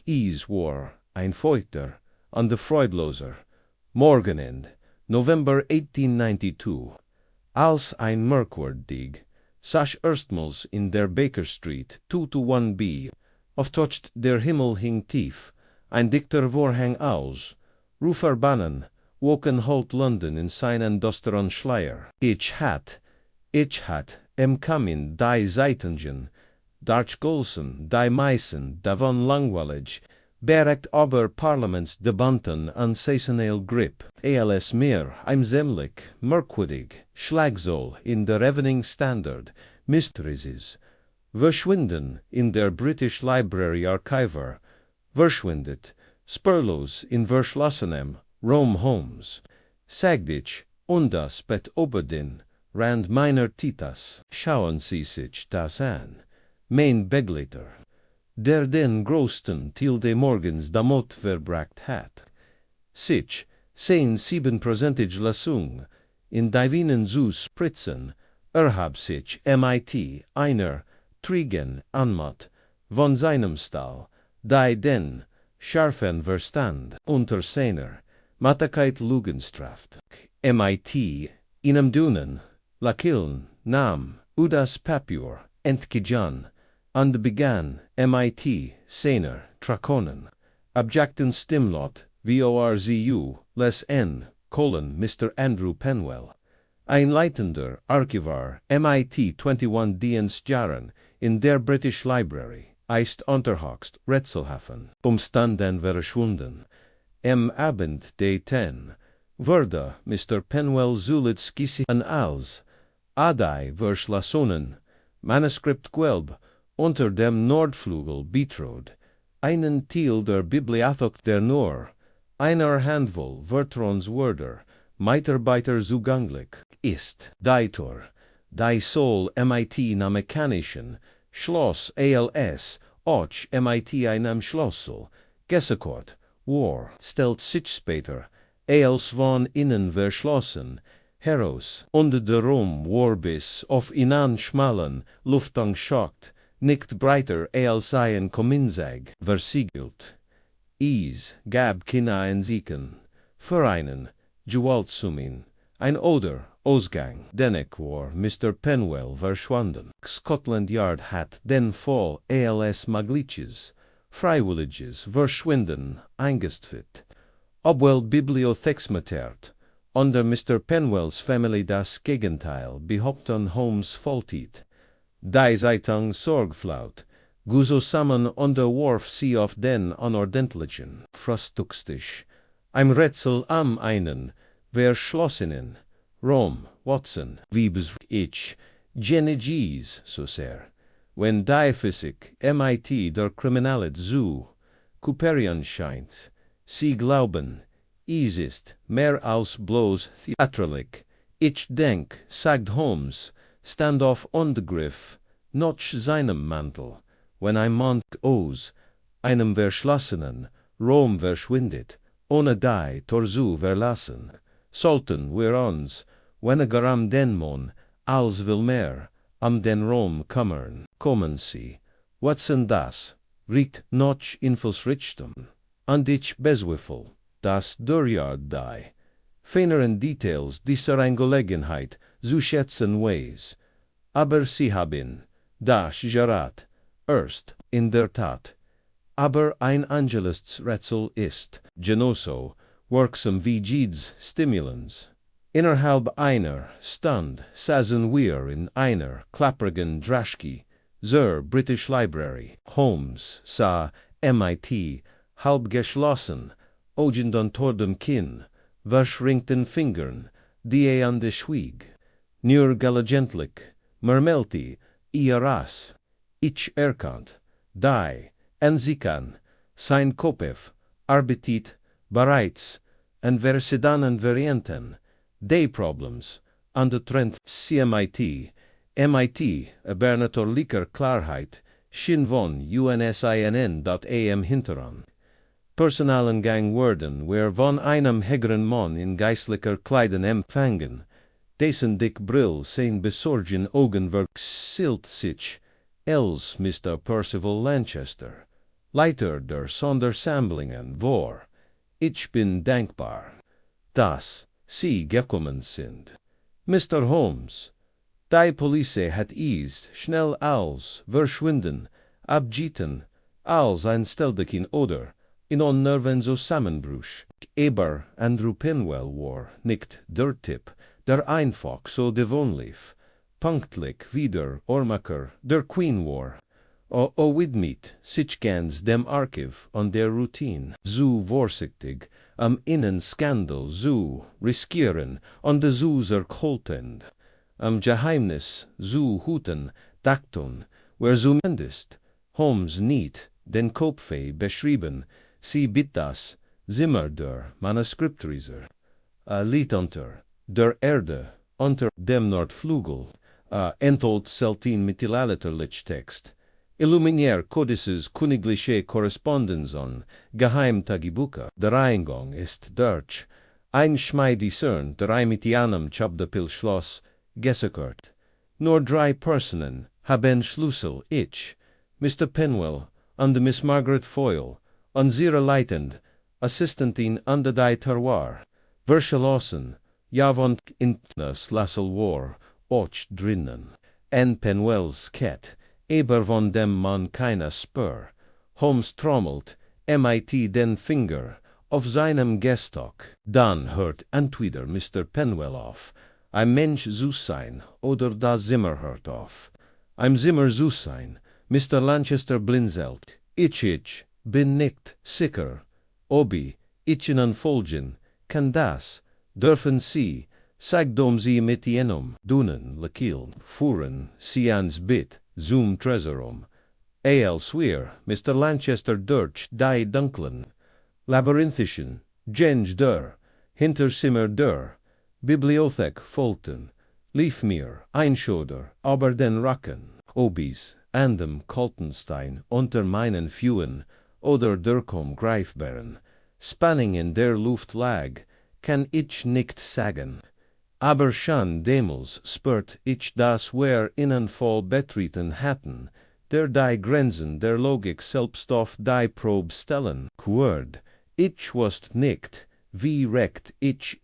is war, ein Feuchter, an de Freudloser, Morgenend, November 1892. Als ein merkwürdig, sach erstmals in der Baker Street, 221b, of touched der Himmel hing tief, ein dichter Vorhang aus, ruf verbannen, woken halt London in seinen düsteren Schleier. Ich hat, entkam in die Zeitungen, Darch Golson, die Meissen, davon langweilig, berekt aber Parlamentsdebatten an seasonal grip, als meer, ziemlich, merkwürdig, Schlagzoll in der Evening Standard, Mysteries, verschwinden in der British Library Archivar, verschwindet, spurlos in verschlossenem Rome Holmes, sagdich, das bet oberdin, rand meiner Titas, schauen Sie sich das an, mein Begleiter, der den größten Teil des Morgens damit verbracht hat. Sich, sehen 7% Lassung, in Divinen zu spritzen, hab sich mit einer Trigen Anmat von seinem Stahl, die den scharfen Verstand unter seiner Mattigkeit Lugenstraft. Mit inem Dünen, Lakillen, Nam, Udas Papur, entgejan, and began, mit seiner Trakonen, abjecten Stimlot, vorzu, les n, Mr. Andrew Penwell, ein leitender Archivar, mit 21 Dienstjahren, in der British Library, ist unterhöchst rätselhaft, Umstanden verschwunden. Abend de 10, wurde Mr. Penwell zuletzt gesehen als, adei verschlossenen, Manuskript gelb, unter dem Nordflügel betrod, einen Teil der Bibliothek der nur, einer Handvoll Vertrauenswörter, Mitarbeiter zugänglich ist, Deitor, die soll mit na mechanischen, Schloss als, och mit einem Schlossel, Gessekort, war, stellt sich später, als von innen verschlossen, heraus, und darum war bis auf einen schmalen Luftung schockt, nicht breiter als ein Kominzag, versiegelt. Gab keine Einsichten, Vereinen, Gewaltsumin, ein oder Ausgang, dennoch war Mr. Penwell verschwunden. Scotland Yard hat den Fall als mögliches, freiwilliges Verschwinden eingestuft, obwohl Bibliotheksmatert, unter Mr. Penwells Family das Gegenteil behaupten Holmes vollzieht. Die Zeitung Sorgflaut, zusammen unterwarf sie auf den unordentlichen, frustigstisch, ein Rätsel am einen, verschlossenen, Rom, Watson, wiebes ich, Genegies, so sehr, wenn die Physik, mit der Kriminalität zu, Cooperieren scheint, sie glauben, es ist mehr als bloß theatralik, ich denk, sagt Holmes, stand auf Untergriff, noch seinem Mantel, wenn ein Mann aus einem verschlossenen Rom verschwindet, ohne die Tor zu verlassen, sollten wir uns, weniger am Dämon, als will mehr, am den Rom kümmern. Kommen Sie, Watson das, riecht noch in Richtung, und ich bezweifle, dass durch die feineren Details dieser Angelegenheit zu schätzen weiß, aber sie haben, das Gerat, erst, in der Tat, aber ein Angelusrätsel ist, genauso, wirksam wie jedes Stimulans. Innerhalb einer Stunde saßen wir in einer klapprigen Draschke, zur British Library. Holmes sah mit halb geschlossen, Augen unter dem Kinn, verschränkten Fingern, die an der schwieg. Nur gelegentlich murmelte ras. Ich erkannt, die, ensikan, sein Kopf, arbeitet, bereits, en verschiedenen Varianten, de Problems, an der Trend CMIT, MIT, aber natürlicher Klarheit, schien von UNSINN.am hinteran. Personalengang werden wir von einem hegeren Mann in geistlicher Kleidern empfangen, dessen dick Brill sein besorgen Augenwerk silt sich, els Mr. Percival Lanchester, Leiter der Sondersammlungen vor, ich bin dankbar, dass Sie gekommen sind. Mr. Holmes, die Polizei hat ist schnell als verschwinden, abgetan, als ein Steldekin oder in on Nervenzusammenbruch. Aber Andrew Penwell war nicht der Typ, der einfach so devonlief, punktlich wie der Ohrmacher der Queen war. O widmet sich ganz dem Archiv und der Routine, so vorsichtig, am Innenskandal so riskieren und so zurückhaltend, am Geheimnis so hüten, dachten, wer so mindest, Holmes nicht den Kopfe beschrieben, sie bittas, Zimmer der Manuskriptreiser, liegt unter der Erde, unter dem Nordflügel, entholt selten mittelalterlich Text, Illuminier Codices Königliche Korrespondenzen, Geheimtagebuche, der Eingang ist Deutsch, ein Schmeidisern, der mit einem Schloss, gesichert. Nur 3 Personen haben Schlüssel, ich, Mr. Penwell, und Miss Margaret Foyle, unsere leitend, Assistentin under die Terroir, verschlossen, javont in das Lassel war, och drinnen, en Penwells Kett, aber von dem man keine Spur. Holmes trommelt, mit den Finger, auf seinem Geststock. Dann hört entweder Mr. Penwell auf, ein Mensch zu sein, oder das Zimmer hört auf. Ein Zimmer zu sein, Mr. Lanchester blinzelt. Ich bin nicht sicher, ob ich Ihnen folgen kann das, dürfen Sie, sagdom Sie mit jenem, dunen, lekil, fuhren, Sie ans Bit, zum Tresorum. Elsewhere, Mr. Lanchester durch die dunklen, labyrinthischen, Genge der, Hinterzimmer der, Bibliothek folgten, lief mir ein Schauder aber den Racken, obis, an dem Kaltenstein unter meinen Füßen oder der kaum greifbaren, Spanning in der Luft lag, kann ich nicht sagen. Aber schon damals spürt ich das wir innen voll betreten hatten, der die Grenzen der Logik selbst auf die Probe stellen. Querd, ich wusste nicht, wie recht ich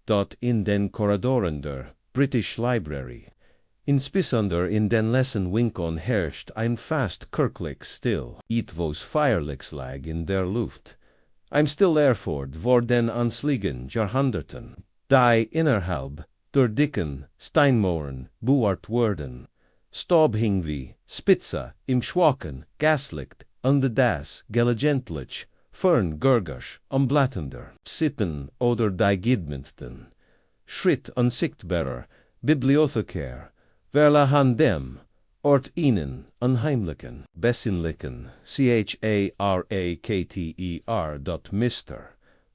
dort in den Korridoren der British Library. Insbesondere in den letzten Winkeln herrscht ein fast kirklich Still, etwas Feierliches lag in der Luft. Ein Still Erfurt vor den anschlägigen Jahrhunderten, die innerhalb der dicken Steinmauern bewahrt wurden. Staub hing wie Spitze im schwachen Gaslicht und das gelegentlich ferngurgisch umblättender Sitten oder die Gidminsten. Schritt unsichtbarer Bibliothekar, verla han dem, Ort ihnen unheimlichen, besinnlichen, Charakter. Mr.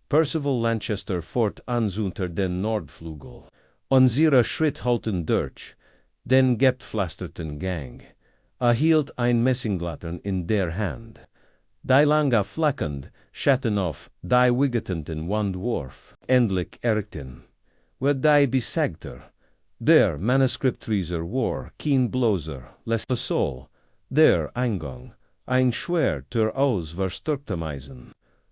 Percival Lanchester fort unter den Nordflügel, unsere Schritt halten durch, den gepflasterten Gang, hielt ein Messinglantern in der Hand. Die lange flackend Schatten auf die wiggetenden Wand warf, endlich erkten, wer die besagter, der Manuskriptreiser war kein bloßer, lässt Soul, der Eingang, ein schwer zur Ausverstürktemeisen,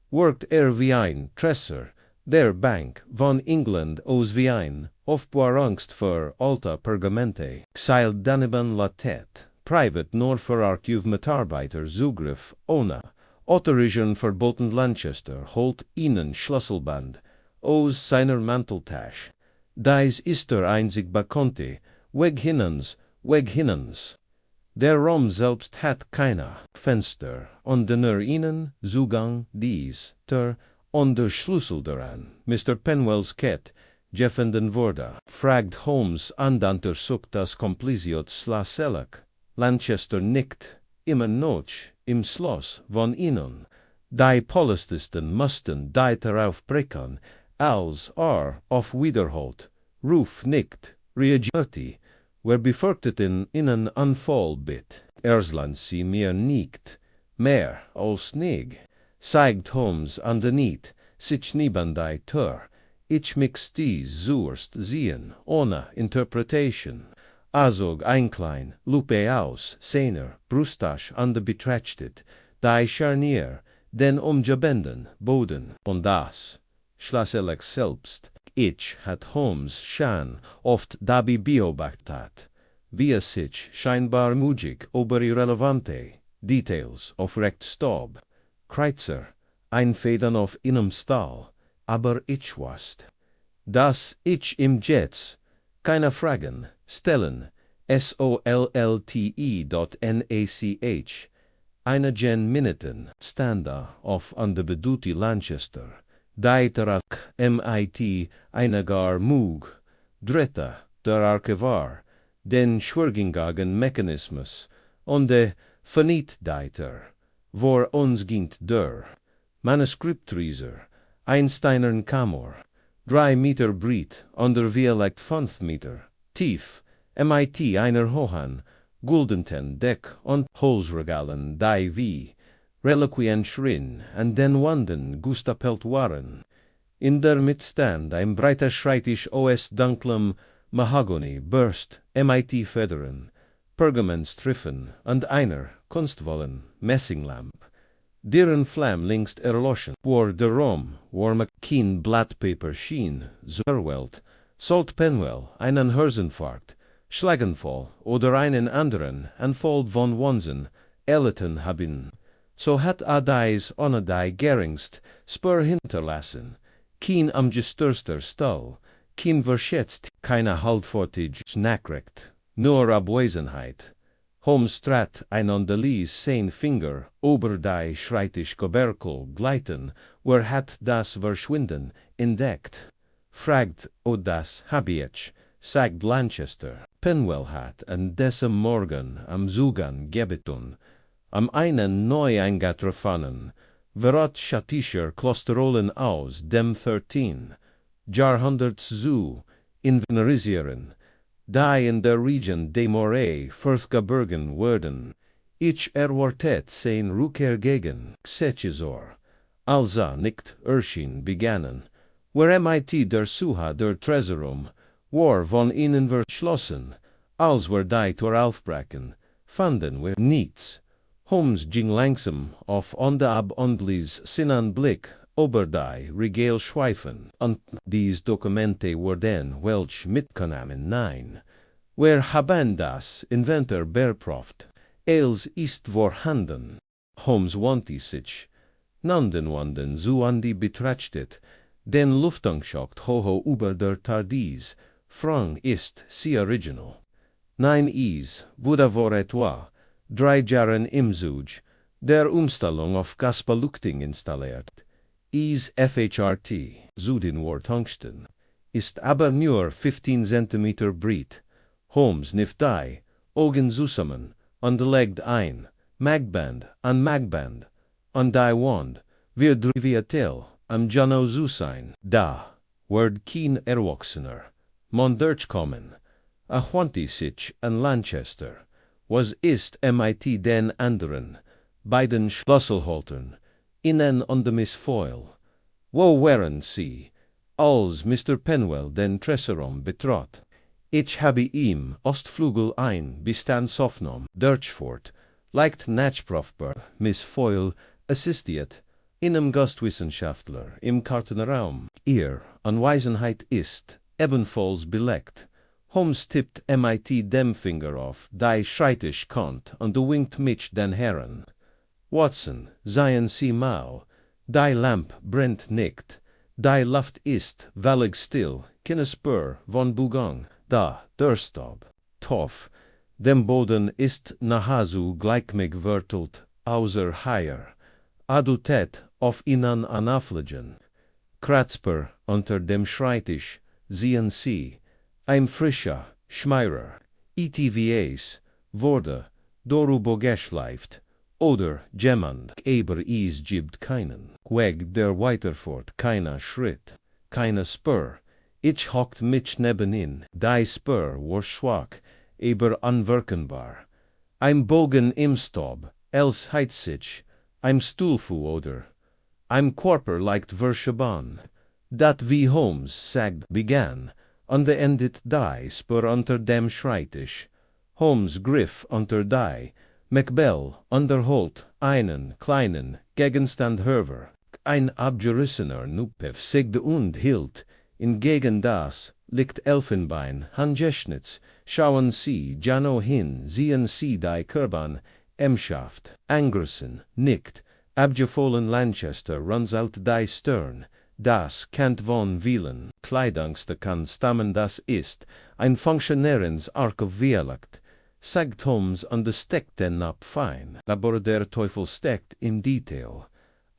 workt wie ein Tresser, der Bank von England aus wie ein, offbar Angst für alte Pergamente, seilt daneben la tête, private nur für Archivmitarbeiter Zugriff ohne, Autorigen verboten Lanchester holt ihnen Schlüsselband aus seiner Manteltasche. Dies ist der einzig bekannte, weg hinens. Der Raum selbst hat keine Fenster, und nur ihnen Zugang dies, und der Schlüssel daran, Mr. Penwells Kett, gefunden wurde, fragt Holmes andauernd sucht das Kompliziot Slasselig. Lanchester nickt, immer noch, im Schloss von ihnen. Die Polizisten mussten die darauf brechen, als auf Wiederholt, ruf nicht, reagierte, wer befürchteten ihnen Anfall bit. Ersland sie mir nicht, mehr als nicht, zeigt Holmes underneath, sich neben die Tür, ich mich dies zuerst sehen, ohne Interpretation. azog einklein, lupe aus, seiner, brustasch an de betrachtet, die Scharnier, den umgebenden Boden, und das Schlosselig selbst, ich hat Holmes Schan oft dabei beobachtet, wie es sich scheinbar mugig über irrelevante Details aufrecht stob, Kreuzer, einfädern auf ihrem Stahl, aber ich wast, dass ich im Jets keine Fragen stellen, sollte.nach, eine gen Minuten standa auf an de beduti Lanchester, deiterak MIT einigar Mug, dritta der Archivar, den Schwurgingagen Mechanismus und de Vernietdeiter, vor uns gint der Manuskriptreiser, Einsteinern Kammer, 3 Meter breit, onder like 5 Meter, tief, MIT einer Hohan, Guldenten, Deck und Holzregalen, die wie Reliquien schrin, an den Wanden gustapelt waren. In der Mitstand ein breiter Schreibtisch aus dunklem Mahagoni, Burst, MIT-Federn, Pergamentstriffen und einer Kunstwollen Messinglamp. Deren Flamme links erloschen, vor der Rom, war keen Blattpaper schien, zerwelt, sollt Penwell einen Herzinfarkt, Schlaganfall oder einen anderen Anfall von Wahnsinn erlitten haben. So hat dies ohne die geringst Spur hinterlassen, keen am gestürster Stall, keen verschätzt, keine haltfortige Nachricht, nur Abwesenheit. Holmes trat ein an de Lies sein Finger ober die Schreibtisch Goberkel gleiten, hat das Verschwinden entdeckt. Fragt, das hab ich, sagt Lanchester. Penwell hat an diesem Morgen am Zugang gebeten, am einen neu eingetroffenen, verrat schattischer Klosterolen aus dem 13, Jahrhundert zu inventarisieren, die in der Region de Moray verborgen wurden. Ich erwartet sein Rückkehr gegen Sechizor, als nicht erschien begannen, where MIT der Suha der Tresorum, war von ihnen verschlossen, als wir die Tor aufbrachen, fanden wir nichts. Holmes ging langsam auf und ab und ließ seinen Blick über die Regale schweifen, und dies Dokumente wurden welch mitgenommen, nein. Wir haben das Inventor beprobt, els ist vorhanden. Holmes wandte sich, wanden so an die betrachtet, den Luftangschock hoho über der Tardis, Frank ist sie original. Nein is, wurde vor etwa 3 Jahren im Zug, der Umstellung auf Gasbeleuchtung installiert. Is FHRT, Südenwar Tungsten, ist aber nur 15 Zentimeter breit. Holmes nift die, Augen zusammen, und legt ein, Magband an Magband, und die Wand, wird triviatel, am Jano zu sein. Da, wird kein Erwachsener, man durchkommen, achwanti sich an Lanchester, was ist MIT den anderen, beiden Schlüsselholtern, innen und de Miss Foyle. Wo wären sie, als Mr. Penwell den Tresorum betrat? Ich habe ihm Ostflügel ein Bestand Sofnom, Durchfort, leicht nachprüfbar, Miss Foyle assistiert, einem Gastwissenschaftler im Kartenraum. Ihr Anwesenheit ist ebenfalls belegt. Holmes tippt MIT dem Finger auf, die Schreibtischkant und winkt mich den Herren. Watson, seien Sie mal, die Lamp brennt nicht, die Luft ist völlig still, keine Spur von Bewegung. Da, der Staub, Toff, dem Boden ist nahezu gleichgewürtelt, außer Heier, adutet auf ihnen anafliegen. Kratzper unter dem Schreibtisch, sehen Sie, ein frischer Schmeirer, ETVAs, wurde darüber geschleift, oder jemand, aber es gibt keinen, weg der weiterfort, keiner Schritt, keine Spur. Ich hockt mich nebenin, die Spur war schwach, aber unwirkenbar. Ein Bogen im Staub, els heizt sich, ein Stuhlfu oder, ein Körper leicht verschoben. Dat wie Holmes sagt begann, an de endet die, spur unter dem schreitisch. Holmes griff unter die, Macbell underholt einen kleinen Gegenstand höver. Ein abgerissener Nupef sigde und hielt, in gegen das liegt Elfenbein, Handgeschnitz, schauen Sie, Jano hin, sehen Sie die Körban, Emschaft, Angerson, nickt, abgefohlen Lanchester runs out die Stern, das Kant von Wielen, Kleidangste kann stammen, das ist, ein Funktionärens Arc of Dialekt, sagt Holmes an de steckt den ab fein, aber der Teufel steckt im Detail.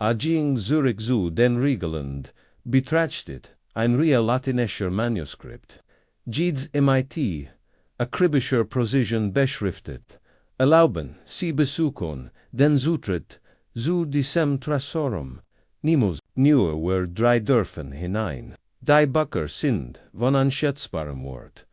A ging Zurich zu den Regelund, betrachtet, ein real latinischer Manuskript. Gids MIT, akribischer Precision beschriftet, erlauben, sie besuchen, den Zutritt, zu diesem Tresorum, niemals nur wer drei dürfen hinein. Die Backer sind von unschätzbarem Wort.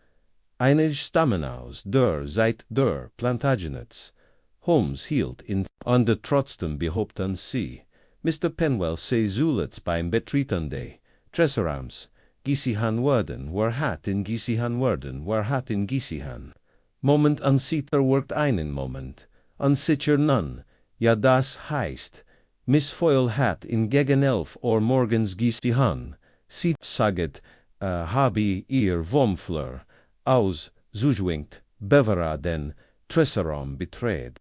Einige stammen aus der seit der Plantagenets. Holmes hielt in an de trotzdem behaupten sie. Mr. Penwell sei zulets beim Betretende, Tresorams, Gisihan worden, war hat in Gisihan worden, war hat in Gisihan. Moment an Sieter workt einen Moment, an sicher none, ja das heißt, Miss Foyle hat in gegen 11 Uhr morgens Gisihan, sie saget, habe ihr Womfleur, aus, zuschwingt, Bevera den Tresoram betret.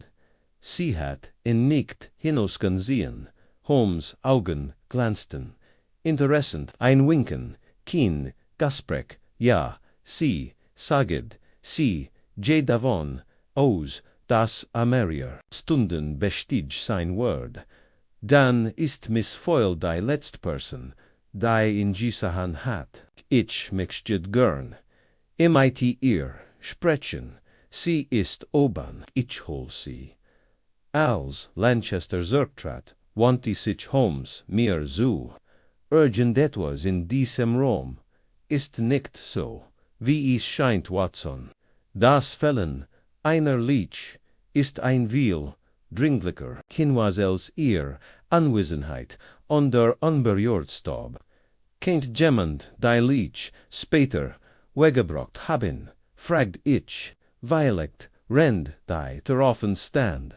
Sie hat in nicht hinausgen sehen, Holmes' Augen glanzten. Interessant, ein Winken, kein Gasprech, ja, sie, saget, sie, je davon, aus, das Amerier, Stunden bestig sein Word. Dann ist Miss Foyle die letzte Person, die in Gisahan hat. Ich möchte gern. MIT ihr, sprechen, sie ist oben, ich hol sie. Als Lanchester zurücktrat, wandte sich Holmes mir zu. Urgent etwas in diesem Raum. Ist nicht so, wie es scheint, Watson. Das Fällen einer Leech ist ein viel dringlicher Hinweis als ihr Anwesenheit an der Unberührtstab. Kennt jemand die Leech später weggebracht haben, fragt ich, Violet rennt die der offen stand.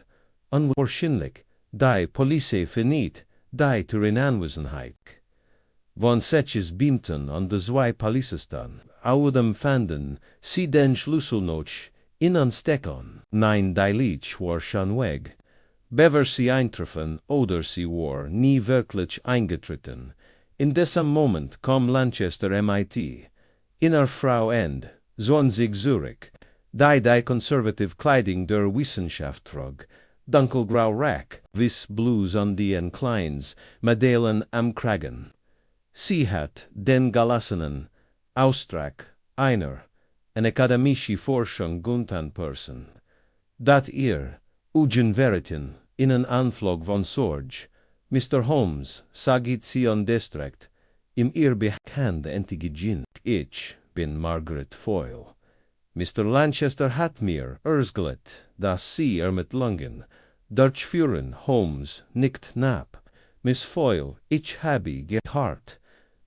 Unwahrscheinlich, die Police finit, die ter in Anwesenheit. Von setches beamten an de zwei Policestan, oudem fanden, sie den Schlüsselnotch in anstecken. Nein, die Leech war schon weg. Bever sie eintreffen oder sie war nie wirklich eingetreten. In diesem Moment kam Lanchester MIT. Inner Frau End, 20 Zurich, die conservative Kleiding der Wissenschaft trug, dunkelgrau Rack, vis Blues an die Kleins, Medalen am Kragen. Sie hat den gelassenen Austrag einer, en akademische Forschung guntan Person. Dat ihr, Ugen Veritin, in een Anflug von Sorge, Mr. Holmes, sagit sie an District, im ihr bekannt entigigin. Ich bin Margaret Foyle. Mr. Lanchester hat mir erzglet, dass sie mit Lungen, Dutch führen, Holmes, nicht knapp. Miss Foyle, ich habe gehört.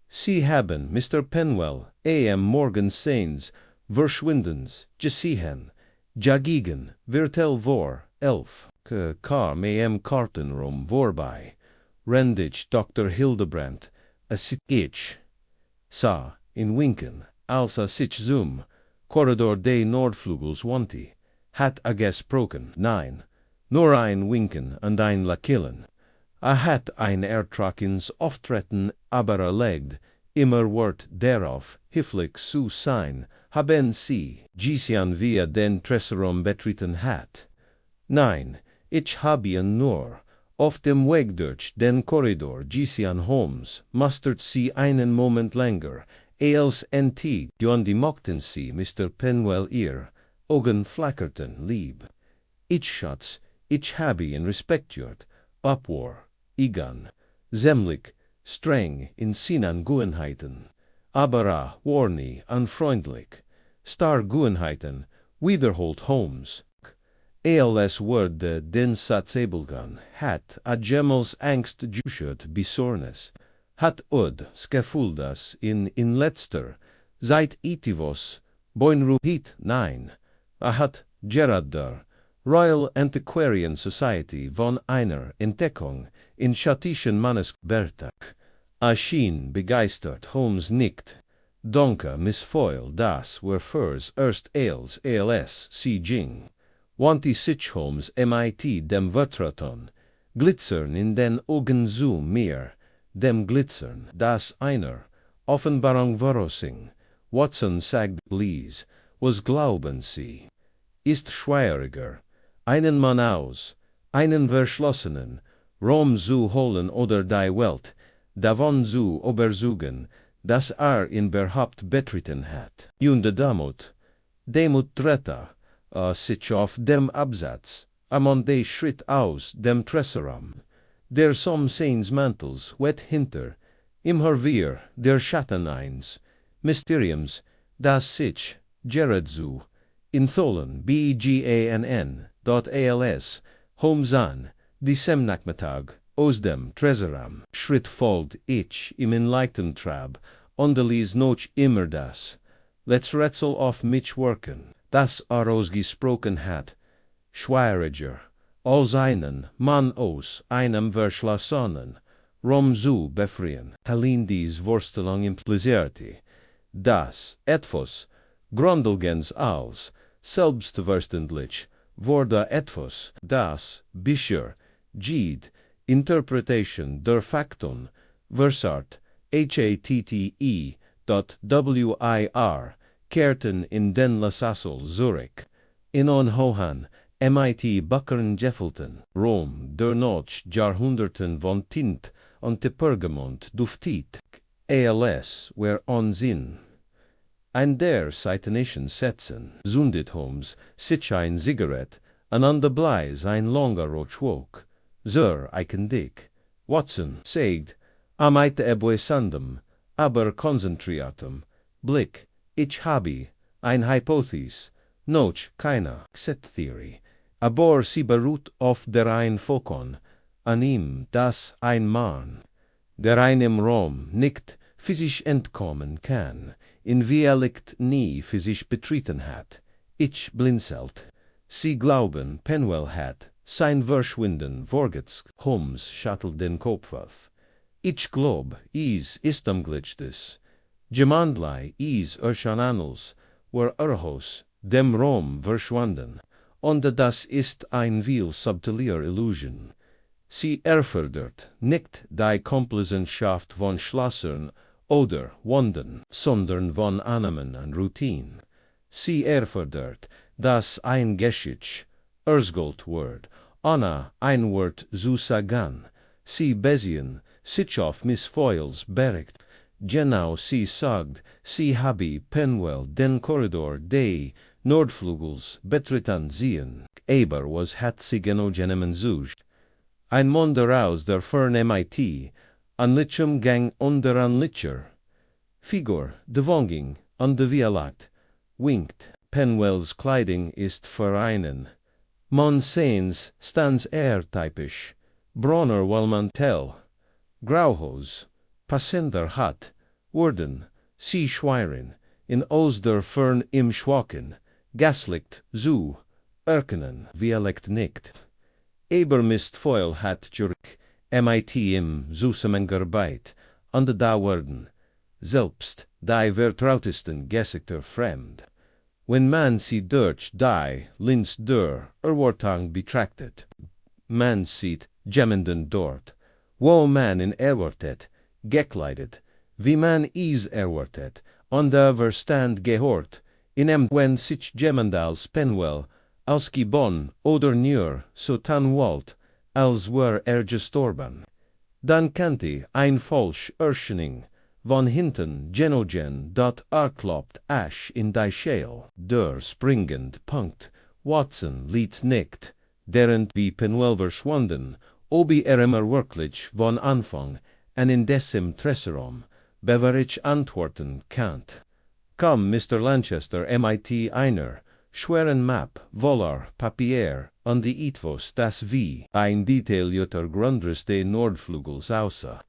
Sie haben Mr. Penwell, morgens seins, verschwindens, gesehen, jagigen, virtel vor, 11, kam Kartenraum vorbei, rendich Dr. Hildebrandt, ich, sa, in winken, als sich zum, Korridor des Nordflügels wandte, hat gesprochen, nein, nur ein Winken und ein Lächeln. Hat ein Ertrag ins Auftreten aber erlegt, immer wird darauf höflich zu sein, haben Sie gesehen wie den Tresorum betreten hat. Nein, ich habe ihn nur, auf dem Weg durch den Korridor gesehen. Holmes mustert sie einen Moment länger, als entig, und die mochten Sie, Mr. Penwell, ihr Augen flackerten lieb. Ich Schatz, ich habe ihn respektiert, Abwar, Igan, zemlich, streng in seinen Gewohnheiten, aber warni unfreundlich, star Gewohnheiten, wiederholt Holmes. Als wurde den Satz abelgan, hat a Gemmels Angst geschürt Besorgnis, hat ud Scafuldas in letzter seit itivos, boinruhit 9, hat Gerard der Royal Antiquarian Society von einer Entdeckung in Schattischen Manuskriptwerk erschien begeistert Holmes nicht. Donker Missfoil das were Furs erst als C. Jing. Wanti sich Holmes mit dem Vertraton. Glitzern in den Augen zu mir. Dem Glitzern, das einer Offenbarung Verosing. Watson sagt Lees, was glauben Sie? Ist schwieriger, einen Mann aus, einen Verschlossenen, Rom zu holen oder die Welt, davon zu überzeugen, dass ihn überhaupt betreten hat. Junde Demut treta, sich auf dem Absatz, amon de Schritt aus dem Tresoram, der som seins Mantels wet hinter, im Hervier der Schatten eins, Mysteriums, das sich, Gerard zu, in Tholen, BGANN.als, Holmes an, diesem Nachmittag, aus dem Tresoram, Schritt folgt ich im Enlightened Trab, Ondelis noch immer das, let's Rätsel auf mich worken, das ausgesprochen hat, schwieriger, als einen Mann aus einem Verschlossenen, Rom zu befreien, Helene dies Vorstellung implizierte, das etwas grundlegens als selbstverständlich wurde etwas, das bisher Gid Interpretation der Fakten versart HATTE.WIR kehrten in den Lasassel Zurich, in Hohan MIT Buckern Geffelten, Rom der noch Jahrhunderten von Tint und Pergamont duftit, als where on Sinn. Ein der Citation setzen, zündet Holmes sich ein Zigarett, an an der Bleis ein langer Rochwok. Sir, I can dick. Watson, sagt, amite ebuesandum, aber concentriatum, Blick, ich habe, ein Hypothesis, noch keine Set Theory, aber sie beruht auf der ein Fokon, an ihm, das ein Mann, der einem Rom nicht physisch entkommen kann, in wie liegt nie physisch betreten hat, ich blinzelt. Sie glauben, Penwell hat, sein Verschwinden vorgets, Holmes schattelt den Kopf auf. Ich glaub, ist am glitschdes. Gemandlei schon annals, were Hos, dem Rom verschwunden, und das ist ein viel subtiler Illusion. Sie erfordert nicht die Komplizenschaft von Schlossern oder Wunden, sondern von Annahmen und Routine. Sie erfordert, dass ein Geschicht, erzählt wird, ohne ein Wort zu sagen. Sie besehen, sich auf Missfoils bericht. Genau sie sagt, sie habe Penwell den Korridor des Nordflügels betreten sehen. Aber was hat sie genogenemen sucht? Ein Mann daraus der fern MIT, an lichem gang unter an licher. Figur, de Wonging, an de Vialat, winkt. Penwells Kleidung ist vereinen. Monsens stands typisch. Bronner Wellmantel, Grauhose, Passender hat, Worden, Sie schweiren, in aus der Fern im Schwaken, Gaslicht zu, erkennen, Vialekt nicht. Ebermistfoil hat Jurk, MIT im Zusammenarbeit, an de da worden, selbst die vertrautesten Gesichter fremd. Wenn man sie durch die Linz der Erwartung betrachtet, man sieht jemanden dort, wo man in erwartet, gekleidet, wie man erwartet, und der Verstand gehört, in wenn sich jemand als Penwell, ausgeborn oder nur so tan wollt, als wär gestorben. Dann kannte ein falsch Erscheinung, von hinten Genogen dort kloppt Asch in die Schäl, der springend Punkt, Watson liegt nicht, derent wie Penwell verschwunden, obi immer wirklich von Anfang, an in dessen Tresorum, beverich antworten kannt. Komm, Mr. Lanchester, MIT einer, schweren Map, voller Papier, an die Itvos, das wie ein detaillierter Grundriss des Nordflügels aussah.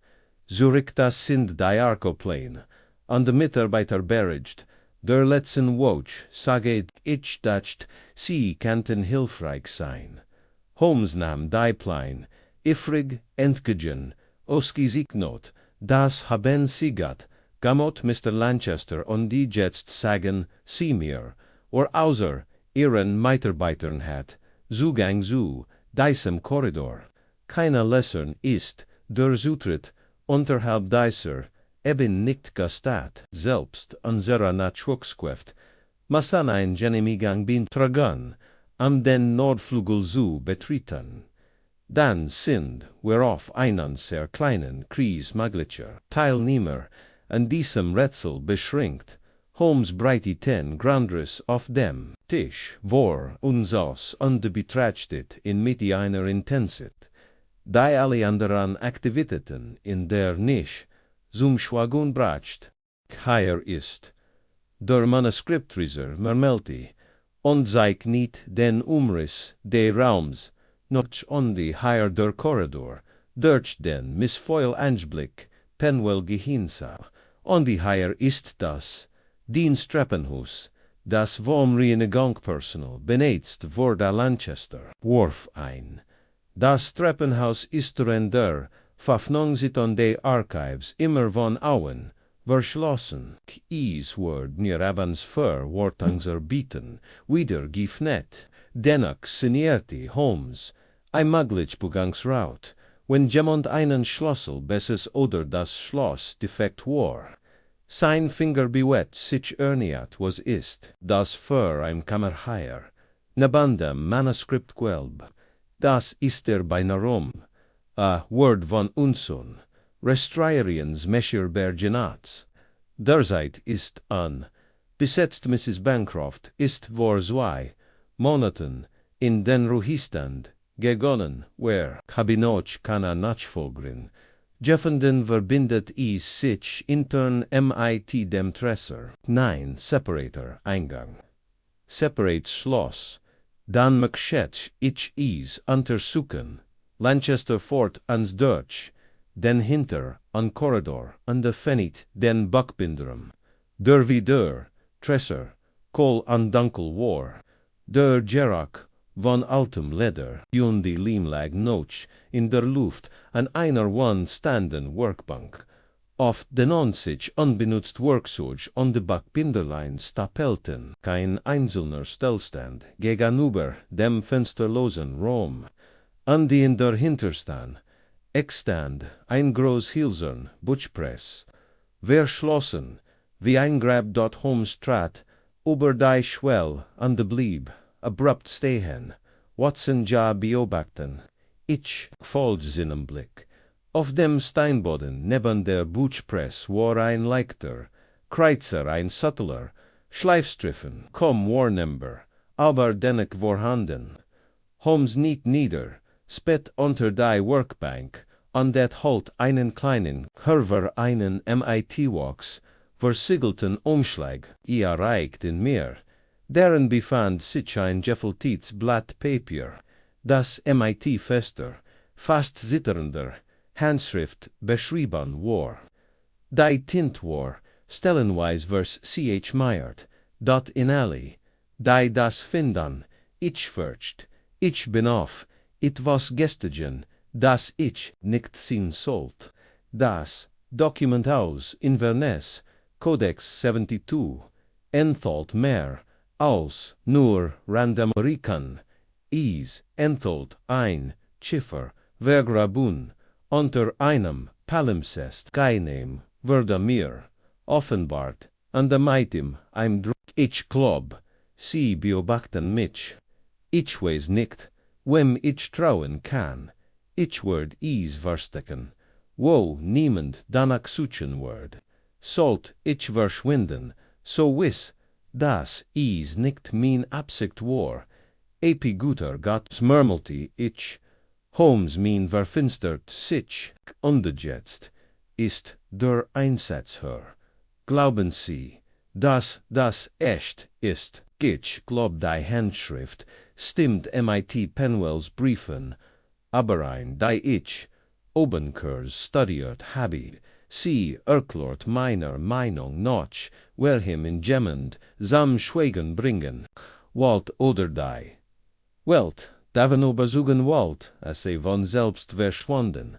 Zurich das sind die Arkopläne, an de Mitarbeiter berigt, der letzten Woche, sage ich dacht, sie kannten hilfreich sein. Holmes nahm die Plein, ifrig entgegen, ausgesignot, das haben sie gat, gamot Mr. Lanchester und die jetzt sagen, sie mir, or außer ihren Mitarbeitern hat, Zugang zu diesem Korridor. Keine Lessern ist, der Zutritt unterhalb dieser eben nicht gestat, selbst unserer Naturschrift, massan ein Genehmigung bin tragen, den Nordflügel zu betreten. Dann sind wir auf einen sehr kleinen Kreis möglicher Teilnehmer an diesem Rätsel beschränkt. Holmes breiteten Grundriss auf dem Tisch vor uns aus und betrachtet in mit einer Intensität, die alle anderen Aktivitäten in der Nische zum Schwagen bracht. Hier ist der Manuskriptleser Marmelte und zeigt nicht den Umriss des Raums, noch on die hier der Korridor, durch den missvoll Anblick Penwell gehinsah, und die hier ist das Dienstreppenhaus, das vom Reinigungspersonal benetzt wurde Lanchester, warf ein. Das Treppenhaus ist der Verfnungsiton des Archives immer von Auen, verschlossen. Is word mir abends für Wortangser bieten, wieder gifnet. Dennoch signierte Holmes ein möglich Begangsraut, wenn jemand einen Schlüssel besses oder das Schloss defekt war. Sein Finger bewett sich erniat was ist, das für ein Kammerheier, neben dem Manuskript gelb. Das ist bei Narum, a Word von Unsun, Restrieriens Mescher Bergenats. Derzeit ist an, besetzt Mrs. Bancroft ist vor 2 Monaten in den Ruhestand gegangen, wer Kabinoch kana nachfolgrin. Jeffenden verbindet is sich intern mit dem Tresser. 9 Separator Eingang. Separate Schloss. Dan McShetch ich is untersuchen. Lanchester fort ans Dutch. Den hinter an Korridor an de Fenit den Buckbinderum. Der wieder Tresser. Kol an Dunkel war. Der Gerak von altem Leder, und die Lehm lag noch in der Luft an einer one-standen Workbank. Auf den sich unbenutzt Workzeug und de Backbinderlein stapelten kein einzelner Stellstand gegenüber dem fensterlosen Raum. An die in der Hinterstand, Eckstand, ein groß Hilsern, Butchpress, verschlossen, wie ein Grab dort Holmes trat, über die Schwell an de blieb, abrupt stehen, Watson ja beobachten, ich folgte seinem Blick. Auf dem Steinboden neben der Butchpress war ein leichter, Kreuzer ein subtler, Schleifstriffen, kaum wahrnehmbar, aber dennoch vorhanden. Holmes nicht nieder, spät unter die Workbank, an det Halt einen kleinen, Curver einen MIT-Wax, versiegelten Umschlag, erreicht in mir, deren befand sich ein gefälteltes Blatt Papier, das MIT fester, fast zitternder Handschrift beschrieben war. Die Tint war stellenweise vers C.H. Meyert, dort in alle, die das finden, ich fürcht, ich bin auf, etwas gestigen, das ich nicht sehen sollt. Das Dokument aus Inverness, Codex 72, enthält mehr als nur Randamerikan, enthält ein Ziffer, Vergrabun, unter einem Palimpsest, keinem wurde mir offenbart, an dem item ein Druck. Ich glaub, sie beobachten mich. Ich weiß nicht, wem ich trauen kann. Ich werd verstecken, wo niemand danach suchen wird. Sollt ich verschwinden, so wiss, dass nicht mein Absicht war. Guter Gott murmelte ich. Holmes mein verfinstert sich, unterjetzt ist der Einsatz her. Glauben Sie, dass das echt ist? Ich glaub die Handschrift stimmt MIT Penwells Briefen, aber ein, die ich obenkurs studiert habe, Sie erklort meiner Meinung nach, wer him in Jemand sam Schweigen bringen, Walt oder die. Welt, daveno besuchen Walt, als von selbst verschwunden,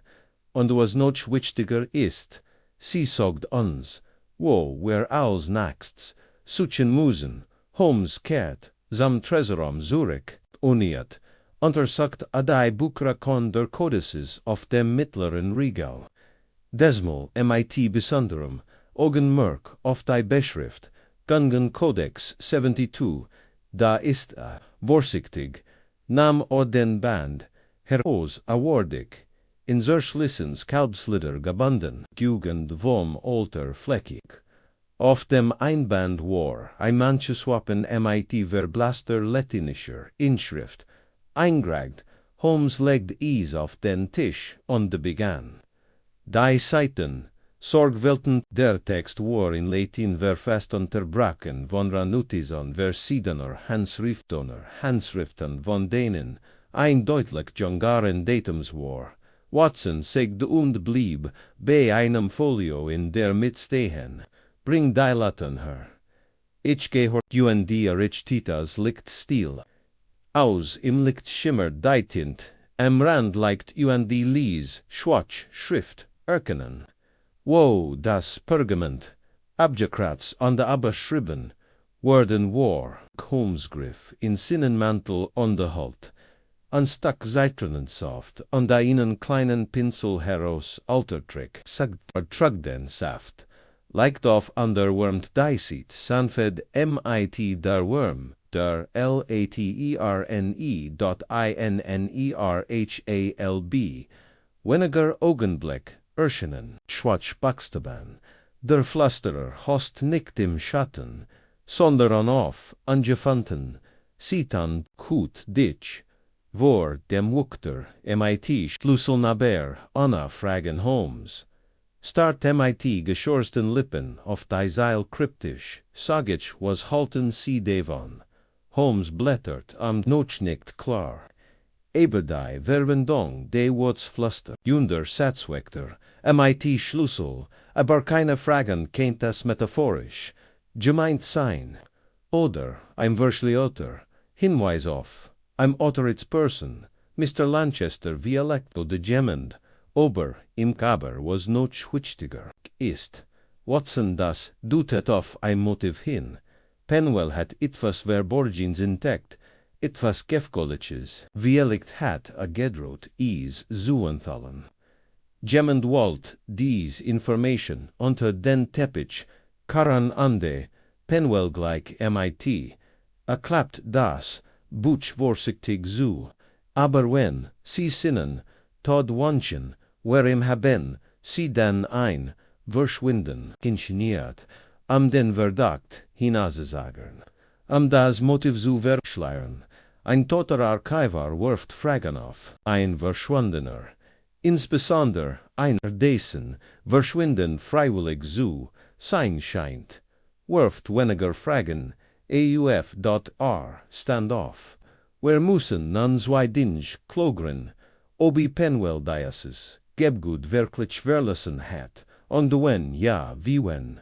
und was noch wichtiger ist, sie sagt uns, wo wer als nächsts, suchen müssen, Holmes kehrt, sam Tresorum Zurich, uniert, untersucht adei Buchrakon der Codices auf dem mittleren Regal. Desmal mit besonderem Augenmerk auf die Beschrift, Gungan Codex 72, da esta, vorsichtig, nam o den Band, heraus awardig, in solch Lissens Kalbslider gebunden, Jugend vom Alter fleckig. Auf dem Einband war ein manches Wappen mit verblasster latinischer Inschrift, eingragt, Holmes legt ease auf den Tisch und begann. Die Seiten, sorgfältig der Text war in Latin verfasst unterbrachen von Ranutison verschiedener Handschriften von denen eindeutig jungaren Datums war. Watson segte und blieb bei einem Folio in der Mitte stehen. Bring die Latten her. Ich gehört und Richtitas Licht still. Aus im Licht schimmert die Tint, am Rand leicht und Lies, Schwatsch, Schrift, erkennen. Wo das Pergament, abgekratzt und abgeschrieben, worden war, Holmesgriff in Sinnenmantel unterholt, anstak Zitronensaft und einen kleinen Pinsel heraus Altertrick, sagt den Saft, leicht auf underwärmt die Seat, sanfed mit der Worm, der laterenne.innerhalb, weniger Augenblick, erscheinen, schwatsch Buxteban, der Pflasterer host nicht im Schatten, sondern auf, angefangen, sieht an, gut dich, vor dem Wuchter, mit Schlüssel naber, Anna fragen Holmes. Start mit geschorsten Lippen auf die Seil kryptisch, sag ich, was halten Sie davon? Holmes blättert am noch nicht klar. Eberdei Verwendung de Worts Pflaster, Junder Satzwechter, mit Schlüssel, aber keine Fragen kennt das metaphorisch, gemeint sein. Oder, ein Verschlioter, Hinweis auf, ein Autoritz Person, Mr. Lanchester Violecto de Jemand, aber im Kaber was noch wichtiger ist. Watson das dutet auf ein Motiv hin. Penwell hat etwas Verborgens entdeckt, etwas Gefkoliches, Vielicht hat a Gedrot is zuenthallen. Jemand wollt dies Information unter den Teppich, Karan ande, Penwell gleich mit, klappt das, Butch vorsichtig zu, aber wenn, sie sinnen, tod wanchen, wer im haben, sie dann ein, verschwinden, ingeniert, den Verdacht hinauszusagern, das Motiv zu verschleiern. Ein toter Archivar wirft Fragen auf, ein Verschwundener, insbesondere einer dessen Verschwinden freiwillig zu sein scheint, wirft weniger Fragen, AUF.R. stand auf. Wir müssen nun zwei Dinge klogren, ob Penwell Diocese, Gebgut wirklich verlassen hat, und wenn ja, wie wenn,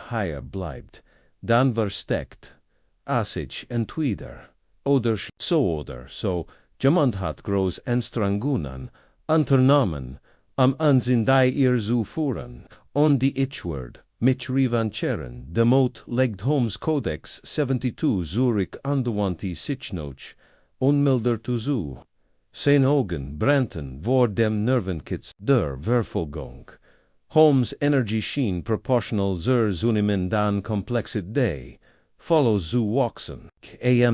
hier bleibt, dann versteckt, sich entweder, oder so, jemand hat groß Anstrengungen unternommen, ans in die ihr zu führen, und die Ich-Word, mit Revancheren, de Mot legt Holmes Codex 72 Zurich andewanti Sichnoch, unmilder zu. Sein Augen brannten vor dem Nervenkitz der Verfolgung. Holmes' Energy schien proportional zur zunehmenden dan Komplexität, follows zu wachsen.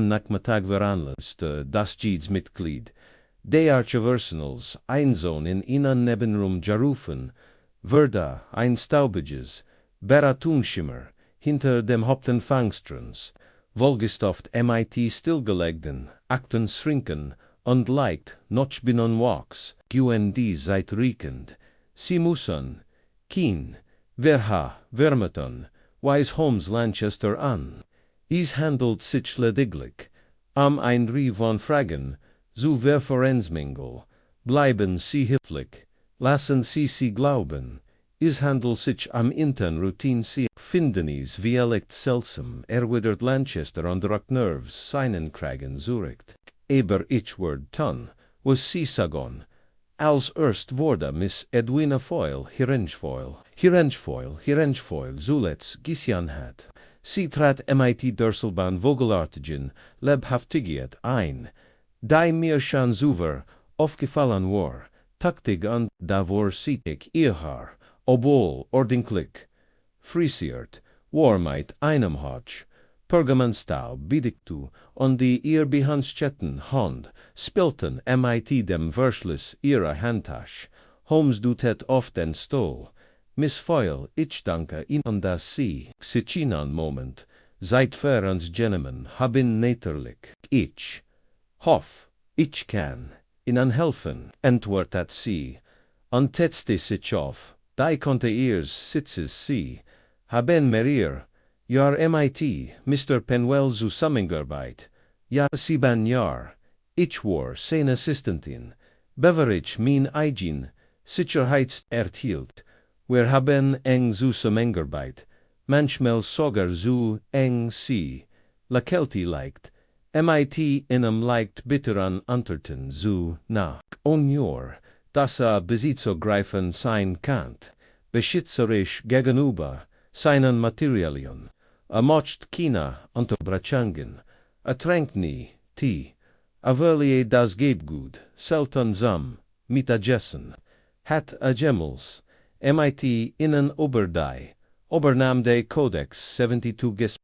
Nachmittag veranlasste das Mitglied, de Archiversonals, Einzon in ihnen Nebenrum gerufen, Verda, ein staubiges, Beratunschimmer, hinter dem Hauptenfangstrens, wohlgestofft mit stillgelegten, Akten schrinken, und leicht, noch binnen Wachs, QND seit riechend, sie müssen, Keen, Vermeton, weis Holmes Lanchester an. Dies handelt sich lediglich, ein Rie von Fragen, zu Verforensmingel, bleiben Sie höflich, lassen Sie glauben, is handel sich am intern routine see findenis vielect selsum erwidert Lanchester on the nerves seinen kragen Zurich. Aber ich word ton was Sisagon, als erst wurde Miss Edwina Foyle Hirengefoil, Zulets Gisian hat. Sie trat MIT Durselbahn Vogelartigen lebhaftigiert ein, die mir schon zuver aufgefallen war, taktig an da vor sitek ihr obwohl ordentlich frisiert, war mit einem Hotch, Pergamenstaub bidigtu und die ihr behandschatten Hand, spilten MIT dem Verschluss ihrer Handtasche, Holmes dutet oft den Stol, Miss Foyle, ich danke Ihnen, dass Sie, Sichinan Moment, seit für uns Gentlemen, haben natürlich, ich, hoff, ich kann, Ihnen helfen, antwortet sie, und setzte sich auf, die konnte ihrs Sitzes sie, haben mir Jahr MIT, Mr. Penwell Zusammenarbeit, ja 7 Jahr, ich war seine Assistentin, Beverage mein eigen Sicherheits erhielt, wir haben eng Zusammenarbeit, manchmal sogar so eng sie, la Kelti leicht, MIT inem leicht bitteren Unterten so nach Onjor, dass besitzergreifend sein kann, beschitzerisch gegenüber seinen Materialien, mocht China unterbrechen, tränkt nie, Tee, verlieh das Gebgut, selten sam, Mittagessen, hat Gemmels, MIT innen Oberdei, Obernahm de Codex 72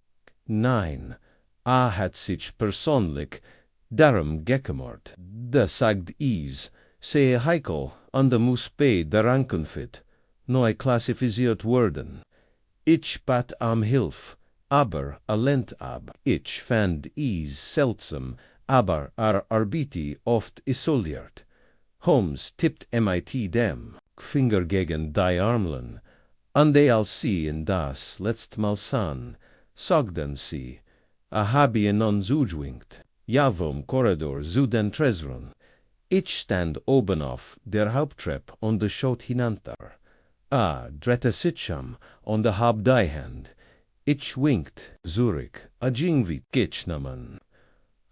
Nein, hat sich persönlich darum gekümmert, sagt is, sehr heikel an der muss bei der Ankunft neu klassifiziert worden. Ich bat Hilf, aber lehnt ab. Ich fand is seltsam, aber Arbiti oft isoliert. Holmes tippt MIT dem Finger gegen die Armlen, und als sie in das letztmal sahen, sagten sie, hab ihn uns zujwinkt, ja vom Korridor zu den Tresron. Ich stand oben auf der Haupttreppe und schaut hinunter. Drette Sitcham und hab die Hand. Ich winkt, Zurich, jingvit Gitchnaman.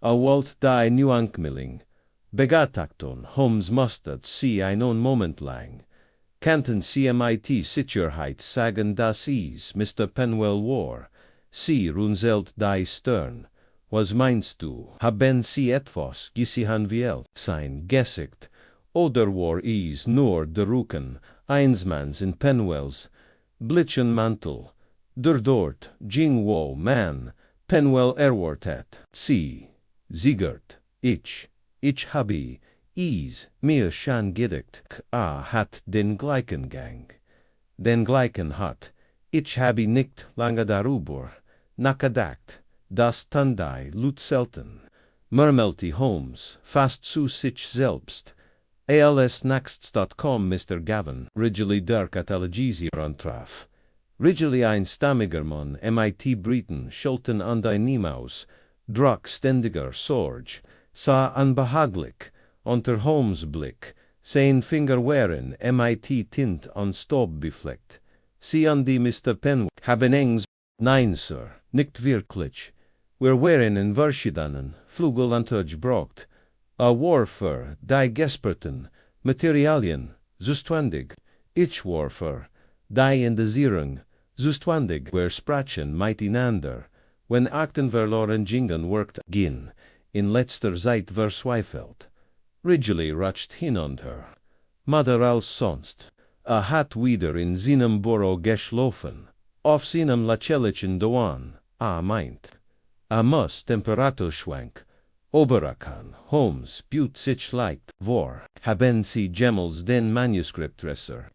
Wollt die Nuankmilling. Begatakton, Holmes mustert sie einen Moment lang. Kannten sie MIT Sicherheit sagen, dass is Mr. Penwell war. Sie runzelt die Stirn. Was meinst du, haben sie etwas gesihan viel sein Gesicht, oder war is nur der Rücken einsmanns in Penwells Blitchenmantel, der dort Jingwo man Penwell erwartet, sie, Siegert, ich habe is mir schon gedacht, hat den gleichen Gang. Den gleichen hat, ich habe nicht lange darüber nachgedacht, das Tandai lut selten, murmelte Holmes, fast zu sich selbst. alsnaxts.com Mr. Gavin, Ridgely der Catalogisier antraf. Ridgely ein stammiger Mann, MIT Briten, schulten an die Niemaus, drach ständiger Sorge, sah anbehaglich, unter Holmes Blick, sein Finger waren MIT Tint an Staub befleckt. Sie an die Mr. Penwell haben engs, nein, Sir, nicht wirklich. Wir waren in verschiedenen Flügelantage braucht, Warfare, die gesperten Materialien, zuständig. Ich Warfare, die in der Zierung, zuständig. Wir sprachen miteinander, wenn Akten verloren gingen workt gin, in letzter Zeit verzweifelt. Ridgely rutscht hinunter. Mother als sonst, hat wieder in seinem Büro geschlafen, auf seinem lächerlichen Diwan, meint. Muss Temperaturschwank, Oberakan, Holmes, Butte sich leicht, vor, haben Sie Gemmels den Manuskriptresser,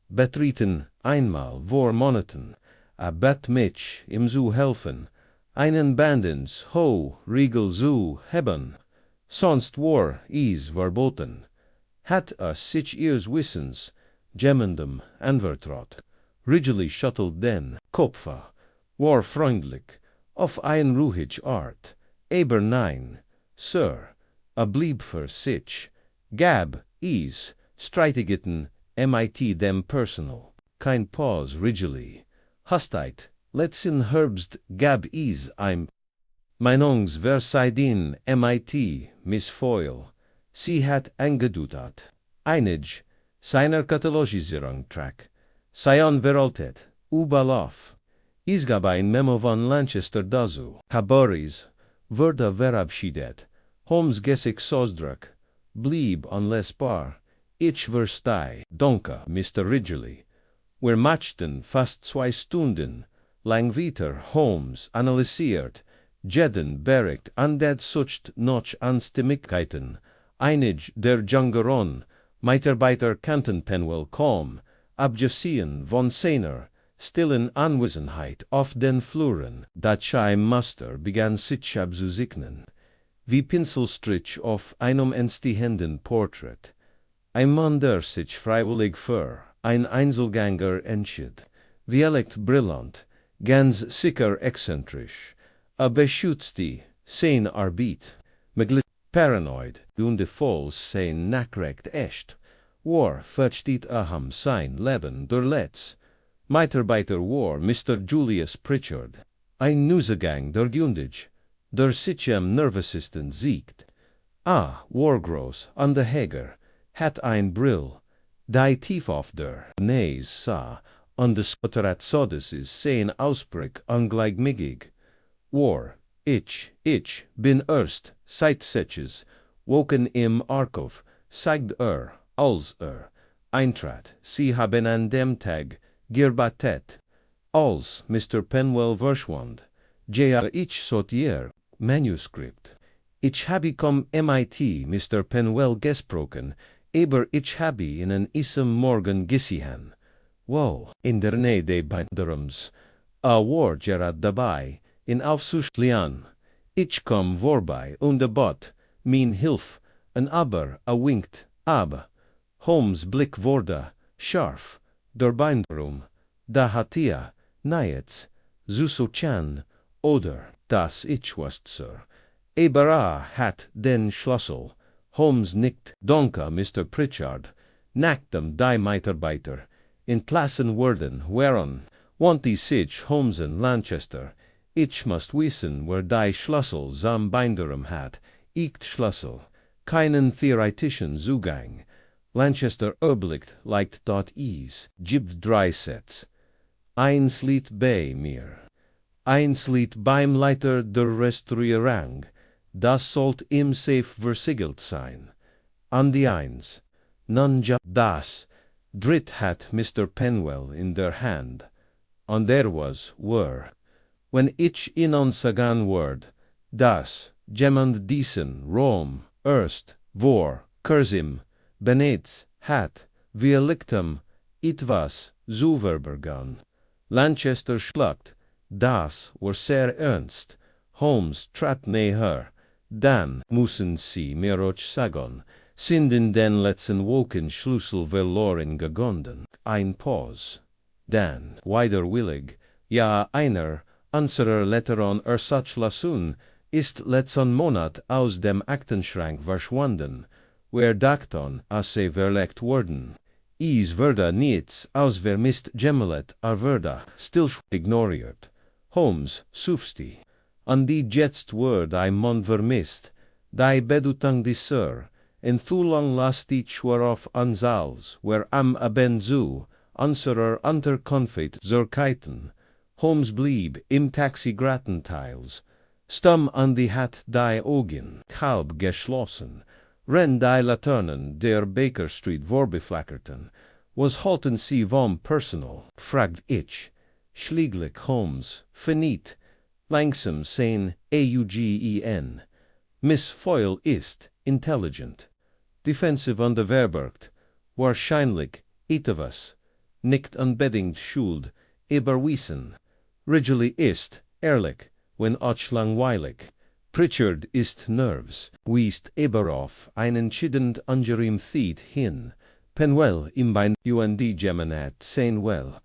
betreten einmal vor Monaten, bet mich ihm zu helfen, einen Bandens Riegel zu haben, sonst war is verboten, hat sich ihres Wissens, Gemmendem anvertraut. Ridgely schüttelt den Kopf, war freundlich, auf ein ruhig Art, aber nein, Sir, blieb für sich, gab is streitigeten MIT dem Personal. kein Pause rigidly. Hustite, letzten Herbst gab is Meinungs Verseidin mit Miss Foyle. Sie hat angedutat. Einig, seiner Katalogisierung track. Sion veraltet, Ubalauf. Isgab ein Memo von Lancaster dazu. Haboris, wurde verabschiedet. Holmes Geschichte Sosdruck. Blieb unlesbar. Ich verstehe. Donke, Mr. Ridgely. Wir machten fast 2 Stunden. Lang weiter Holmes analysiert. Jeden Bericht an der Sucht noch Anstimmigkeiten. Einig der Jungeron. Mitarbeiter kannten Penwell kaum. Abgesehen von seiner stillen Anwesenheit auf den Fluren. Dat Scheimaster begann sich abzusignen. Wie Pinselstrich auf einem entstehenden Porträt. Ein Mann, der sich freiwillig für ein Einzelgänger entschied. Vielleicht brillant, ganz sicher exzentrisch. A beschützte, sein Arbeit. Meglit paranoid, und voll sein Nachrecht echt. War versteht sein Leben der Letz. Mitarbeiter war Mr. Julius Pritchard. Ein Neusegang der Gundig, der sich am nervösesten siegt. War groß an der Heger, hat ein Brill, die tief auf der Nase sah, und des Spotteratsodes ist sein Ausblick ungleichmäßig. War, ich bin erst, seit Setches, woken im Archiv, sagt als eintrat, sie haben an dem Tag gearbeitet, als Mr. Penwell verschwand, ich sortiere Manuskript. Ich habe mit Mr. Penwell gesprochen, aber ich habe ihnen isem Morgen gesehen. Wow, in der Nähe des Binderums, war Gerard dabei, in Aufsicht lian. Ich vorbei und bat, min Hilf, aber winkt, Holmes' Blick wurde scharf, der Binderum, da hat nichts, Susochan, oder, das ich was, Sir. Aber hat den Schlüssel. Holmes nickt, Donke, Mr. Pritchard, nacktem die Mitarbeiter, entlassen worden, whereon, want die sich Holmes in Lancaster, ich must wissen, wer die Schlüssel zum Binderum hat, ich Schlüssel, keinen theoretischen Zugang. Lancaster erblickt, leicht dort gibt 3 Sets. Eins liegt bei mir. Eins liegt beim Leiter der Restaurierung. Das sollt im Safe versiegelt sein. An die Eins. Nun das. Dritt hat Mr. Penwell in der Hand. Und was, wenn ich Ihnen sagen word, das, jemand diesen Rom, erst, vor, Kurzim, benetzt, hat, wir lichtem, etwas, zuverbergan. Lancaster schluckt, das war sehr ernst. Holmes trat näher, dann müssen Sie mir auch sagen, sind in den letzten Wochen Schlüssel verloren gegangen. Ein Pause. Dann, widerwillig, ja einer unserer Letteren Ersatz ist letzten Monat aus dem Aktenschrank verschwunden, wer dachten, sie verlegt worden. Is wurde nichts aus vermisst gemeldet, wurde still ignoriert. Holmes, sufsti. An die jetzt wird ein Mann vermisst, die Bedeutung dieser, en zu lang lasst ich auf ansals, wer am abenzu, unserer Unterkunft zurkeiten. Holmes blieb im Taxi Grattenteils, stumm an die hat die Augen, halb geschlossen, renn die Laternen der Baker Street vorbeflackerten, was halten Sie vom Personal, fragt ich, schlieglich Holmes, finit, langsam sein Augen, Miss Foyle ist, intelligent, defensive unterwerbergt, wahrscheinlich, etwas, nicht unbedingt schuld, überwiesen, Ridgely ist, ehrlich, wenn auch langweilig, Pritchard ist nervös, weist aber auf ein entschieden angenehm Thiet hin, Penwell im Bein und Geminat sein well,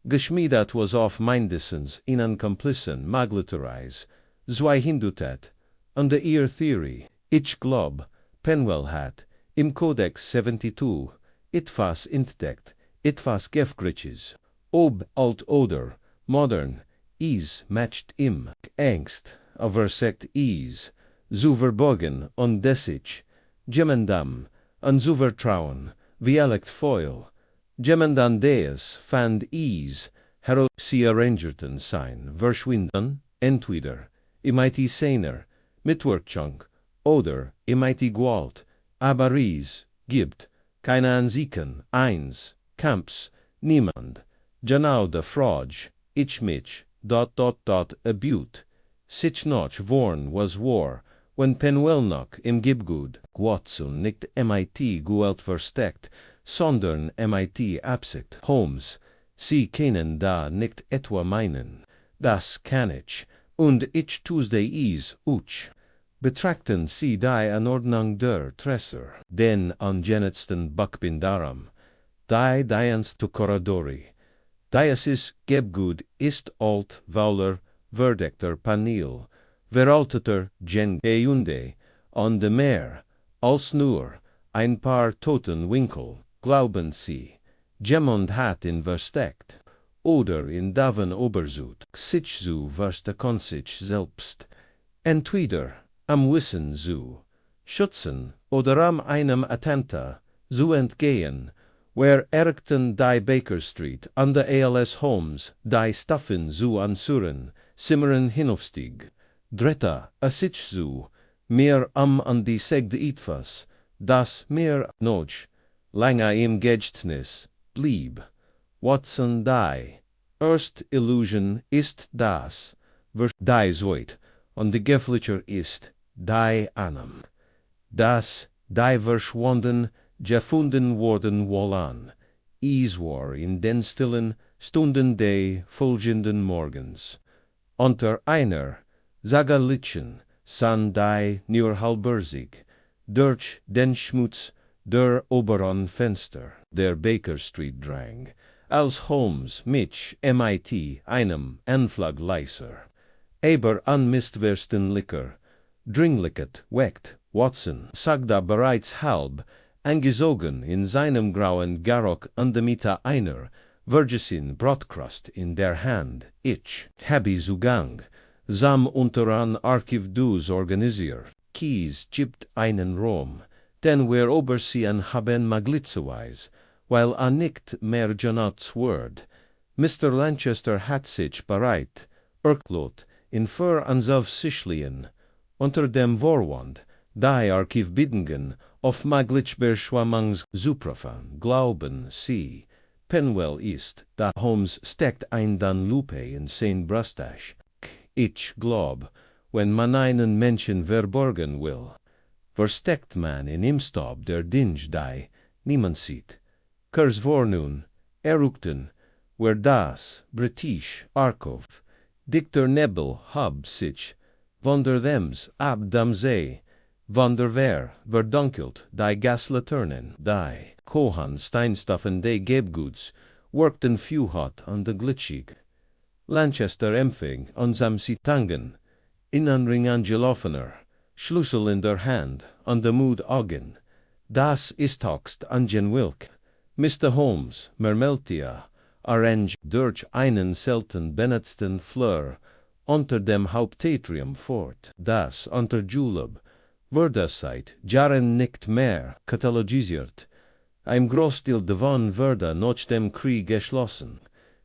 geschmiedet was auf mindestens einen Komplizen magletereis, zwei hindutat, under ihr Theory, ich glaub, Penwell hat, im Codex 72, etwas entdeckt, etwas Gefgriches, ob alt oder, modern, is matcht im, angst, aversect is, zu verborgen, undessig, gemendam, an zu vertrauen, vielect foil, gemendan deus, fand is, hero sie arrangerten sein, verschwinden, entweder, imiti seiner, mitwerkchunk, oder, imiti gwalt, abaris, gibt, keine Ansiken, eins, camps, niemand, genau de fraude, ich mich, abute, sich noch worn was war, when penwelnoch im Gibgud, Watson nicht mit guelt versteckt, sondern mit absicht, Holmes, sie kennen da nicht etwa meinen, das kann ich, und ich Tuesday is, uch. Betrachten Sie die Anordnung der Tresser, den angenetsten Buckbindaram, die diens to corridori, diasis Gebgud ist alt Vauler verdekter Paneel, veralteter Gen Eunde, on de Meer, als nur ein paar Toten Winkel, glauben Sie, Gemond hat in versteckt, oder in Daven Obersud, sich zu verste Konsich selbst, entweder am Wissen zu schützen oder am einem Attenta zu entgehen, where erkten die Baker Street an der ALS Holmes die Staffen zu ansuren, simmeren hinaufstieg, dritter a sich zu, mehr an die Segde etwas, das mehr noch lange im Gedächtnis blieb. Watson die, erst Illusion ist das, was die soit, und die Geflitscher ist die Annam, das die verschwunden, gefunden worden wollen, is war in den stillen Stunden des folgenden Morgens. Unter einer Sagalitschen san die nur halbersig, durch den Schmutz der oberen Fenster der Baker Street drang, als Holmes mich mit einem Anflag leiser, aber an mistwersten Liquor, dringlicket weckt Watson, sagda bereits halb, angezogen in seinem grauen Garock an der Mitte einer Vergesin Brotkruste in der Hand, ich habe Zugang, sam unter an Archiv dus organisiert, Kies gibt einen Rom, den wir obersehen haben maglitzeweis, weil nicht mehr Jonats Word. Mr. Lanchester hat sich bereit, erklot, in für ansav Sichlien, unter dem Vorwand, die Archivbedingungen auf Maglitschberschwamangs Suprafan, glauben Sie, Penwell ist, da Holmes steckt ein dan Lupe in sein Brustasch. Ich glaub, wenn man einen Menschen verborgen will, versteckt man in im Staub der Dinge die niemand sieht. Kurs vor nun, erukten, wer das, Britisch, Archiv, Dictor Nebel hab sich, wonder thems ab dam See, wonder wer, verdunkelt, die Gaslaternen, die Kohan Steinstoffen de Gebguts, workten Fuhot an de Glitschig. Lanchester empfing unsam Sitangen, Innenring Angelofener, Schlüssel in der Hand, an de Mut Augen. Das ist hochst angenwilk. Mr. Holmes, Mermeltia, arrange durch einen selten bennetzten Fleur unter dem Hauptatrium fort, das unter Julep, Wörderseit, Jaren nicht mehr katalogisiert. Ein Großteil davon wurde nach dem Krieg geschlossen.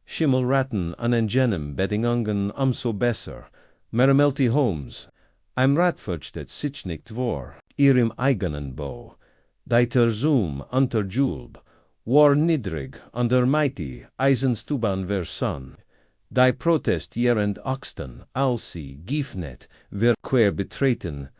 Schimmelratten an engenem Bedingungen umso besser. Mermelti Holmes, ein Ratversteht sich nicht vor, ihrem eigenen Bau. Deiter Zoom unter Julep, war niedrig an der mighty Eisenstuban versan. Die Protest jerend Oxten, als sie Giefnet, wir quer betreten,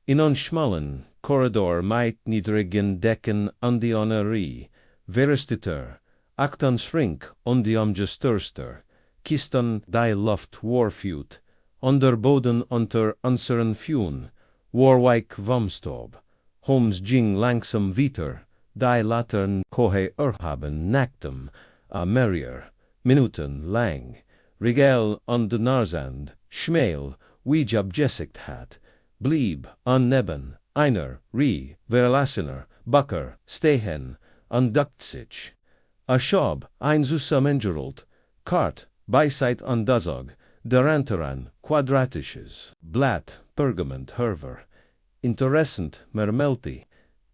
in un schmalen Korridor mit niedrigen Decken an die Honerie, verestiter, actan Schrink und die Amgestörster, Kisten die Luft warfut, under Boden unter unseren Fun, warweik Wamstob, Holmes ging langsam weiter, die Latern kohe erhaben nacktem, a merrier, Minuten lang, Regal an de Narsand, schmäl, wie abgesicht hat, blieb an neben, einer, verlassener, Backer, stehen, an duckt sich. A Schob, ein zusammengerollt, Kart, Beiseit an Dazog, Darantaran, Quadratisches, Blatt, Pergament, Herver, Interessant, Mermelti,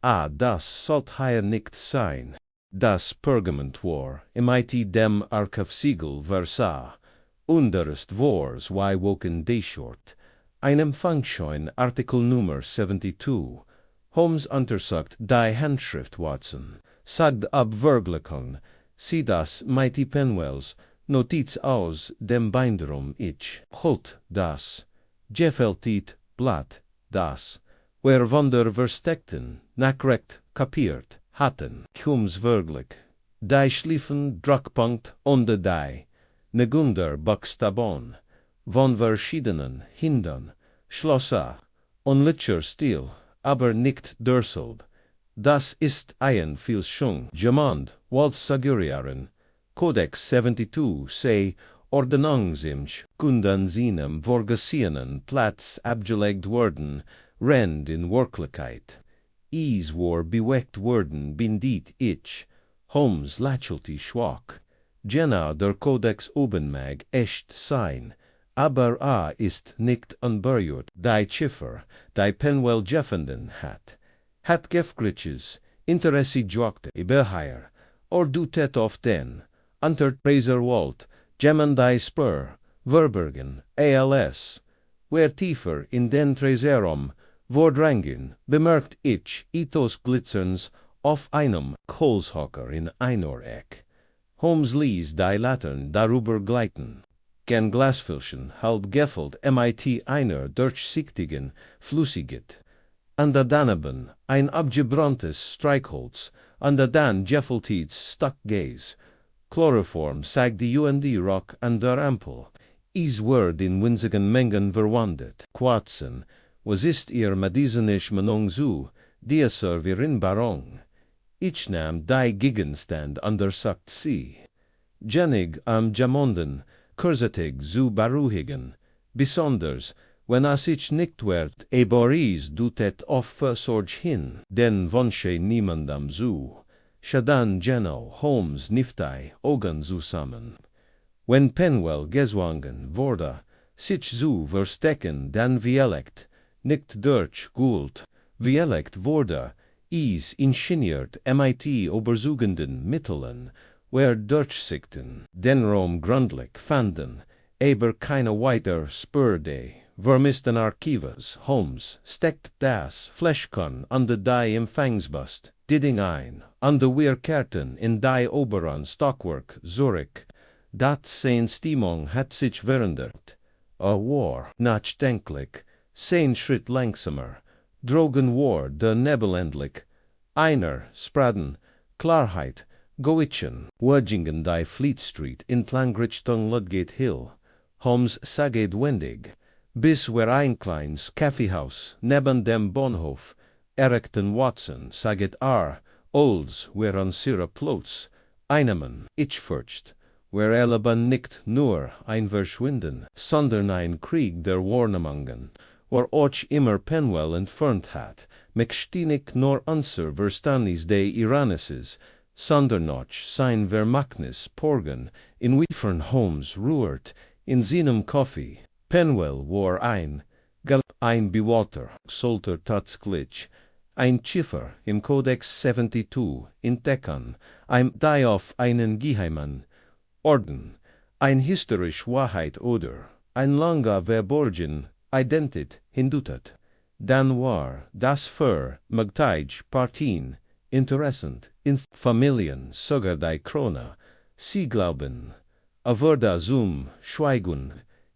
das sollt hier nicht sein. Das Pergament war, mit dem Archivar versah, underest wars why woken day short, einem Fangschein Artikel Nummer 72, Holmes untersucht die Handschrift Watson, sagt ab Vergleichung, sie das mighty Penwells, Notiz aus dem Binderum ich, holt das, Gefällt Blatt, das, wer Wunder versteckten, nachrecht kapiert, hatten, Holmes wirklich, die schliefen Druckpunkt unter die, negunder Buchstaben, von verschiedenen Hindern, Schlosser, unlicher Stil, aber nicht derselb. Das ist ein Fälschung. Jemand, Waltz Saguriaren, Codex 72 sei Ordnungsimch, kundan seinem vorgesehenen Platz abgelegt worden, rend in Wirklichkeit. Is war bewegt worden bindit ich, Holmes lächelte schwach. Jenna der Codex oben mag echt sein, aber ist nicht unberührt. Die Chiffer, die Penwell Jeffenden hat Gefgriches, Interesse jockte, Beheir, or du tet auf den, unter Praser Walt, Gemmen die Spur, Verbergen, als, wer tiefer in den Treserum, vordrangen, bemerkt ich, itos glitzerns, auf einem Kohlshocker in einer Eck. Holmes ließ die Latern darüber gleiten. Gen Glasfilchen, halb gefüllt, mit einer durchsichtigen Flüssigkeit. An der daneben ein abgebranntes Streichholz, an der dann gefältiges Stockgaze. Chloroform sagt die UND-Rock an der Ampel. Is word in winzigen Mengen verwandert. Quatsen, was ist ihr medizinisch Menung zu, die servieren Barong. Ich nahm die Gegenstand undersucht sie. Jenig am Jamonden, kurzetig zu beruhigen, besonders, wenn ich nicht werd, Boris dutet auf Sorge hin, denn wünsche niemandem zu. Shadan Geno, Holmes Niftai, Ogen zusammen. Wenn Penwell gezwungen wurde, sich zu verstecken, dann Vielekt, nicht durch Guld, Vielekt wurde, is ingeniert mit obersugenden Mitteln, wer durchsichten, den Rom gründlich fanden, aber keine weiter Spurde, vermissten Archivas, Holmes, steckt das Fleischkorn under die Empfangsbust, Didding ein, under wir Kerten in die oberen Stockwerk, Zurich, dat sein Stimmung hat sich verändert, war, nachdenklich, sein Schritt langsamer, drogen war der Nebel endlich, einer, Spraden, Klarheit, Goitchen, Wurgingen die Fleet Street entlang Richtung Ludgate Hill, Holmes saget wendig, bis wer ein kleines Kaffeehaus neben dem Bahnhof, Erikton Watson saget Olds wer an Sira Plotz, Einemann, ich fürcht, wer Eleben nicht nur ein Verschwinden, sondern ein Krieg der Warnemungen, or och immer Penwell entfernt hat, mechstinig nor unser Verstanis de Iranesses, sondern noch sein Vermachnis Porgen, in wiefern Holmes ruert, in seinem Coffee. Penwell war ein Bewalter, solter tatsächlich, ein Chiffer im Codex 72 entdecken, die auf einen geheimen Orden, ein historisch Wahrheit oder ein langer verborgen Identität hindutet. Dann war das für Magtage Partien interessant, in Familien sogar die Krone, sie glauben, aber zum Schweigen,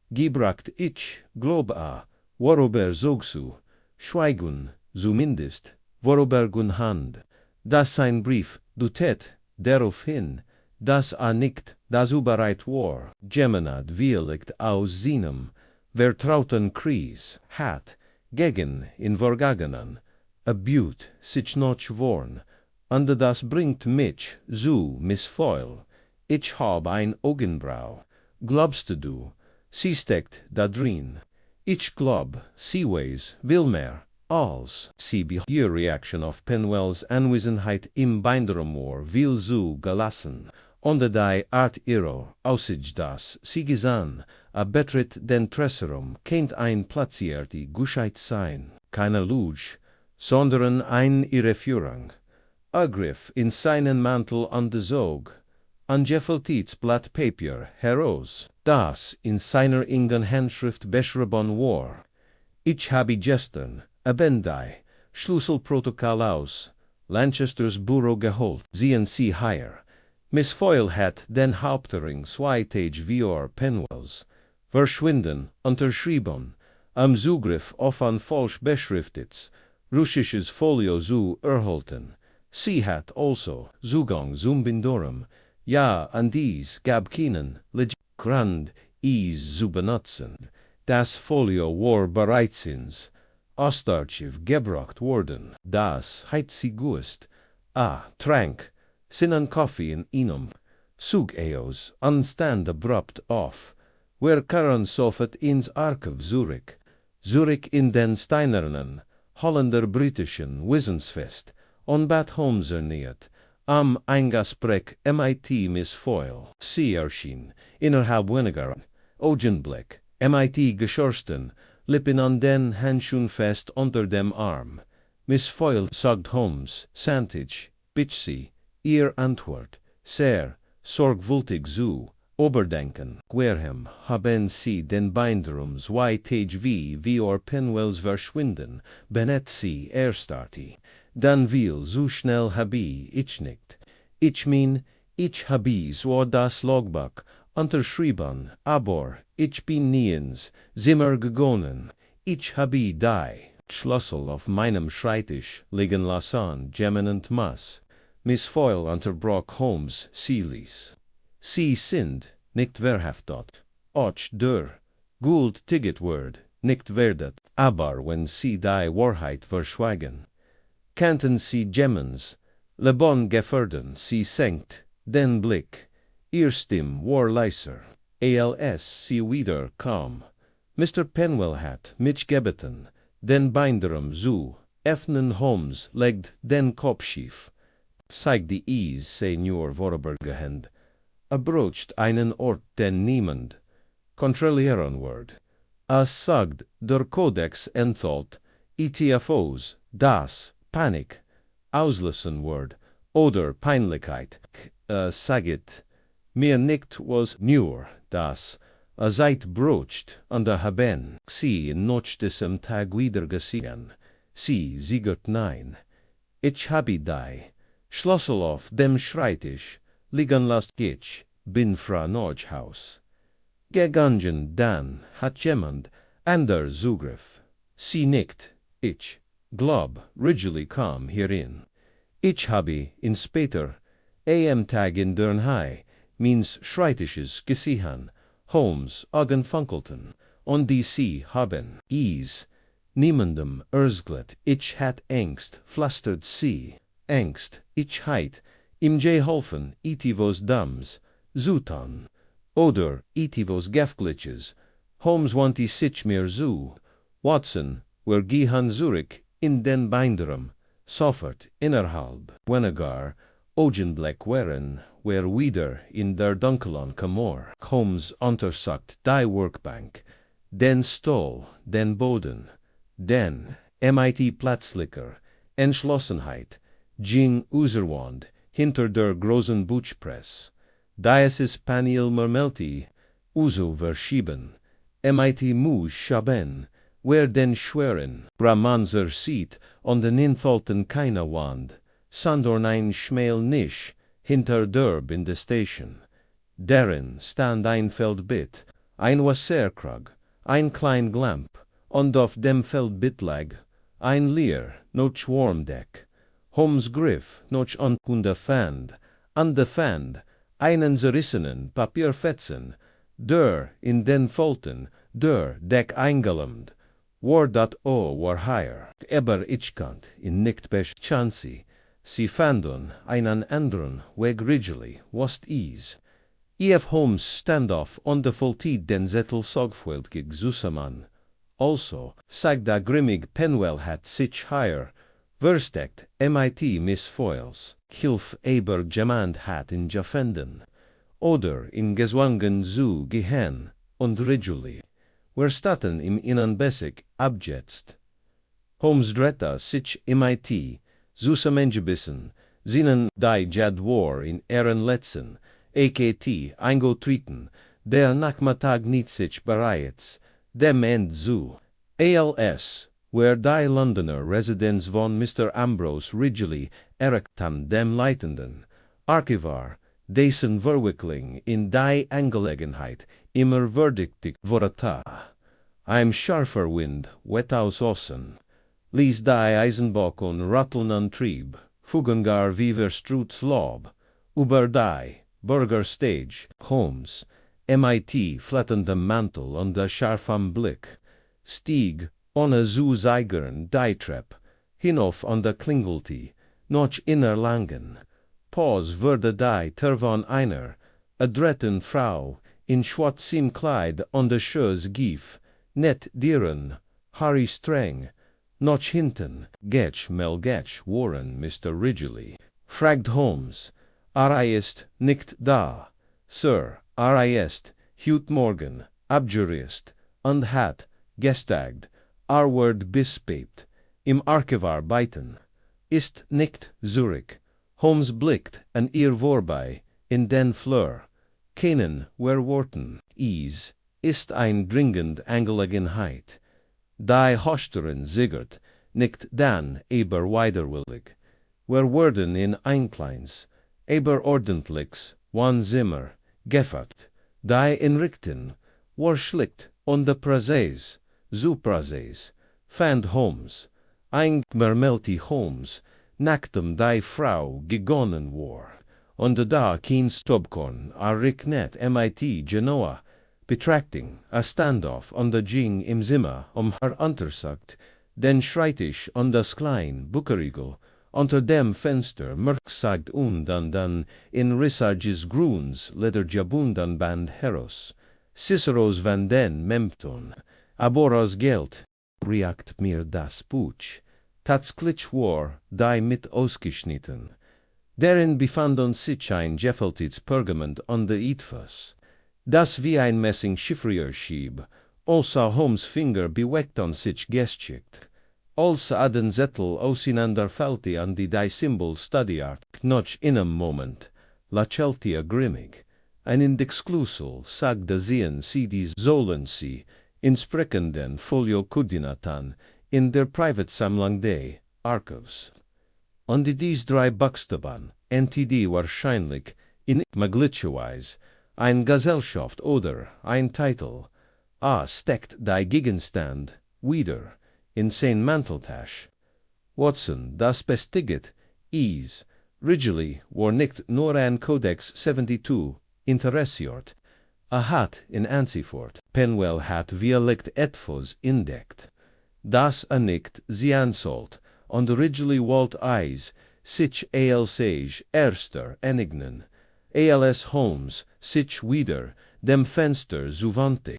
gebracht ich, glaube worüber sogsu, Schweigen, zumindest, worüber Hand, dass sein Brief dutet, daraufhin, dass nicht dazu bereit war, Geminat willigt aus seinem vertrauten Kreis, hat, gegen in Vergangenen, abut sich noch worn, und das bringt mich zu Missfeul, ich hab ein Augenbrau, glaubst du, sie steckt da drin, ich glaub, sie weiß, will mehr, als sie ihr Reaction auf Penwells Anwesenheit im Binderum war, will zu gelassen, Onde die art iro, ausig das, sigis an, abetrit den tresserum, kennt ein platziert Guschheit sein, keine Luge, sondern ein Irreführung. Agriff in seinen Mantel an de Zog, angeffeltits Blatt Papier, heraus, das in seiner ingen Handschrift beschrieben war. Ich habe gestern, abendei, Schlüsselprotokoll aus, Lanchesters Bureau geholt, sehen Sie hier. Miss Foyle hat den Hauptring Zweitage Vior Penwells verschwinden, unterschrieben, am Zugriff auf ein falsch beschriftetes, russisches Folio zu erhalten. Sie hat also Zugang zum Bindorum, ja, an dies gab keinen legit Grund, is zu benutzen. Das Folio war bereits ins Ostarchiv gebracht worden. Das hat sie gewusst. Trank, sinnen Kaffee in einem, zog eos, anstand abrupt auf, wer Karen sofort ins Archiv Zurich, Zurich in den steinernen, Holländer-britischen Wissensfest, on Bad Holmes erniert, am Eingangsbrek MIT Miss Foyle, sie erschien, innerhalb weniger Augenblick, MIT geschorsten, Lippen an den Handschuhen fest unter dem Arm. Miss Foyle sagt Holmes, santig, bitch sie, ihr Antwort, sehr sorgfältig zu überdenken. Querhem haben sie den Binderum Zweitage wie Penwells verschwinden, benet sie erstarti. Dann will so schnell habe ich nicht. Ich mein, ich habe so das Logbuch unterschrieben, aber ich bin nie ins Zimmer gegangen. Ich habe die Schlüssel auf meinem Schreibtisch liegen lassen, geminent Maß. Miss Foyle unterbrach Holmes, sie ließ. Sie sind nicht verhaftet. Och der gültige Wort nicht werdet, aber wenn sie die Wahrheit verschweigen, kannten sie Gemens, le bon gefährden, sie senkt den Blick, ihr Stimm war leiser, als sie wieder kam. Mr. Penwell hat mich gebeten, den Binderum zu öffnen. Holmes legt den Kopf schief, zeigt die Senior vorübergehend, approacht einen Ort, den niemand kontrollieren wird. Sagt der Kodex enthält ETFOs, das Panik auslösen wird, oder Peinlichkeit. Saget mir nicht was nur, das seit brucht an der Haben, sie in noch diesem Tag wieder gesehen. Sie siegert nein. Ich habe die Schlüssel auf dem Schreibtisch liegen lasst. Ich bin fra Nordhaus gegangen, dann hat jemand ander Zugriff. Sie nicht, ich glaub, Ridgely kam hierin. Ich habe in später Tag in Dernhai meins Schreibtisches gesehen, Holmes Augen funkelten, und die sie haben niemandem erzglet. Ich hat Angst, flastert sie. Angst, ich heit, im geholfen, itivos dams, zutan, oder itivos gefglitches, Holmes want sich mir zu. Watson, wer gihan Zurich in den Binderum, sofort innerhalb weniger Augenblick wären, wer wieder in der dunklen Kammer. Holmes untersucht die Workbank, den Stuhl, den Boden, den MIT-Platzlicker, Entschlossenheit, ging userwand hinter der großen Buchpress. Dieses Panel Mermelti, Uso verschieben, MIT muss schaben, wer den schweren Ramanzer sieht an den Inhalten keiner Wand, sondern ein schmal Nisch hinter der Bindestation. Darin stand ein Feldbit, ein Wasserkrug, ein klein Glamp, und auf dem Feldbit lag ein Leer, noch Warmdeck. Holmes griff noch an der Fand, einen zerrissenen Papierfetzen, der in den Folten der Deck eingelammt, war dat war higher. Aber ich konnte in nicht best Chance, sie fanden einen anderen Weg Ridgely, was if Holmes standoff on der Volltid den Zettel sorgfältig zusammen. Also, sagt der grimmig Penwell hat sich higher versteckt, MIT Miss Foyles, Hilf aber jemand hat in Jaffenden. oder in Geswangen zu gehen und ridgely, where staten im innen basic abjetzt. Holmes dretta sich mit, zusamengebissen, zinnen die jadwar in Ehren letzen, akt eingo treten, der Nachmittag nicht sich bereits, dem End zu. ALS, where die Londoner Residence von Mr. Ambrose Ridgely erectam dem Leitenden, Archivar, dessen Verwickling in die Angelegenheit immer verdictig vorata. Ein scharfer Wind, wetaus ossen, ließ die Eisenbock und ratteln an Trieb, fugengar wie verstruts Lob, über die Bürgerstage, Holmes, mit flatterndem Mantel und der scharfem Blick, stieg ohne zu zeigern die Treppe, hinauf an der Klingelte, noch inner langen. Pause würde die Tervan einer, adretten Frau, in schwarzem Kleid an der Schöß gif, net dieren, Harry streng, noch hinten, getch waren Mr. Ridgely. Fragt Holmes, ist nicht da, Sir, ist, heut morgen, abjurist, und hat, gestagd, word bispept, im Archivar beiten, ist nicht Zurich. Holmes blickt an ihr vorbei, in den Fleur, keinen Werworten, ist ein dringend Angelegenheit. Die Hosterin siggert, nicht dann eber widerwillig. Wir werden in Einkleins, eber ordentlichs, one Zimmer, gefakt, die inrichten, war schlicht und de Prazes, zu Prazes, fand Holmes, ein mermelti Holmes, nachdem die Frau gegonnen war, und da kein Stubkorn, Ricknet mit Genoa, betrachting a standoff on the Jing im Zimmer her Untersucht, den Schreitisch und das klein Buckerigel, unter dem Fenster merksagt dann in Rissages Gruns lederjabundan band Heros, Ciceros van den Mempton, Aboras Geld, react mir das Buch, Tatsklitsch war, die mit ausgeschnitten. Darin befanden sich ein gefeltiges Pergament an der Etwas, das wie ein Messing-Chiffrierschieb, außer Holmes' Finger bewegt an sich geschickt, als den Zettel auseinanderfällte an die Symbol studiart, noch in einem Moment, lächelte grimmig, ein Indexklusel sagte sehen sie die sollen sie, insprechenden Folio Kudinatan, in der Privatsammlung des Archives. Und dies drei Buchstaben, NTD wahrscheinlich, in glitcherweise, ein Gesellschaft oder ein Titel, steckt die Gegenstand wieder in sein Manteltasch. Watson, das bestiget, Ridgely war nicht nur an Codex 72 interessiert, hat in Ansifort, Penwell hat vielleicht etwas entdeckt, das nicht sehen sollt, und Ridgely wollt sich sage erster enignen, als Holmes sich wieder dem Fenster zuwandte,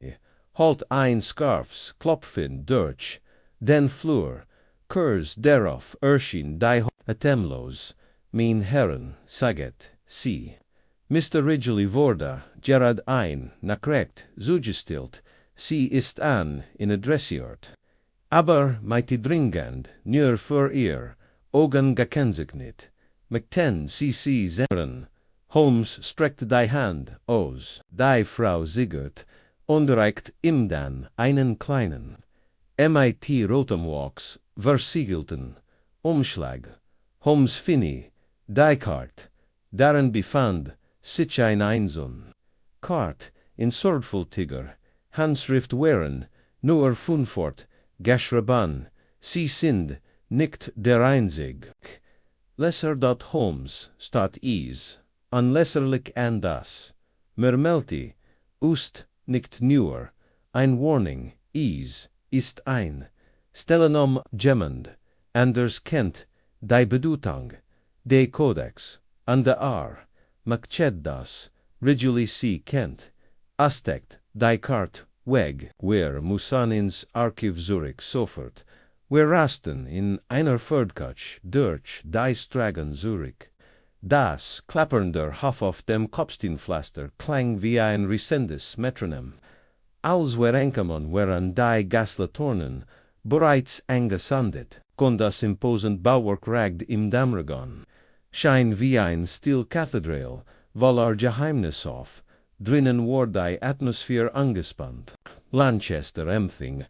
halt ein Scarfs klopfen durch den Flur, Kurs darauf erschien die Atemlos, mein Herren, saget, sie. Mr. Ridgely wurde gerade nachrecht zugestilt, sie ist interessiert. Aber mighty dringend, nur für ihr, Augen gekennzeichnet, McTen sie sehen. Holmes streckte die Hand aus, die Frau Sigurd, und reicht ihm dann einen kleinen, mit Rotemwachs versiegelten Umschlag. Holmes finny, die Karte, darin befand sich ein Einson. Kart in sorgfältiger Handschrift wären, nur fünffort geschrieben, sie sind nicht der einzig. Lesser dot Holmes statt unlässerlich an das. Mermelti, nicht nur, ein Warning, ist ein, Stellenum gemmend, anders kennt, die Bedeutung, de Codex, an der das, Ridgely sie kennt, astect, die Kart, weg, where Musanins Archiv Zurich sofort, wir rasten in einer Ferdkutsch durch die Stragen Zurich, Das klappernder Huff of dem Kopfsteinpflaster klang wie ein resendes Metronom. Als wir enkamen waren die Gaslatornen bereits angesandet, kon das imposant Bauwerk ragd im Damragon. Schein wie ein Stilkathedral, voller Geheimnis auf, drinnen war die Atmosphäre angespannt. Lanchester empfing,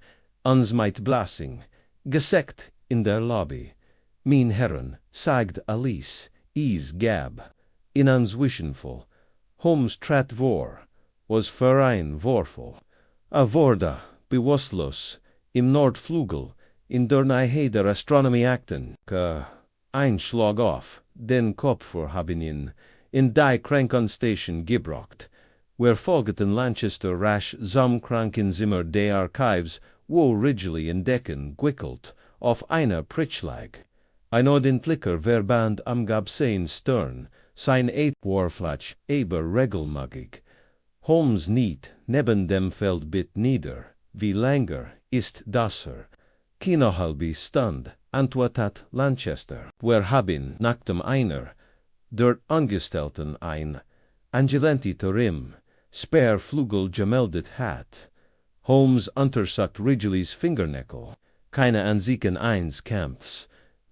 uns mit Blassing, geseckt in der Lobby. Mein Herren, sagt Alice, is gab, in uns wishenful, Holmes trat vor, was verein vorful. A vorda, bewusstlos, im Nordflügel, in der Nähe der Astronomie akten, ein Schlag auf, den Kopf haben in die Krankenstation gebracht, where folgeten Lanchester rasch zum Krankenzimmer des Archives wo ridgely entdecken gwickelt auf einer Pritschlag. Ein ordentlicher Verband am Gabsein Stern, sein Warflatsch aber regelmäßig. Holmes niet neben dem Feldbett nieder, wie langer ist dasser. Keine halbe Stund, antwortet Lanchester, wir haben nach dem einer, der Angestellten ein Angelenti Torim, Sperrflügel gemeldet hat. Holmes untersucht Ridgely's Fingernägel, keine Ansiken eins Kampfs.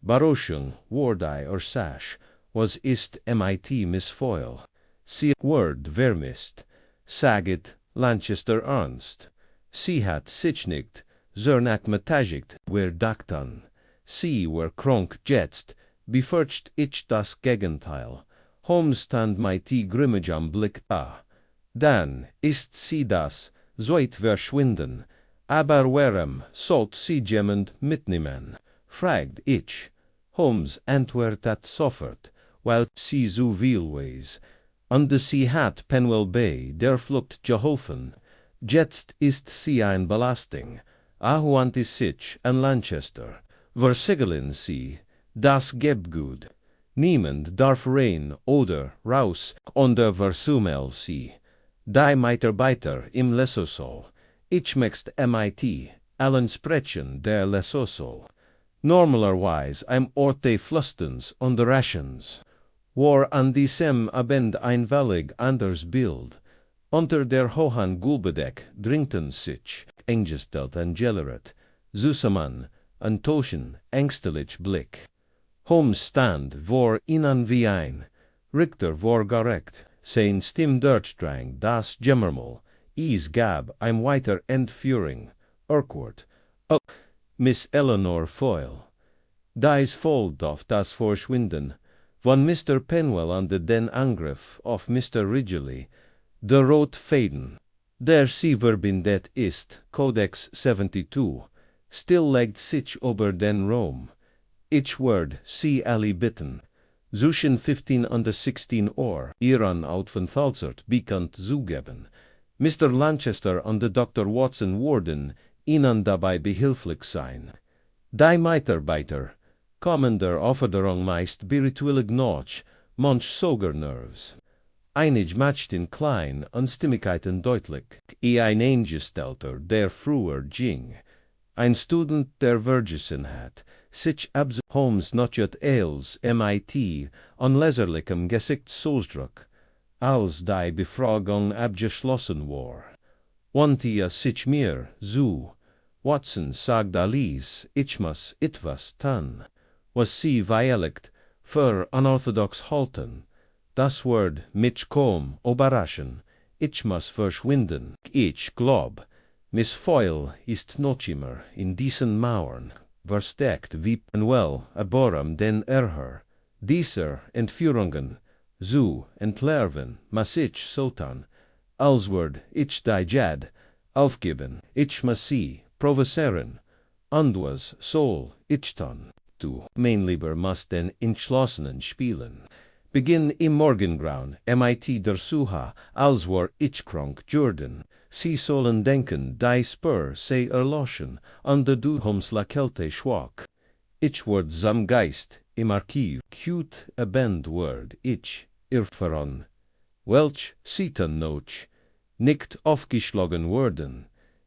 Baroschung, Wardai or Sash, was ist mit Missfoil. Sie Word vermisst, saget Lanchester ernst. Sie hat sich nicht, zernak metajigt, wer daktan. Sie wer krank jetzt, befürcht ich das Gegenteil. Holmes stand mit grimmigem Blick da. Dann ist sie das, soit verschwinden, aber warum sollt sie jemand mitnehmen? Fragt ich. Holmes antwortet sofort, weil sie so viel weiß. Und sie hat Penwell Bay der Flucht geholfen. Jetzt ist sie ein Belasting. Ahuanti sich an Lanchester. Versigeln sie, das gibt gut. Niemand darf rein oder raus unter Versumel sie. Die Mitarbeiter im Lesosol. Ich möchte mit allen sprechen der Lesosol. Normalerweise am Ort des Flustens und der Rations. War an diesem Abend ein völlig anders Bild. Unter der hohen Gulbedeck drängten sich, eingestellt und geleret, zusammen, ein Toschen, ängstlich Blick. Holmes stand war ihnen wie ein, Richter war gerecht, sein Stimm durchdrang das Gemmermal, is gab ein weiter Entführung, Urquhart, Miss Eleanor Foyle. Dies folgt auf das Verschwinden, von Mr. Penwell under den Angriff auf Mr. Ridgely, der Rotfaden, der sie verbindet ist, Codex 72, still legt sich über den Rom. Ich word sie alle bitten, zwischen 15 und 16 ihren Aufenthaltsort bekannt zugeben. Mr. Lanchester und Dr. Watson worden ihnen dabei behilflich sein. Die Mitarbeiter kommen der Aufforderung meist spirituelig noch, manch sogar Nerves. Einig machten klein und Stimmigkeiten deutlich, ein Eingestellter, der früher ging. Ein Student der Vergessen hat, sich Holmes notchet als mit unleserlichem Gesichtsausdruck, als die Befragung abgeschlossen war. Wandte sich mir zu, Watson sagt Alice, ich muss etwas tun, was sie weiligt für unorthodox halten. Das Wort mich kaum überraschen, ich muss verschwinden. Ich glaub, Miss Foyle ist noch immer in diesen Mauern, versteckt wie Penwell aboram den Erher. Dieser Entführungen, zu entlerven, muss ich sotan, als word ich die Jad aufgeben, ich muss sie provoceren, und was soll ich tun? Du, mein Lieber, musst den Entschlossenen spielen. Beginn im Morgengrauen, mit der Suha, als war ich krank Jordan. Sie sollen denken, die Spur sei erloschen, und du Holmes la Kälte schwach. Ich ward zum Geist im Archiv, cute abend word ich, irrfahren. Welch Seitennoch, nicht aufgeschlagen worden.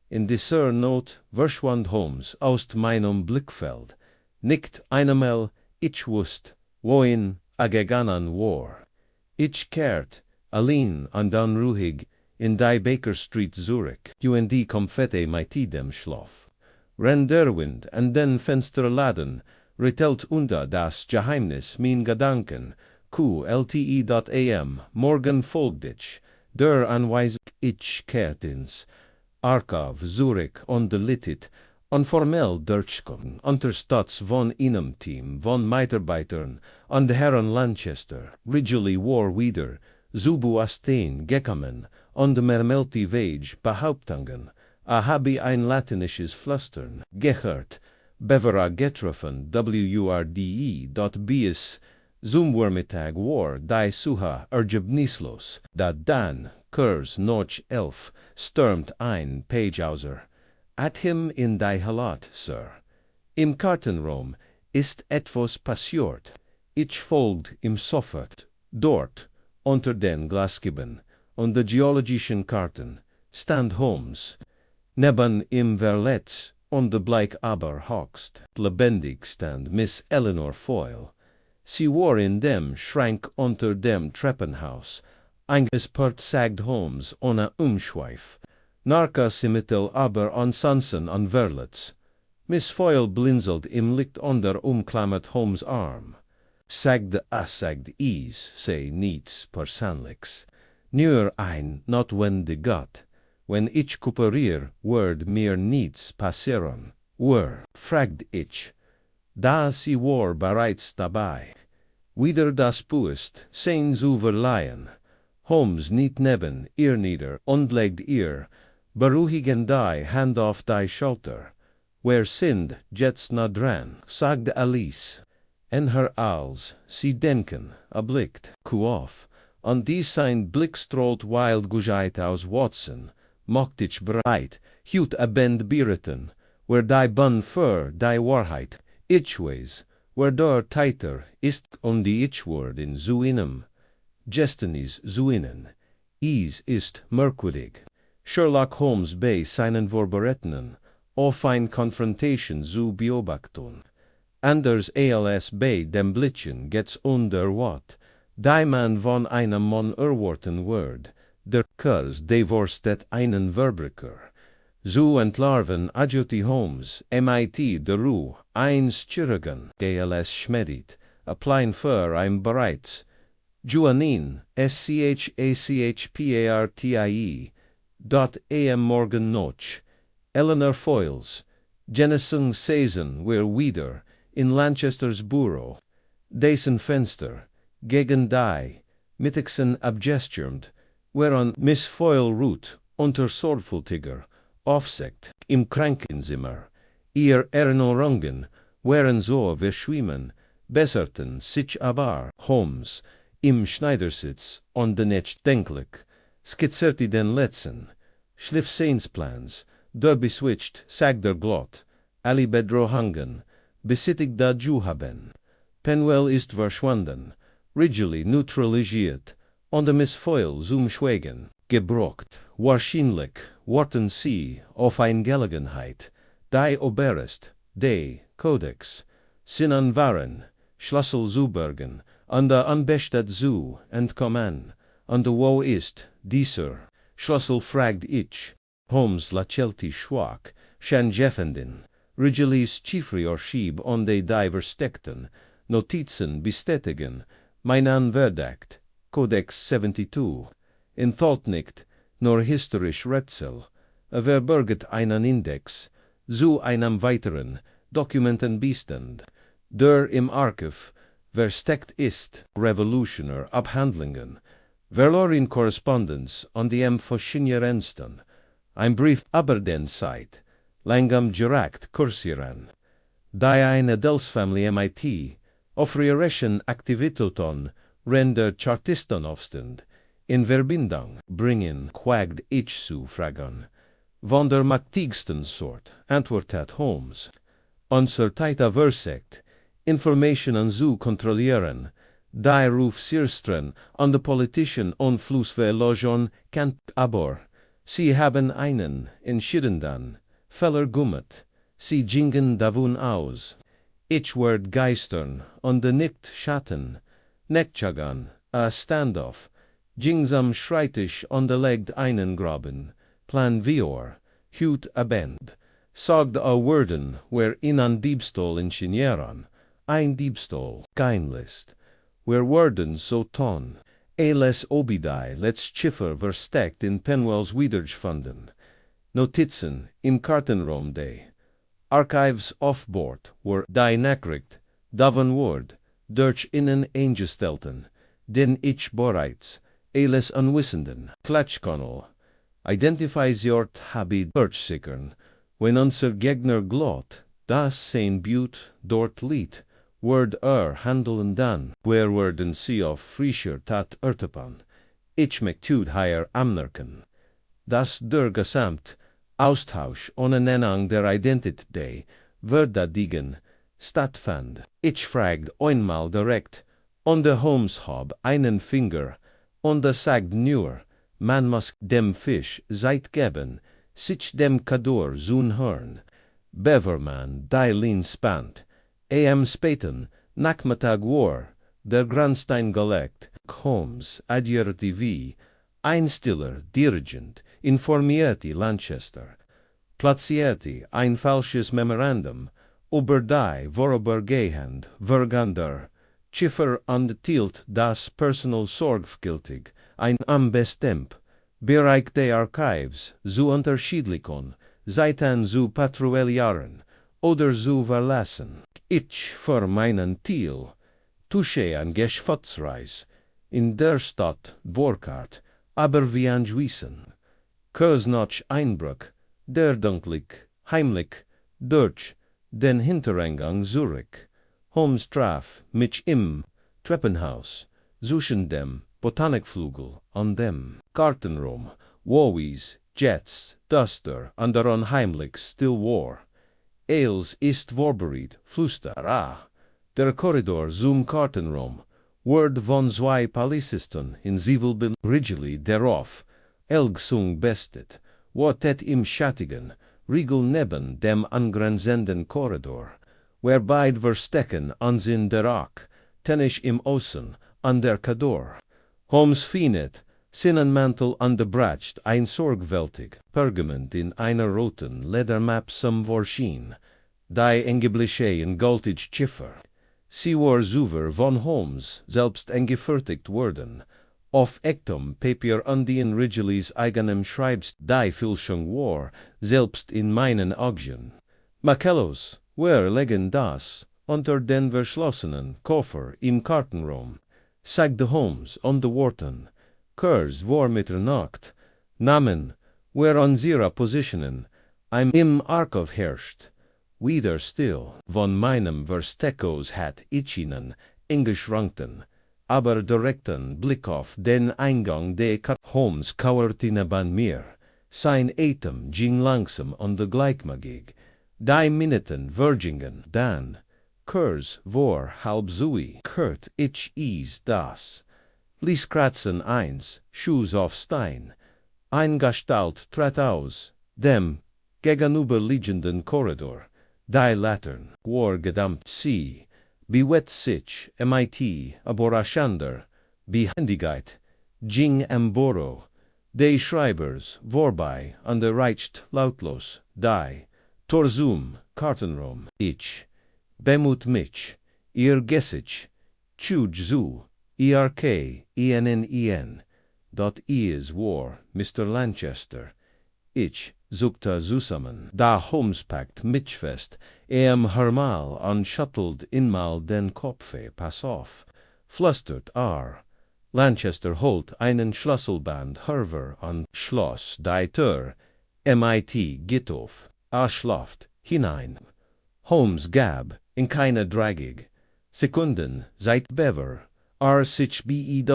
In dieser Not verschwand Holmes aus meinem Blickfeld. Nicht einmal ich wusst, wohin ageganan war. Ich kehrt, allein an dan ruhig, in die Baker Street Zurich, und komfette meitidem schlof. Renn derwind, and den Fenster laden, retelt unter das Geheimnis min Gedanken, qlte.am, morgen folgt ich, der Anweisung ich kehrt ins Archiv Zurich on de litit, on formell Durchkommen, unter Stutz von inem Team, von Mitarbeitern, an de Herren Lanchester, Ridgely war wieder, zubu asteen gekommen, on de mermelti Wege Behauptungen, habi ein latinisches Flüstern, gehört, bevera getroffen, wurde.bis, zum Wormittag war, die Suha ergebnislos, da dann, Kurs noch 11, stürmt ein Pagehauser, at him in die Halat, Sir. Im Kartenraum ist etwas passiert. Ich folgt ihm sofort. Dort, unter den Glasgiben und de geologischen Karten, stand Holmes. Neben im Verletz und de Bleik aber hochst, lebendig stand Miss Eleanor Foyle. Sie war in dem Schrank unter dem Treppenhaus, eingespart sagt Holmes ohne Umschweif. Narka Simitel aber ansonsten an Verletz. Miss Foyle blinzelt im Licht under umklammert Holmes' Arm. Sagt is, say niets persoonlijks. Nur ein notwendigat. Wenn ich kooperier, werd mir niets passieren. Fragt ich. Da sie war bereits dabei. Wieder das Puest, sein zu verleihen. Holmes niet neben ihr nieder und legt ihr, beruhigen die Hand auf die Schulter. Wer sind jetzt na dran, sagte Alice. En her als, sie denken, erblickt, auf, und dies sein Blick strahlt wild gujeit aus Watson, mocht ich bereit, hut abend biereten, wer die Bun für die Wahrheit, ich weiß, wer der Teiter ist und die Ich-Word in Zuinem, Gestenis Zuinen, ist merkwürdig. Sherlock Holmes bei seinen Vorbereitungen, auf ein Confrontation zu beobachten. Anders als bei dem Blitzen geht's wat, die man von einem Mann erwarten wird, der Kurs devorstet einen Verbrecher. Zu entlarven adjuti Holmes, MIT de Rue, eins Chirurgen, als Schmedit, applein für ein bereits, Juanin, schachpartie, am morgen noch, Eleanor Foyles, Jennison Saison wir wieder, in Lanchesters Bureau, dessen Fenster, gegen die, mittags abgestürmt, whereon Miss Foyle ruht, unter sorgfältiger Aufsicht, im Krankenzimmer, ihr Erinnerungen, wären so verschwimmen, besserten sich aber Holmes, im Schneidersitz, und nicht denklich, skizzierte den letzten, Schliffseinsplans, der beswitcht, sagt der Glott, Ali Bedro hangen, besittigda Juhaben. Penwell ist verschwunden, Ridgely neutralisiert, und Miss Foyle zum Schweigen gebrockt. Wahrscheinlich warten sie auf eine Gelegenheit, die Oberst, die Codex, Sinnen waren, Schlüssel zu bergen, und der Anbestet zu entkommen, und wo ist dieser Schlüssel fragt ich. Holmes lachelti schwach, schan Jeffenden, Ridgelys Chiefri-Archiv und die versteckten Notizen bestätigen, meinen Verdacht, Codex 72, enthält nicht nur historisch Rätsel, verbergt einen Index zu einem weiteren Dokumentenbestand, der im Archiv versteckt ist, revolutionär Abhandlungen, verloren Korrespondenz und die verschiedensten, ein Brief aber den Zeit, langam direkt kursieren. Die eine Adelsfamilie MIT offrierischen Aktivitäten render Chartisten aufstand, in Verbindung bringen quagd ich zu fragen. Von der machtigsten Sort, antwortet Holmes. Unser Teiter versekt, Informationen zu kontrollieren, die Ruf Sirstren an de politischen Einfluss verlogen kann, aber sie haben einen entschiedenen Fehler gemacht, sie gingen davon aus. Ich werd geistern und nicht Schatten, Neckchagan, a standoff, Jingsam schreitisch on the legged einen Graben, plan vior, hut abend, sagd a worden, where in an diebstol ingenieran, ein diebstol, keinlist, where worden so ton, les obidai, let's chiffer versteckt in Penwell's Wiedergefunden, Notizen im Kartenraum day, archives offboard were die Nachricht, davan word, durch innen eingestelten, den ich bereits, les unwissenden, Klatschkanal, identifies jort habit Birchsickern, when unser Gegner glot, das sein Butte dort liet, word handelen dan, where worden see of frischer tat ertepan, ich mektud higher amnerken, das der gesamt, Austausch ohne Nennung der Identität, verdadigen, stattfand, ich fragd einmal direkt, und der Holmes hab einen Finger, und der sagt nur, man muss dem Fisch Zeit geben, sich dem Kador zun hörn. Beverman, die Lin spant, späten, Nachmittag war, der Grandstein gelegt, Holmes, adjurativ, einstiller, dirigent, informierte Lanchester, platzierte ein falsches Memorandum, über die vorübergehend, vergander, Chiffer und tilt das personal sorgfältig, ein ambestemp, Bereich der Archives, zu unterschiedlichen, Seiten zu patrouillieren, oder zu verlassen. Ich für meinen Teil, touche an Geschäftsreis, in der Stadt Burkhardt, aber wie angewiesen. Kösnach Einbruch, der dunklig, heimlich, durch den Hintereingang Zurich, Holmes traf mich im Treppenhaus, zwischen dem Botanikflügel und dem Kartenraum, Wowies, Jets, Duster und der unheimlich still war. Els ist vorbereitet, flüster, der Korridor zum Kartenraum, word von zwei Polizisten in Zivilbild Ridgely darauf, Elgsung bestet, wartet im schattigen, Riegel neben dem angrenzenden Korridor, where beid verstecken uns in der Ack, tennisch im Außen, an der Kador. Holmes findet, Sinnenmantel angebracht, ein sorgfältig, Pergament in einer roten Ledermap zum Vorschien, die engebliche in goldig Chiffer. Sie war zuver von Holmes selbst engefertigt worden, auf echtem Papier und in Ridgelys eigenem Schreibst die Fälschung war, selbst in meinen Augen. Makellos, wer legen das, unter den verschlossenen Koffer im Kartenraum, sagte Holmes und de Worten, Kurs vor Mitternacht, Namen, wer unsere Positionen, im Archiv herrscht, wieder still, von meinem Versteckos hat ich ihnen eingeschrankten, aber direkten Blick auf den Eingang der Holmes kauerte neben mir, sein Atem ging langsam und gleichmäßig, die Minuten vergingen, dann, Kurs vor halb zui, kurt ich das. Ließ kratzen eins, Schuss auf Stein. Ein Gestalt trat aus, dem gegenüberliegenden Korridor. Die Latern, war gedammt sie, bewett sich, mit, aboraschander, behendigkeit, ging Boro. Die Schreibers, vorbei, und reicht lautlos, die, Torzum, Kartenraum, ich, bemut mich, ihr Gessich, Chuj zu, ERKENNEN, dot is war, Mr. Lanchester, ich, zuckte zusammen, da Holmes packt mich fest, hermal und schüttelt inmal den Kopfe, pass auf, flüstert Lanchester holt einen Schlüsselband hervor und schloss die Tür, mit geht auf, schlaft, hinein. Holmes gab, in keine Dragig, Sekunden, seit Bever, sich bewegte,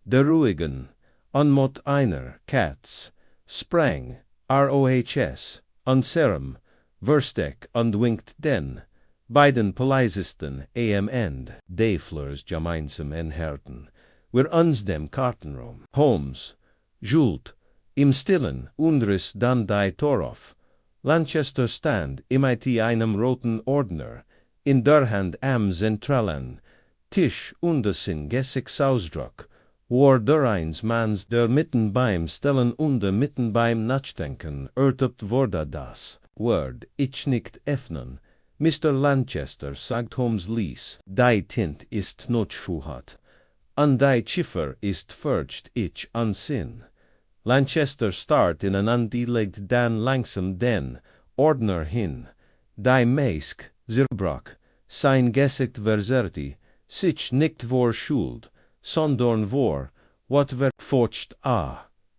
der ruhigen, unmut einer, Katz, sprang, ROHS, und Serum, Versteck und winkt den, beiden Polizisten end, Dayfleurs gemeinsam enherten, wir uns dem Kartenraum, Holmes, Schuld, im Stillen, undris dann die Tor auf, Lanchester stand, mit einem roten Ordner, in der Hand am Zentralen Tisch undersinn Gessig Ausdruck, war der eins mans der mitten beim Stellen mitten beim Nachdenken ertapt wurde das Word ich nicht öffnen. Mr. Lanchester sagt Holmes lies, die Tint ist notchfuhat, an die Schiffer ist furcht ich ansinn. Lanchester start in an legt dan langsam den Ordner hin, die Meisk, zerbrak, sein Gesicht verserti, sich nicht vor Schuld, sondern vor, wat ver forcht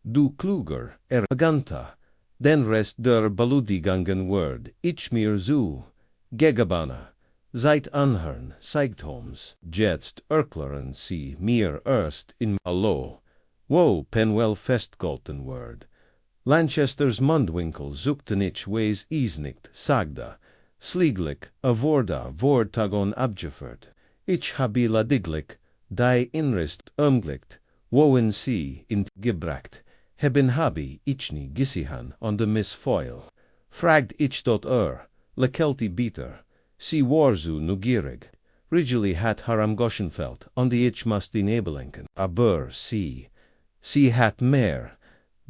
du kluger, Ganta, den Rest der beludigangen Word, ich mir zu, Gegabana, seit anhören, zeigt Holmes, jetzt erklären sie mir erst in Allo, wo Penwell festgehalten Word. Lanchesters Mundwinkel suchten ich wees nicht, sagda, slieglich, a Vortagon abgefert. Ich habe ladiglich, die Inrist umglicht, wohin sie in gebracht, hebben habe ich nie gesihan on de misfoil. Fragt ich dort lekelti bieter, sie war so neugierig. Ridgely hat haram Goschenfeld, on die ich must enabelenken, aber sie hat mehr.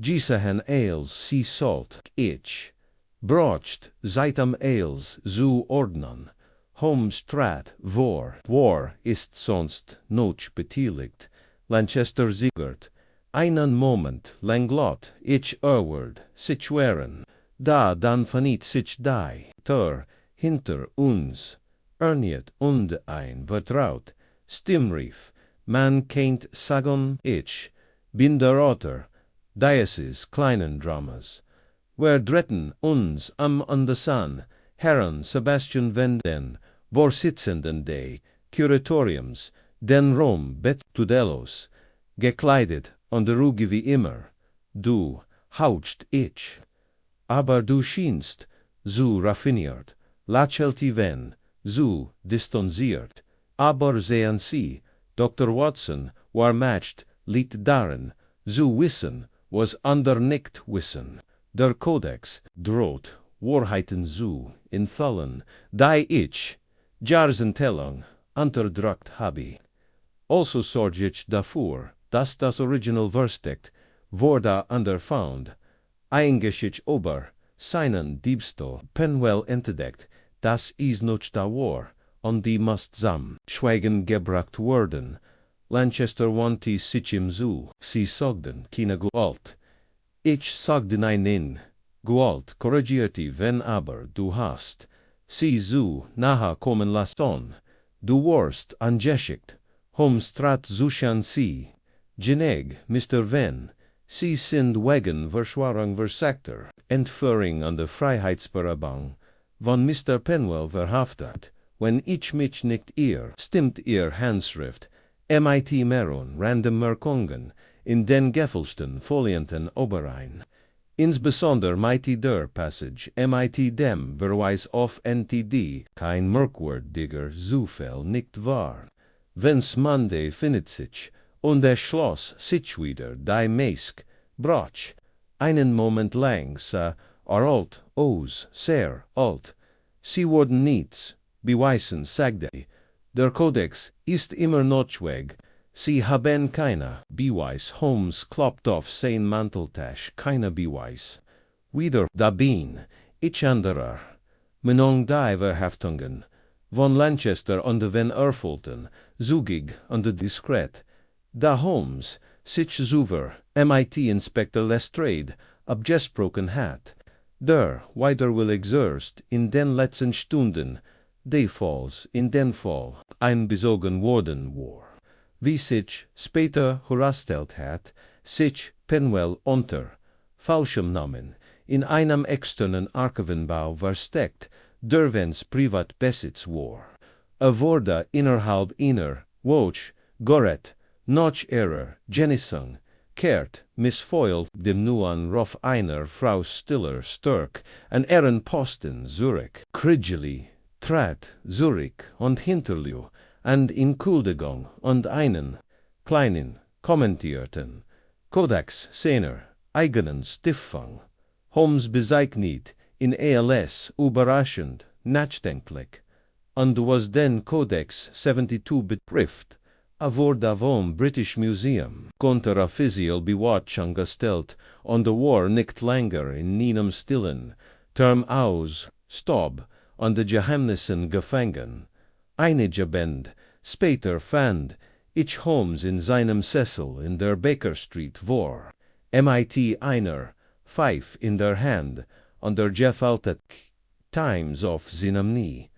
Gisahan Ailes, sie salt, ich. Brocht, seit am Ailes, zu ordnen. Holmes trat, war ist sonst noch beteiligt. Lanchester siegert. Einen Moment, Langlot, ich erward, situeren. Da dann fanit sich die, hinter uns. Erniet und ein vertraut. Stimmrief, man kennt sagen, ich bin der Autor. Dieses kleinen Dramas. Wer dritten uns am Andersan, Herren Sebastian Venden, Vorsitzenden des Curatoriums, den Rom bet Tudelos, gekleidet an der Ruge wie immer, du haucht ich. Aber du schienst, so raffiniert, lächelte wenn, so distanziert, aber sehen Sie, Dr. Watson war matched, liegt darin, so wissen, was ander nicht wissen. Der Kodex droht, Wahrheiten zu entfallen, die ich, Jahrzehntelang, unterdrückt habe. Also sorge ich dafür, dass das Original Versteck wurde underfound, eingeschickt ober, seinen Diebstahl, Penwell entdeckt, dass is noch da war, und die must sam schweigen gebracht worden. Lanchester wandte sich ihm zu, sie sagten, keine Gewalt. Ich sagte nein, Gewalt, korrigierte, wenn aber du hast, sie zu nahe kommen lassen, du warst angeschickt, Holmes trat zuschan sie, Geneg, Mr. Venn, sie sind wegen Verschwörung versagter, Entführung an der Freiheitsberaubung, von Mr. Penwell verhaftet, wenn ich mich nicht irr, stimmt ihr Handschrift, MIT Meron, random Merkungen, in den gefälschten Folienten oberein. Insbesonder mighty der Passage, MIT dem Verweis auf NTD, kein merkwürdiger Zufall nicht wahr. Wenn's Monday findet sich, und er schloss sich wieder, die Meisk, brach, einen Moment lang, alt, sehr alt, sie wurden nichts, beweisen, sagte, der Kodex ist immer noch weg, sie haben keine Beweis, Holmes klopft auf sein Manteltasch, keine Beweis. Wieder dabei, ich anderer, Menong die Verhaftungen, von Lanchester und Van Erfolten, zugig und diskret, da Holmes, sich zuver, MIT-Inspector Lestrade, abgesprochen hat, der widerwillig zuerst in den letzten Stunden, Falls in den Fall, einbezogen worden war. Wie sich später herausgestellt hat, sich Penwell unter falschem Namen in einem externen Archivenbau versteckt, der wenn's Privatbesitz war. Wurde innerhalb einer Woche Goret, noch Genesung, kehrt missfoil dem nuan Rof einer Frau Stiller Sturk an Ehrenposten Zurich, Kridgely, trat Zurich und Hinterliew und Entschuldigung und einen kleinen kommentierten Kodex seiner eigenen Stiftung. Holmes bezeichnet in ALS überraschend, nachdenklich, und was den Codex 72 betrifft, wordt daarvan British Museum contra-officieel bewatchung gesteld on de war nicht langer in nienem stillen, term aus, stob, on de geheimnissen gefangen. Einige Band, später fand, ich Holmes in seinem Sessel in der Baker Street war, mit einer Pfeif in der Hand, on der gefaltet Times of seinem nie.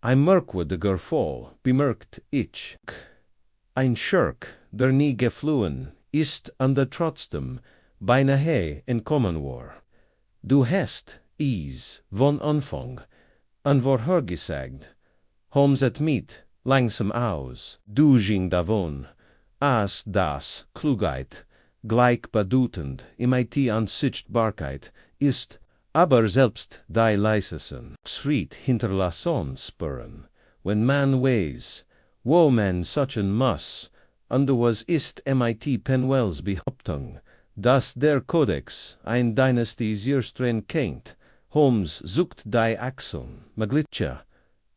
Ein merkwürdiger Fall, bemerkt ich. Ein Schurk, der nie geflohen ist und der trotzdem beinahe entkommen war. Du hast is von Anfang an vorhergesagt, Holmes et mit langsam aus, du ging davon, as das Klugheit gleich bedeutend mit Ansichtbarkeit ist, aber selbst die leisesten Schritt hinterlassen spüren, wenn man weiß, wo man suchen muss, und was ist mit Penwells Behauptung, dass der Kodex ein Dynastie sehr streng kennt. Holmes sucht die Achseln, Maglitscha,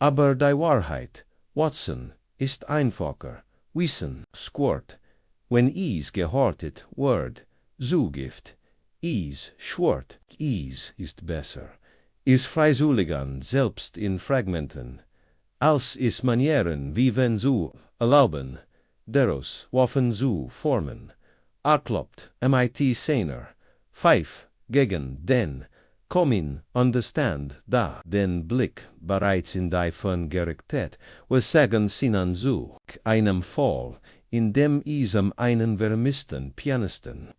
aber die Wahrheit, Watson, ist einfacher, Wissen, Squirt, wenn is gehortet word, zugift, is schwort, is ist besser, is freisuligan selbst in Fragmenten, als is Manieren wie wenn zu erlauben, deros waffen zu formen, erkloppt mit seiner, Pfeif gegen den, kommen understand da den Blick bereits in die Fun gerichtet, was sagen sinan zu einem Fall, in dem isem einen vermissten Pianisten,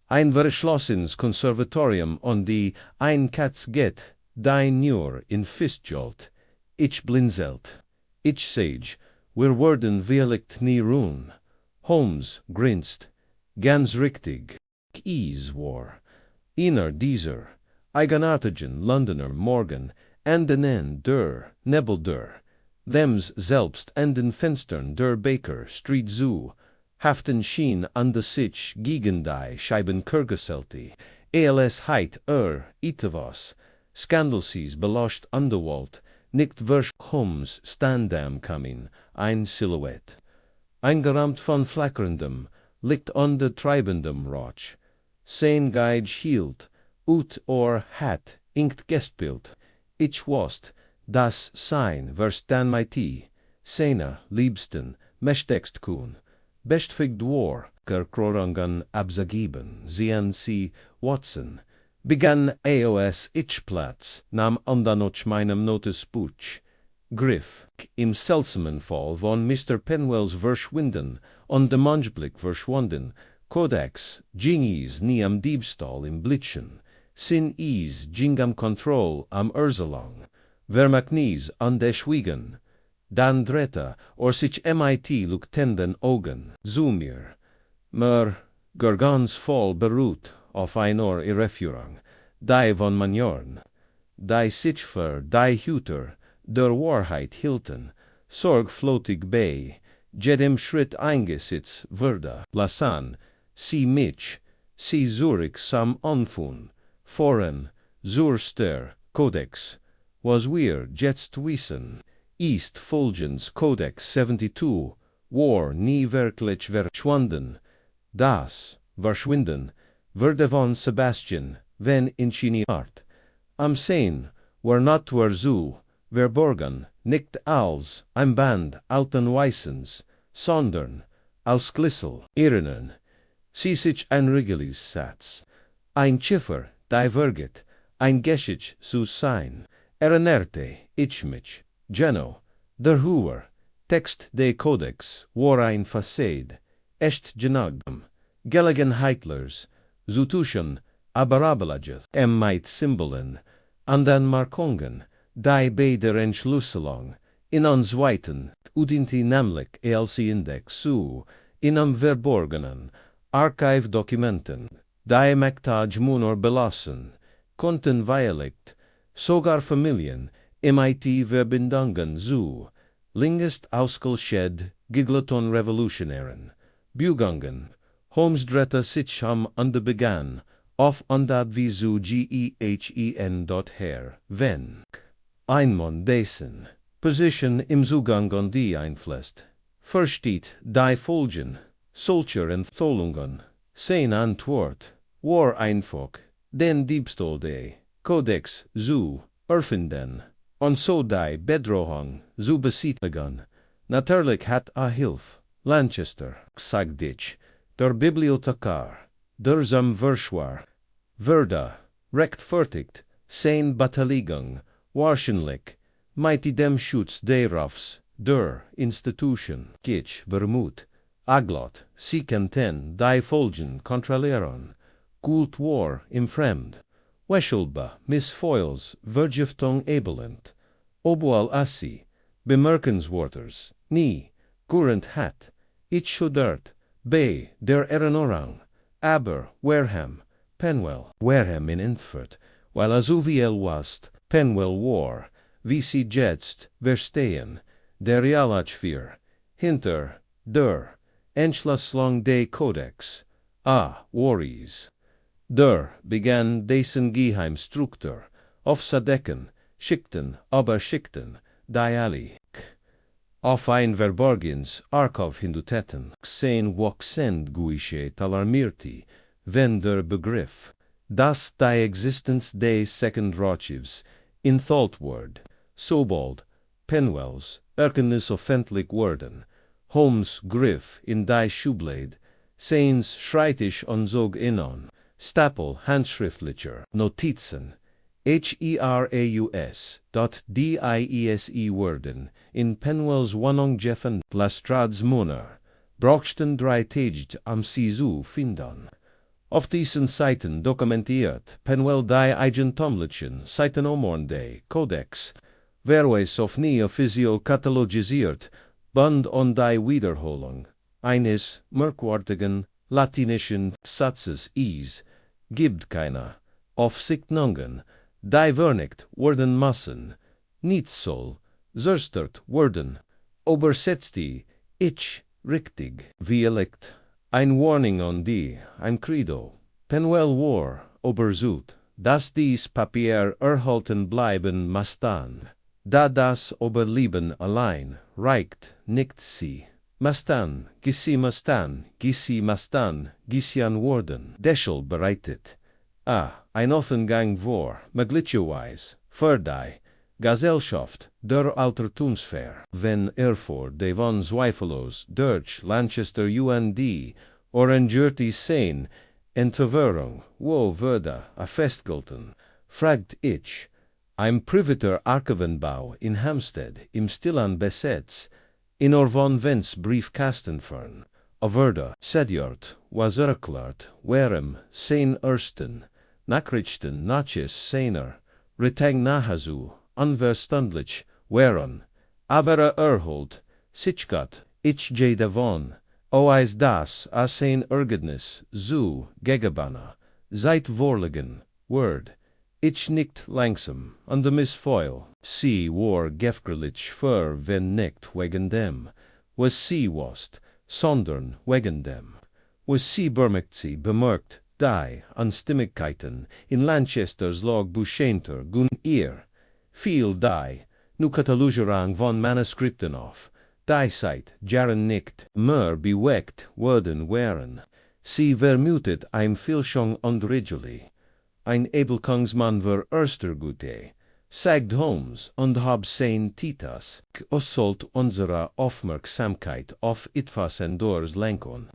ein verschlossenes Konservatorium und die ein Katz geht, die nur in Fistjolt, ich blinzelt, ich sage, wir werden vielleicht nie ruhen. Holmes grinst, ganz richtig, is war, einer dieser eigenartigen Londoner Morgen, an denen der Nebel der, thems selbst an den Fenstern der Baker Street Zoo, haften schien an de sich gegen die Scheibenkergeselte, als heit etwas, Skandalsies beloscht underwalt, nicht versch Holmes standam coming, ein Silhouette. Eingerahmt von flackerndem, licht an de treibendem Rauch, sein Guide hielt, ut or hat, inkt Gestbild, ich wast, das sein verstan mit seiner liebsten, mächtigst kun, bestfigt war, Krorangan abzageben, sehen sie, Watson, begann AOS Platz, nahm andanoch meinem Notizbuch, griff, im seltsamen Fall von Mr. Penwells verschwinden, und dem Anblick verschwunden, Codex, ging nie am Diebstahl im Blitzen, sin ging am Kontroll am Ursalang, vermagnies an der Schwiegen, dan dreta, or sich mit luktenden Augen, zu mir, mer, Gorgons Fall beruht auf einer Irreführung, die von Manjorn, die sich für die Hüter der Wahrheit hielten, sorgfältig bei jedem Schritt eingesetzt wurde, lassen, sie mich, sie Zurich sam Anfun, voran, zur der Codex, was wir jetzt wissen, ist folgens Codex 72, war nie wirklich verschwunden, das Verschwinden wurde von Sebastian, wenn inszeniert, am Sein war not zu verborgen, nicht als ein Band alten Weissens, sondern als Glissel, Erinnern, sie sich ein Regelis Satz, ein Ziffer, diverget, ein Geschicht zu sein, erinnerte ich mich, Geno, der Huer, Text de Codex, war ein Facade, echt genagdem, Gelegenheitlers, zutuschen, aberabelaget, mit Symbolen, an den Markungen, die bei der Entschlüsselung, in uns weiten, udinti nämlich als Index zu, in am verborgenen, Archive-Dokumenten, die Mächtig munor belassen, konnten weiligt, sogar Familien, mit Verbindungen zu, längst ausgeschäd, Gigleton Revolutionären, Bugungen, Holmes drette sich am Ende begann, auf andad wie zu gehen her, wenn. Einmal dessen, Position im Zugang an die einflößt. Versteht die Folgen, solcher Entholungen, sein Antwort, war einfach, den Diebstahl de, Codex zu erfinden, und so die Bedrohung zu besiegen. Natürlich hat Hilf, Lanchester, sagt ich, der Bibliothekar, der zum Verschwar, würde, rechtfertigt, sein Beteiligung, wahrscheinlich, mit dem Schutz daraufs, der Institution, ich vermut, aglot, sie könnten die Folgen kontrollieren, Kult war im Fremd, Weschelbe, Miss Foyles, Vergiftung ebelend, obwohl assi, bemerkenswerters, nie, current hat, ich schudert, bei der Erinnerung, aber Wareham, Penwell, Wareham in Infert, weil azuviel wast, Penwell war, wie sie jetzt verstehen, der Realachvier, hinter, der, Entschlüsselung des Codex, Warries. Der begann dessen Geheimstruktur, aufzudecken, Schichten, aber Schichten, die alle, auf ein verborgenes Archiv hindutäten, sein Wachsend Guichet alarmirti, wenn der Begriff, dass die Existenz des Second Archivs, in Thoughtword, Sobald, Penwells, Erkenntnis offentlich worden, Holmes Griff in die Schublade, seins schreitisch und zog inon, Stapel handschriftlicher Notizen, HERAUS.DIESE worden, in Penwells Wohnung Jeffen Lestrade's Moner, brauchten dreitägig am Sisu finden. Auf diesen Seiten dokumentiert Penwell die eigentumlichen Seiten omornde Codex, verweis auf nie offiziell katalogisiert, Band und die Wiederholung eines merkwürdigen latinischen Satzes gibt keiner, Aufsichtungen, die vernicht worden müssen, nicht soll, zerstört werden, übersetzt die, richtig, wie elect. Ein Warning on die, ein Credo. Penwell war, übersucht, dass dies Papier erhalten bleiben mussten, da das Überleben allein reicht nicht sie. Mussten, mussten gesian worden, Deschel bereitet. Ein Offengang war, möglicherweise, für die Gesellschaft der Altertumsfair, wenn vor devon zweifellos durch Lanchester UND arrangierte sein, Entwährung, wo würde festgelten, fragt ich, ein privater Archivenbau in Hampstead im stillen Besitz, in Orvon Vents Briefkasten fern, würde sedjort, was erklärt, warem sein ersten, Nachrichten Natches seiner, Ritang nahazu, unverstandlich, wären, aber erholt, sichgat, ich davon, ois das sein Ergebnis, zu, gegebana, seit vorliegen, word, ich nicht langsam, an de Miss Foyle, sie war gefährlich für wenn nicht wegen dem, was sie wast, sondern wegen dem, was sie bemerkt, die Unstimmigkeiten in Lanchesters Log Buschenter gun ihr, viel die, nu Katalogerang von Manuskripten auf, die seit Jaren nicht mehr bewegt worden wären, sie vermutet ein Filschung und Ridgely, ein Ebelkongsmann war erster Gute, sagt Holmes und hab sein Titas, sollt unsere Aufmerksamkeit auf etwas endors lenken.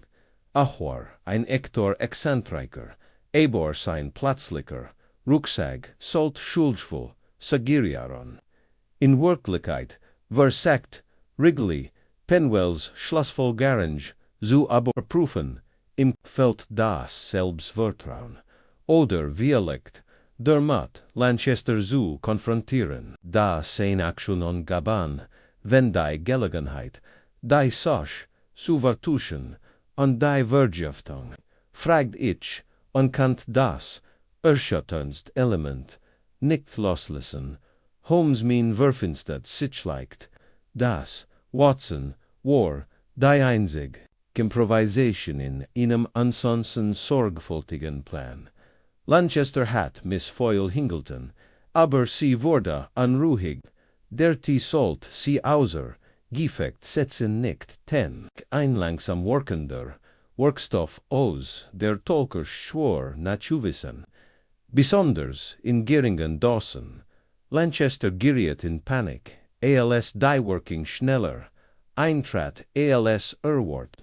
Achwar, ein Ektor Exzentriker, Ebor sein Platzlicher, Rucksack, sollt schuldvoll, Sagiriaron. In Wirklichkeit, versagt, Wrigley, Penwells Schlossvoll Garange, zu aber prüfen, im Feld das Selbstvertrauen, oder Violekt, der Mat, Lanchester zu konfrontieren, da sein Aktionen gaban, wenn die Gelegenheit, die Sache, zu vertuschen, und die Vergiftung, fragt ich, und kann das erschütterndste Element nicht loslassen, Holmes mein Werfenstadt sich leicht, das, Watson, war, die einzig, Improvisation in einem ansonsten sorgfältigen Plan. Lanchester hat Miss Foyle Hingleton, aber sie wurde unruhig, dirty Salt, sie außer, Gefekt setzen nicht, 10. Ein langsam workender, Workstoff aus, der Tolker schwor nach zu wissen. Besonders in Geringen Dawson, Lanchester geriet in Panik, als die Working schneller, Eintrat als Erwort,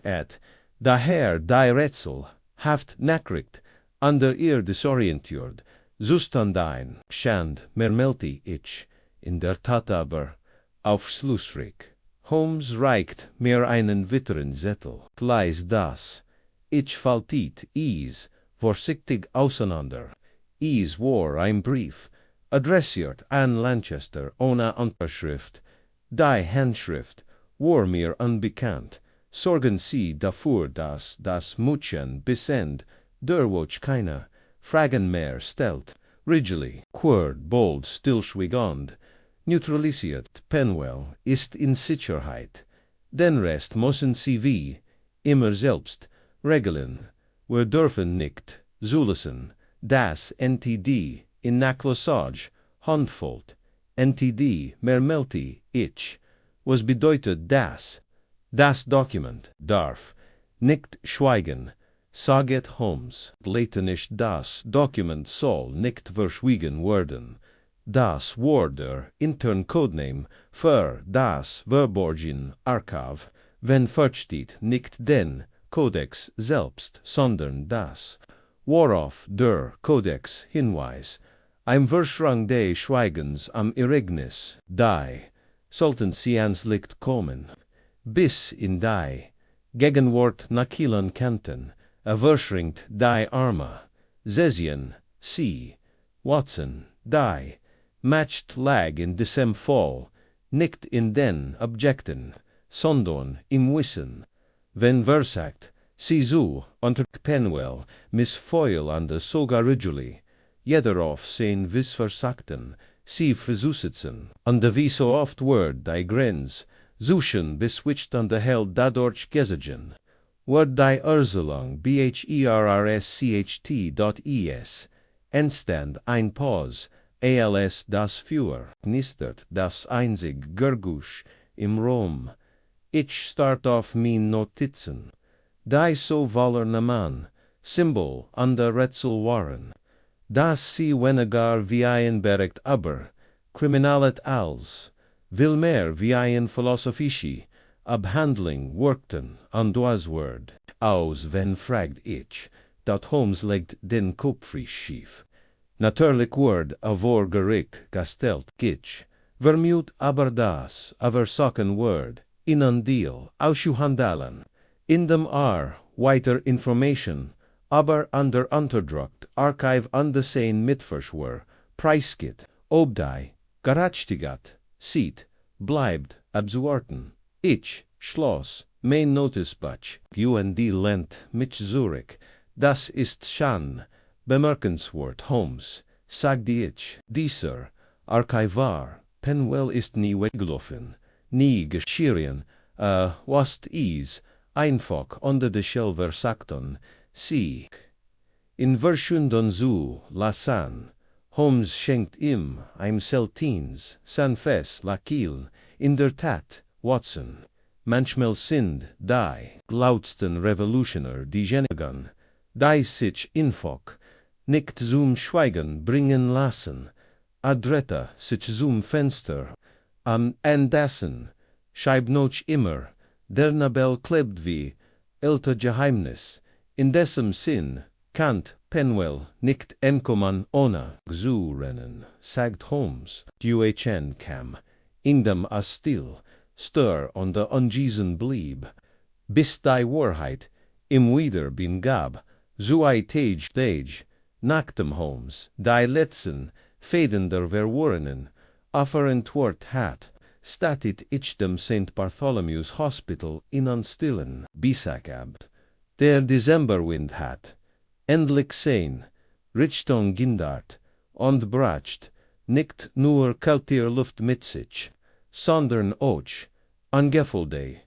daher die Rätsel, haft nachricht, ander ihr desorientiert, Zustandein, Schand, mermelti ich, in der Tat aber, aufschlussreich. Holmes reicht mir einen weiteren Zettel, leis das, ich faltit, is, vorsichtig auseinander, is war ein Brief, adressiert an Lanchester ohne Unterschrift, die Handschrift war mir unbekannt, sorgen Sie dafür, dass das Mädchen bis der Watch keiner Fragen mehr stellt, Ridgely, Querd, bold, stillschweigend, neutralisiert, Penwell ist in Sicherheit, den Rest müssen Sie wie immer selbst regeln, wir dürfen nicht zulassen, das NTD in Nachlassage handvoll, NTD mermelti ich, was bedeutet das? Das Dokument darf nicht schweigen, saget Holmes, latinisch das Dokument soll nicht verschwiegen werden. Das war der intern Codename für das verborgene Archiv, wenn versteht nicht den Kodex selbst, sondern das, worauf der Kodex hinweist, ein Verschrang des Schweigens am Ereignis, die, sollten sie ans Licht kommen, bis in die Gegenwart nachkielen könnten, verschränkt die Arme, Session, sie, Watson, die, matched lag in diesem Fall, nicht in den Objekten, sondern im Wissen, wenn versagt, sie so unter Penwell, missfeuillande sogar Ridgely, jederof sein vis versagten, sie versuchten, und wie so oft word die Grenz, suchen beswitcht und der Held dadurch gesegen, word die Urselung bherrscht.es, entstand ein Pause, als das Feuer knistert, das einzig Gergusch im Raum. Ich start auf min Notizen, die so wallerne Mann, Symbol an der Rätsel waren, dass sie weniger wie ein Bericht aber, Kriminalet als, will mehr wie ein philosophische Abhandlung workten, und das Wort, aus wenn fragt ich, dat Holmes legt den Kopf schief. Natürlich word vor Gericht gestellt, gitsch, vermut aber das, versaken word, in een deal, aushandelen, in dem weiter information, aber an der Unterdruckt, Archiv an de sein Mitverschwör, preisgibt, ob die, gerechtigat, sieht, bleibt, abzuwarten. Ich, Schloss, mein Noticebuch, UND Lent, mit Zurich, das ist schon bemerkenswert, Holmes, sagte ich, dieser Archivar, Penwell ist nie weggelaufen, nie geschehen, was is, einfach unter de Schelver sagten, sie, in Verschunden zu lassen, Holmes schenkt ihm ein Seltins, Sanfes, Lakil, in der Tat, Watson, manchmal sind die lautsten Revolutioner die Genigen, die sich infok, nicht zum Schweigen bringen lassen, adretta sich zum Fenster, am Andessen, scheibnoch immer, der Nabel klebt wie, älter Geheimnis, in dessen Sinn, Kant, Penwell, nicht enkommen ohne, zu rennen, sagt Holmes, entkam, in dem Astil, stör und der Ungesen blieb, bis die Wahrheit im wieder bin gab, so ein Tage, nach dem Holmes, die letzten Fäden der Verworrenen, entwort hat, statit ich dem St. Bartholomew's Hospital in an stillen Bisakab, der Dezemberwind hat, endlich sehen, Richtung Gindart, und bracht, nicht nur kaltier Luft mit sich, sondern auch, angefüllte,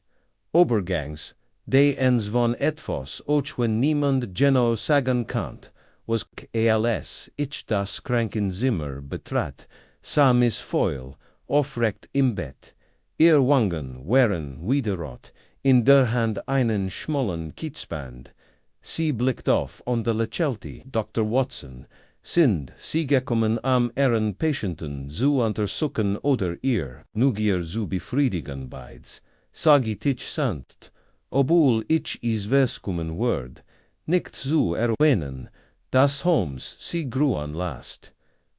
Obergangs, de ens von etwas, auch wenn niemand genau sagen kann, was als ich das Krankenzimmer betrat, sah Miss Foyle, aufrecht im Bett. Ihr Wangen waren widerrot, in der Hand einen schmollen Kitzband. Sie blickt auf on de Lechelty, Dr. Watson, sind sie gekommen am Ehren Patienten zu untersuchen oder ihr Nugier zu befriedigen beids. Sag ich sanft, obwohl ich is weskommen word, nicht zu erwähnen, dass Holmes sie gruan last.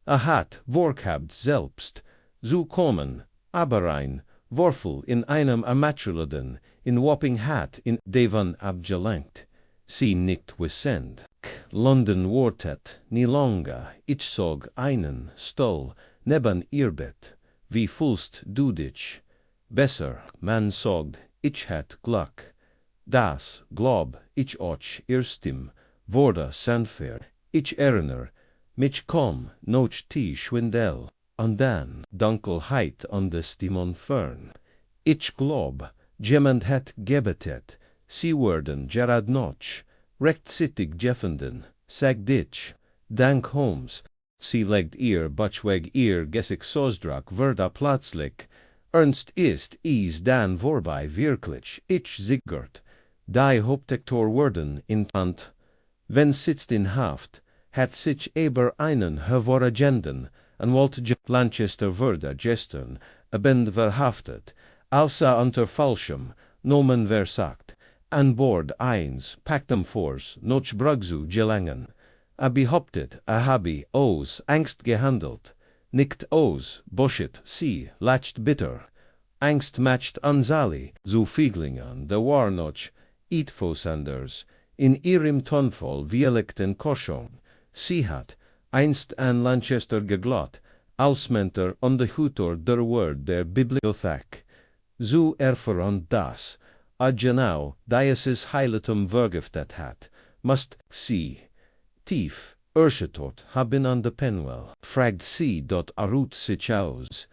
Hat vorgehabt selbst, zu kommen, aber ein Worfel in einem Armaturladen, in Wapping hat in Devon abgelenkt. Sie nicht wissend. London wortet, nie longer, ich sog einen Stoll neben ihr Bett, wie fühlst du dich? Besser, man sogt, ich hat Glück. Das, glob, ich och erstim, wurde sanfer, ich erinnere, mich komm, noch die Schwindel, und dann Dunkelheit an des Timon fern. Ich glob, jemand hat gebetet, sie werden gerad noch, recht sittig jeffenden, sagt ich, dank Holmes, sie legt ihr Butchweg ihr Gessig Sosdrak verda plötzlich, ernst ist is dann vorbei wirklich, ich Siegert, die Hauptaktor werden in Hand, wenn sitzt in Haft, hat sich eber einen hervoragenden, und wollte Lanchester verda gestern, abend verhaftet, als unter falschem Nomen versagt, an Bord eins, pactem fors, noch Brugzu gelangen, behauptet, habi aus Angst gehandelt, nicht aus, boschet, sie, lacht bitter, Angst matcht Ansali, zu Fieglingen, de war noch, Itfosanders, in ihrem Tonfall vieligten Koschung, sie hat, einst an Lanchester geglott, Ausmenter on de Hutor der Word der Bibliothek, zu erfahren das, genau, dieses Heiligtum vergiftet hat, must sie, tief, erschüttert haben an de Penwell, fragt sie dort arut sich aus,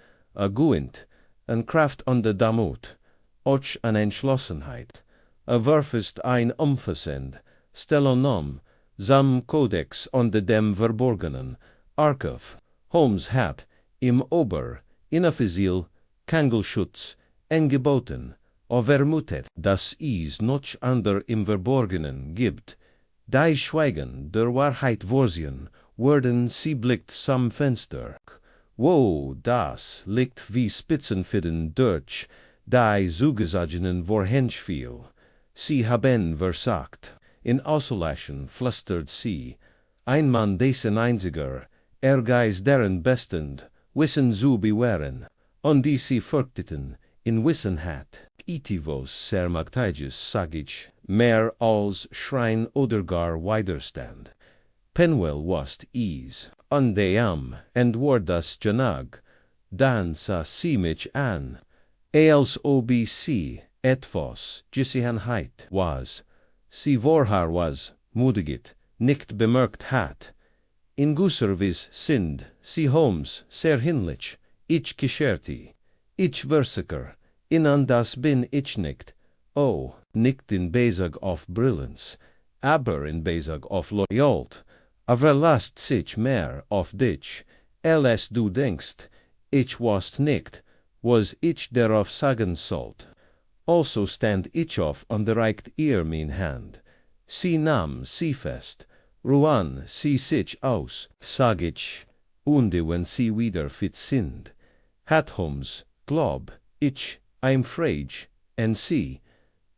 guint, en Kraft an de Damut, och an Entschlossenheit, werfest ein Umversend, Stellonom, sam Codex an de dem Verborgenen, Archiv, Holmes hat, im Ober, inoffiziell, Kangelschutz, engeboten, vermutet, dass is noch ander im Verborgenen gibt. Die Schweigen der Wahrheit vorsehen, werden sie blickt sam Fenster. Wo das liegt wie Spitzenfidden durch, die zugesagenen Vorhenschviel. Sie haben versagt, in Auslaschen flüstert sie, ein Mann dessen einziger, Geist deren bestend, wissen zu bewähren, und die sie fürchteten, in Wissen hat, itivos sermagtages sag ich, mehr als Schrein oder gar Widerstand. Penwell was is, und deam, and war das Janag, dann sah sie mich an, als ob sie etwas Gesihenheit was, sie vorher was, mutigit, nicht bemerkt hat. In Gusservis sind, sie Holmes, sehr hinlich, ich gescherti, ich Versiker, inan das bin ich nicht, oh, nicht in Bezug auf Brillanz, aber in Bezug auf Loyalt, aber lasst sich mehr auf dich, als du denkst, ich was nicht, was ich darauf sagen sollt. Also stand ich auf und reicht ihr mein Hand, sie nahm sie fest, Ruan sie sich aus, sag ich, und wenn sie wieder fit sind, hat Holmes, glaub, ich, I'm freig, and sie,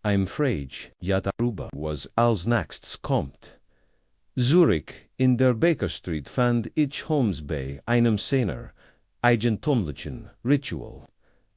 I'm freig, ja darüber, was als nächstes kommt. Zurich, in der Baker Street fand ich Holmes bei einem Szener, eigentumlichen Ritual.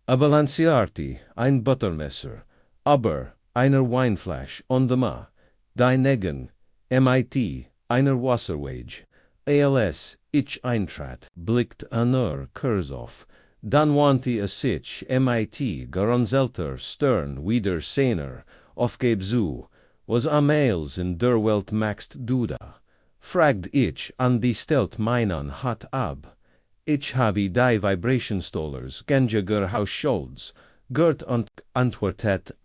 A Balanciarti, ein Buttermesser, aber einer Weinflasch on the ma, die Negen, MIT, einer Wasserwage, als ich eintrat, blickt Anur Kurzoff, dann wandte es sich MIT, geronzelter, stern, wieder Szener, aufgeb zu, was amals in der Welt maxed duda. Fragt ich an die stelt meinen hat ab. Ich habe die Vibrationstollers, genjiger Hausscholds, gert und antwortet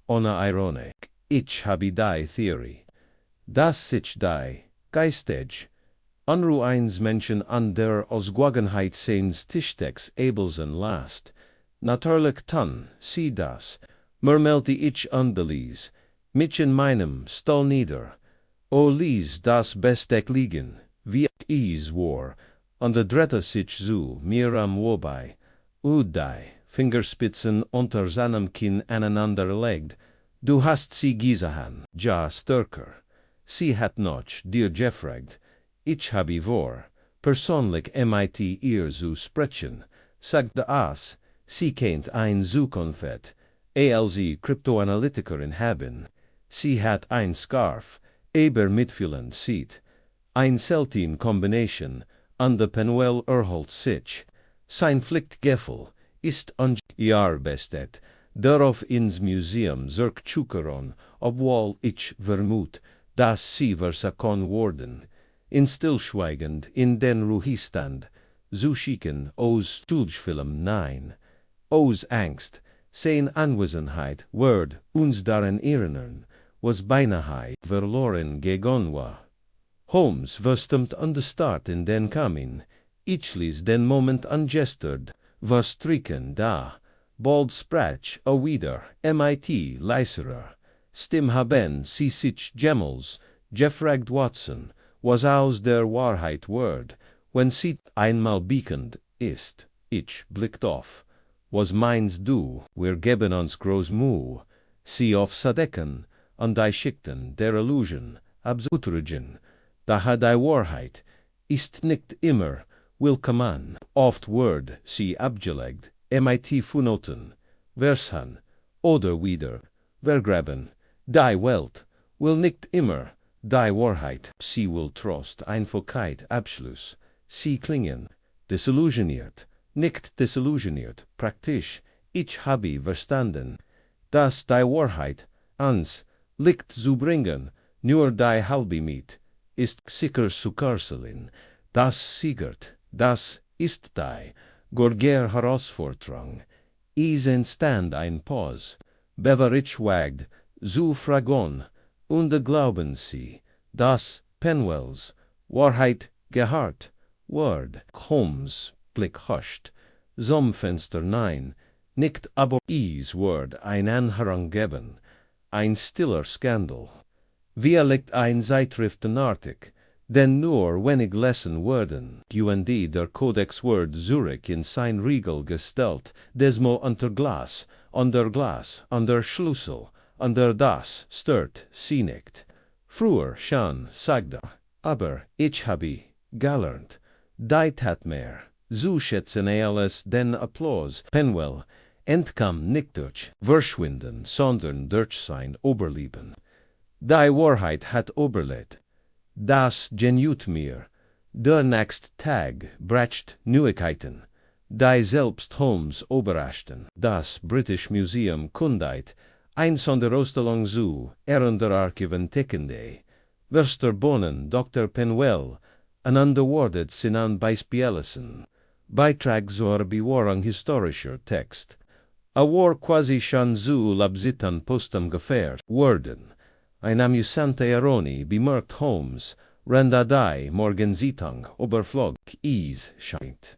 ohne Ironik. Ich habe die Theorie. Das sich die, geistig, Unruh eins Menschen an der Ausgewogenheit seines Tischdecks Abels und Last. Natürlich dann, sieh das, murmelte ich Andelies, mich in meinem Stall nieder. O ließ das Besteck liegen, wie ich war, und der dritte sich zu mir am Wobei, die Fingerspitzen unter seinem Kinn aneinanderlegt. Du hast sie gesehen, ja stärker. Sie hat noch dir gefragt. Ich habe vor, persönlich mit ihr zu sprechen, sagte es, sie kennt ein Zukunft, sie Kryptoanalytikerin haben. Sie hat ein Scarf, aber mitfühlend sieht. Ein selten Kombination, an der Penuel erholt sich. Sein Pflichtgefühl ist ungearbeitet, darauf ins Museum zurückzukehren, obwohl ich vermute, dass sie versagen worden. In stillschweigend in den Ruhestand, zu schicken aus Schuldfilm nein. Aus Angst, sein Anwesenheit wird uns daran erinnern, was beinahe verloren gegangen war. Holmes verstimmt an der Start in den Kamin, ich ließ den Moment angestert, verstricken da, bald sprach wieder, mit leiserer Stimme haben sie sich Gemmels, gefragt Watson, was aus der Wahrheit wird, wenn sie einmal bekannt ist. Ich blickt auf. Was meinst du, wir geben uns groß Mühe, sie aufzudecken, und die Schichten der Illusion abzutragen. Daher die Wahrheit ist nicht immer willkommen. Oft wird sie abgelegt, mit Fußnoten, Versen, oder wieder vergraben. Die Welt will nicht immer die Wahrheit, sie will Trost, Einfachheit, Abschluss. Sie klingen desillusioniert, nicht desillusioniert, praktisch. Ich habe verstanden, dass die Wahrheit ans Licht zu bringen, nur die halbe mit, ist sicher zu kanzeln. Das siegert, das ist die gorger Herausforderung. Es entstand ein Pause, beverich wagt, zu fragen, und glauben Sie, dass Penwells Wahrheit gehört wird. Holmes Blick huscht, zum Fenster nein, nicht aber es wird ein Anhörung geben, ein stiller Skandal. Wir liegt ein Zeitschriftenartig, denn nur wenig lesen werden, der Codex wird Zurich in sein Riegel gestellt, desmo unter Glas, unter Schlüssel, unter das stört sie nicht. Früher schon, sagte, aber ich habe gelernt, die tat mehr, zu schätzen als den Applaus. Penwell entkam nicht durch Verschwinden, sondern durch sein Oberleben. Die Wahrheit hat überlebt. Das genügt mir. Der nächste Tag bracht Neuigkeiten, die selbst Holmes überraschten. Das British Museum kündigt ein Sonderausstellung zu Ehren der Archiven tickende. Versterbonen Dr. Penwell ananderwordet sinan Beispielesen. Beitrag zur Bewahrung historischer Text. A war quasi schon zu Labsitan postum gefährt worden. Ein amüsante Ironie bemerkt Holmes, Rendadei Morgensitung überflog is scheint.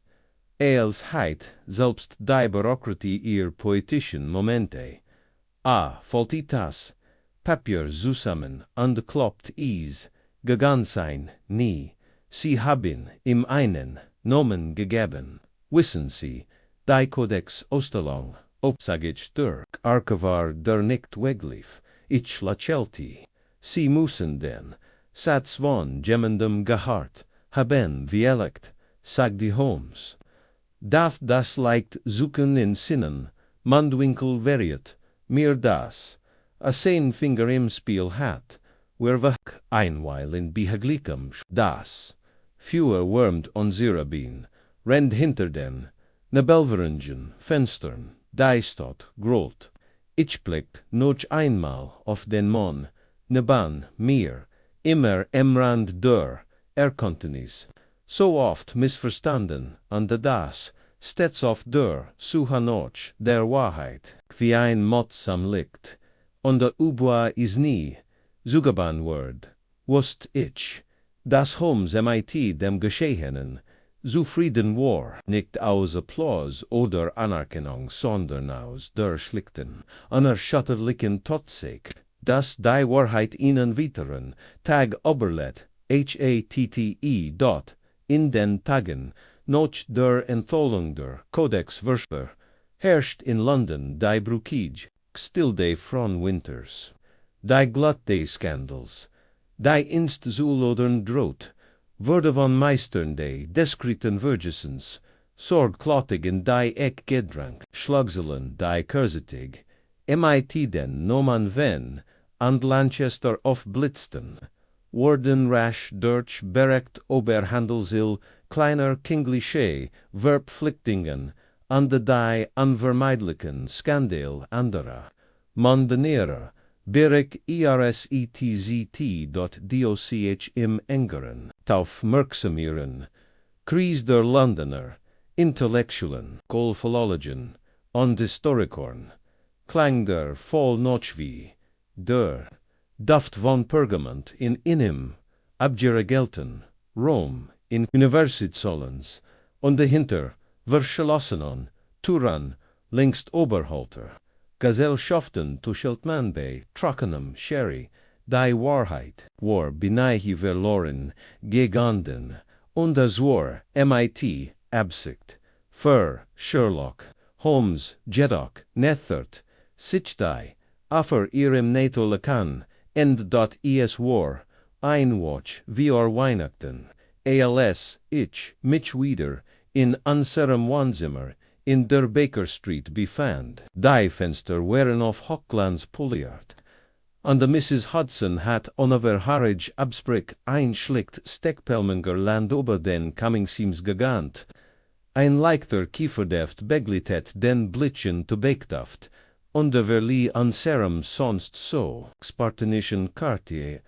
Als heit selbst die Bürokratie ihr poetischen Momente. Faltitas, Papier zusammen und kloppt is, gegangen sein, nie. Sie haben ihm einen Nomen gegeben. Wissen Sie, die Codex Ausstellung, sag ich der Archivar der nicht weglief. Ich lachelti, sie müssen den Satz von jemandem gehört haben, wie elect, sagte Holmes. Darf das leicht suchen in Sinnen, Mundwinkel veriet, mir das, a sein Finger im Spiel hat, wer wach einweil in behaglichem das, fewer wärmt unsere Bien, rennt hinter den, Nebelveringen, Fenstern, die Stadt, grot. Ich blickt noch einmal auf den Mann, neben mir, immer am Rand der Erkenntnis, so oft missverstanden, und das stets auf der Suche nach der Wahrheit, wie ein Motsam Licht, und der Ubwa is nie, zugeban wird, wusst ich, Das Holmes mit dem Geschehenen, zufrieden war, nicht aus Applaus oder Anerkennung, sondern aus der schlichten, unerschütterlichen Tatsache, dass die Wahrheit ihnen weiteren Tag oberlet, dort, in den Tagen, noch der Entholung der Codex-Würsper, herrscht in London die Bruckige, stilde von Winters, die glutte Skandals, die inst zulodern droht, wurde von Meistern de discreten Vergesens, sorgklottig in die Eck gedrank, schlugselen die kurzetig, mit den Noman ven, and Lanchester of Blitzten, worden rasch durch Berecht Oberhandelsil, kleiner Kingliche, Verbflichtingen, an de die unvermeidlichen Skandal anderer, mondanerer, Birk irsztt. Im engeren, tauf merksamieren, Kries der Londoner, Intellektuellen, Golphilologen, und Historikern, klang der voll Nochvi, der Duft von Pergament in Innim, Abgerigelten, Rom, in Universitsolens, und dahinter, Verschlossenen, Turan, längst Oberhalter, Gesellschaften tuschelt man bei Trockenem Sherry, die Wahrheit war beinahe verloren gegangen, und es war mit Absicht, für Sherlock Holmes jedoch nethert, sich die, affer ihrem Natolakan, dot es war, einwatch wir Weihnachten, als ich mich wieder in unserem Wohnzimmer in der Baker Street befand. Die Fenster waren auf Hochglanz poliert, und Mrs. Hudson hat unerhörlich absprich ein schlicht Steckpelminger Land über den Comingseams gegant. Ein leichter Kieferduft begleitet den Blitzen Tobakduft, und verlieh unserem sonst so spartanischen Quartier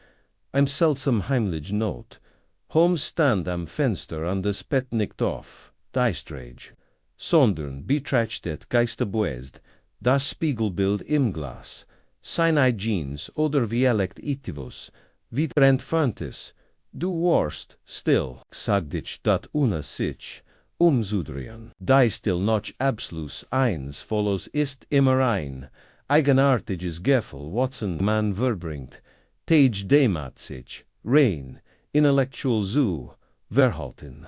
ein seltsam heimlich Not. Holmes stand am Fenster und das Bett nicht auf, deistrage, sondern betrachtet geisterbeäust das Spiegelbild im Glas, seine Jeans oder Violect itivus, wieder entferntes, du warst still, sagt ich dat ohne sich umzudrehen, die still noch absolut eins follows ist immer ein, eigenartiges Gefühl, Watson man verbringt, tage demat sich, rein, intellectual zu, verhalten.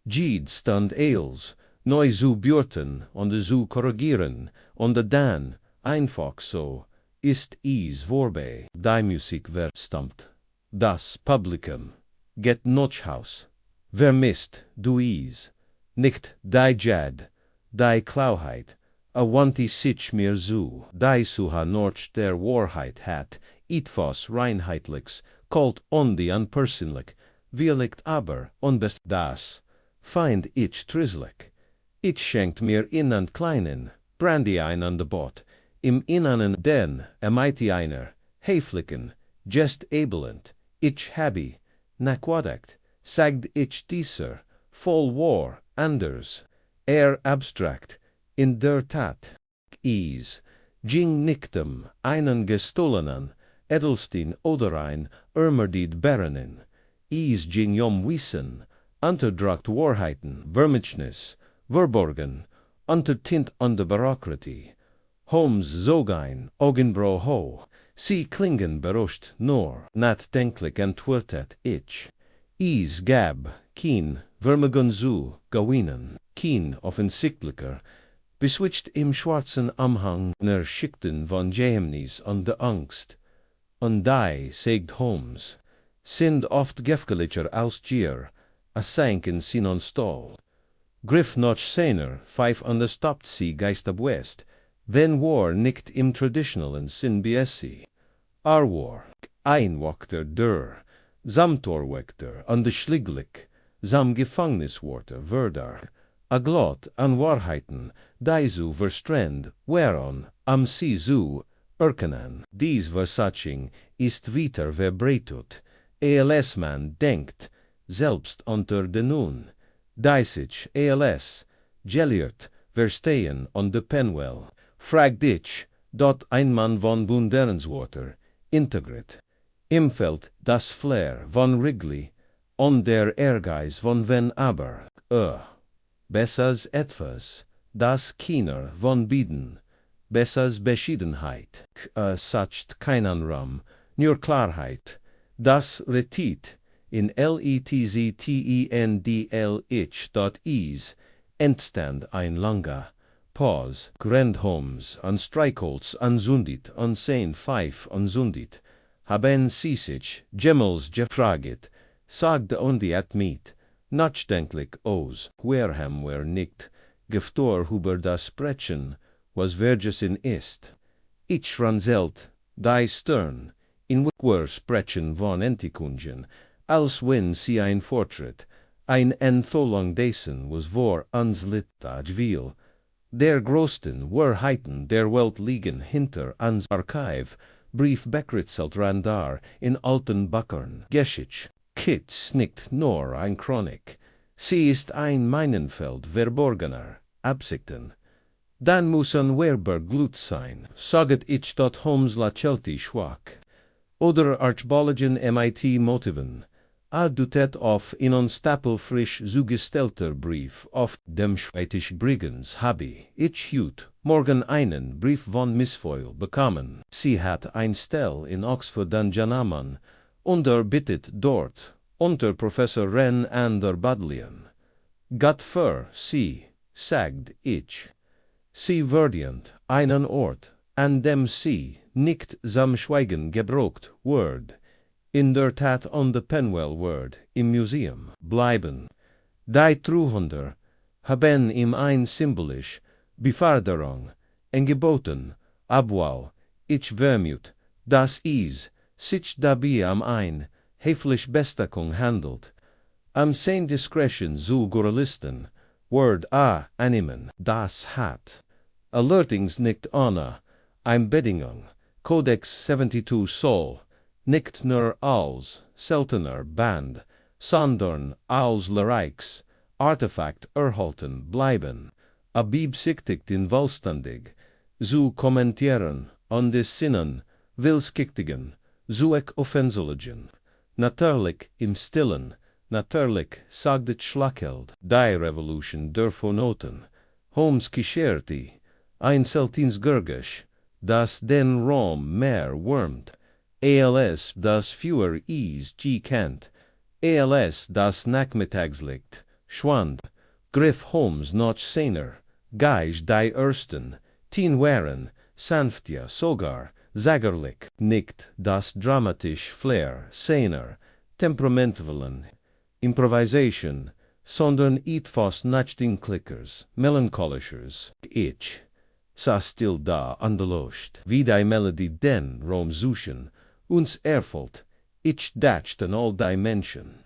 Gid stand eils, neu zu bürten und zu korrigieren, und dann, einfach so, ist es vorbei. Die Musik verstummt. Das Publikum geht noch aus. Vermisst du es? Nicht die Jad, die Klauheit, awanti sich mir zu, die Suha noch der Wahrheit hat, etwas Reinheitliches, kalt und unpersönlich, vielleicht aber unbest das, find ich trisslich. Ich schenkt mir in an kleinen, Brandy ein an de Bot, im Innanen den, einer, heflichen, just abelend, ich habi, naquadect, sagt ich dieser, voll war, anders, abstract, in der Tat, ging nichtem, einen gestohlenen, Edelstein oder ein Ermerdid Baronin, ging wissen, unterdrückt Wahrheiten, Vermischnis, verborgen, untertint an der Bürokratie. Holmes zog ein Augenbraue hoch, sie klingen beruscht, nur nachdenklich antwortet ich. Gab kein Vermögen zu gewinnen, kein offensichtlicher, beswitcht im schwarzen Umhang ner Schichten von Geheimnis und der Angst. Und die, sagt Holmes, sind oft gefährlicher als Gier, sank in Sinon Stall. Griff noch seiner, pfeif understoppt sie Geist ab West, wenn war nicht im traditionellen Sinn BSC. War, Einwachter der, Samtorwächter und der Schlieglich, sam Gefängnisworte, Wörter, a Glot an Wahrheiten, die zu verstrend, whereon, am sie zu erkennen. Dies Versaching ist weiter verbreitet, als man denkt, selbst unter den nun, die sich als geliert verstehen und de Penwell, fragt ich, dort ein Mann von Bunderenswater, integrit. Im Feld das Flair von Wrigley, on der Ehrgeiz von wen aber, Bessers etwas, das Kinder von bieden, Bessers Beschiedenheit, sacht keinen Ram, nur Klarheit, das retit, in letztendl entstand ein langer Pause, Grandhomes, an Streichholz, ansundit, ansehen Pfeif, ansundit, haben sie sich, Gemmels gefraget, sagte undi at meet, nachdenklich aus, Wareham wer nicht, geftor huber das Sprechen, was vergessen ist. Ich ranzelt, die Stern, in wer Sprechen von Entikungen, als wenn sie ein Fortschritt, ein Entholung dessen was vor ans Litage viel. Der größten Wahrheiten der Welt liegen hinter ans Archiv, Brief bekritzelt Randar in alten Backern, Geschichte, Kitz nicht nur ein Chronik, sie ist ein Minenfeld verborgener Absichten. Dann müssen Werber glut sein, saget ich dort Holmes la Celti schwach. Oder Archbologen MIT Motiven, adutet auf in un stapelfrisch zugestellter Brief auf dem Schwedisch Brigands habe ich hut morgen einen Brief von Miss Foyle bekommen. Sie hat ein Stell in Oxford an Janaman, bittet dort, unter Professor Rennen an der Bodleian. Gott für sie, sagt ich. Sie verdient einen Ort, an dem sie nicht zum Schweigen gebraucht wird. In der Tat on the Penwell Word im Museum bleiben. Die Truhunder haben ihm ein symbolisch Beförderung angeboten, obwohl ich vermute, dass es sich dabei ein höflich Bestechung handelt. Am sein Discretion zu Journalisten Word annehmen, das hat allerdings nicht ohne Einbedingung Codex 72 soll nicht nur als seltener Band, sondern als Lyrics, Artefakt erhalten bleiben, beabsichtigt in vollständig, zu kommentieren und des Sinnen willskictigen, zu offensologen. Natürlich im Stillen, natürlich sagdet Schlachheld, die Revolution der Phonoten, Holmes Geschichte, ein seltins Gurgisch, das den Rom mehr wärmt, als das für kennt, als das Nachmittagslicht, schwand, griff Holmes noch seiner, gleich die ersten, 10 waren, sanftja sogar, sägerlich, nicht das dramatisch Flair seiner, temperamentvollen Improvisation, sondern etwas nachdenklichers, melancholischers, ich, saß still da an der Luft, wie die Melodie den Rom suchen, uns erfüllt, ich dacht an all die Menschen,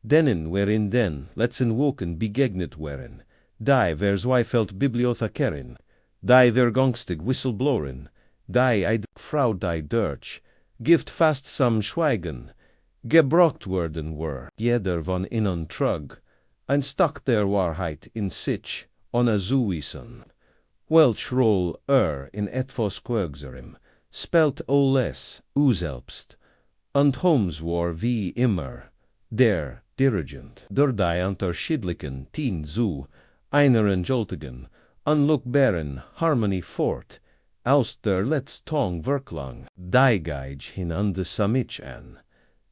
denen in den letzten Wochen begegnet wären, die verzweifelt Bibliothekarin, die vergangstig Whistleblowerin, die Frau die durch, gift fast zum Schweigen, gebraucht worden were, jeder von ihnen trug, ein Stock der Wahrheit in sich, ohne zu wissen. Welch Roll in etwas Quergerem, spelt alles selbst, und Holmes war wie immer, der Dirigent, der die unterschiedlichen Tien zu einer entschuldigen, unlookbaren Harmonie fort, als der letztong Wirklang, die Geige hin an de Samich an,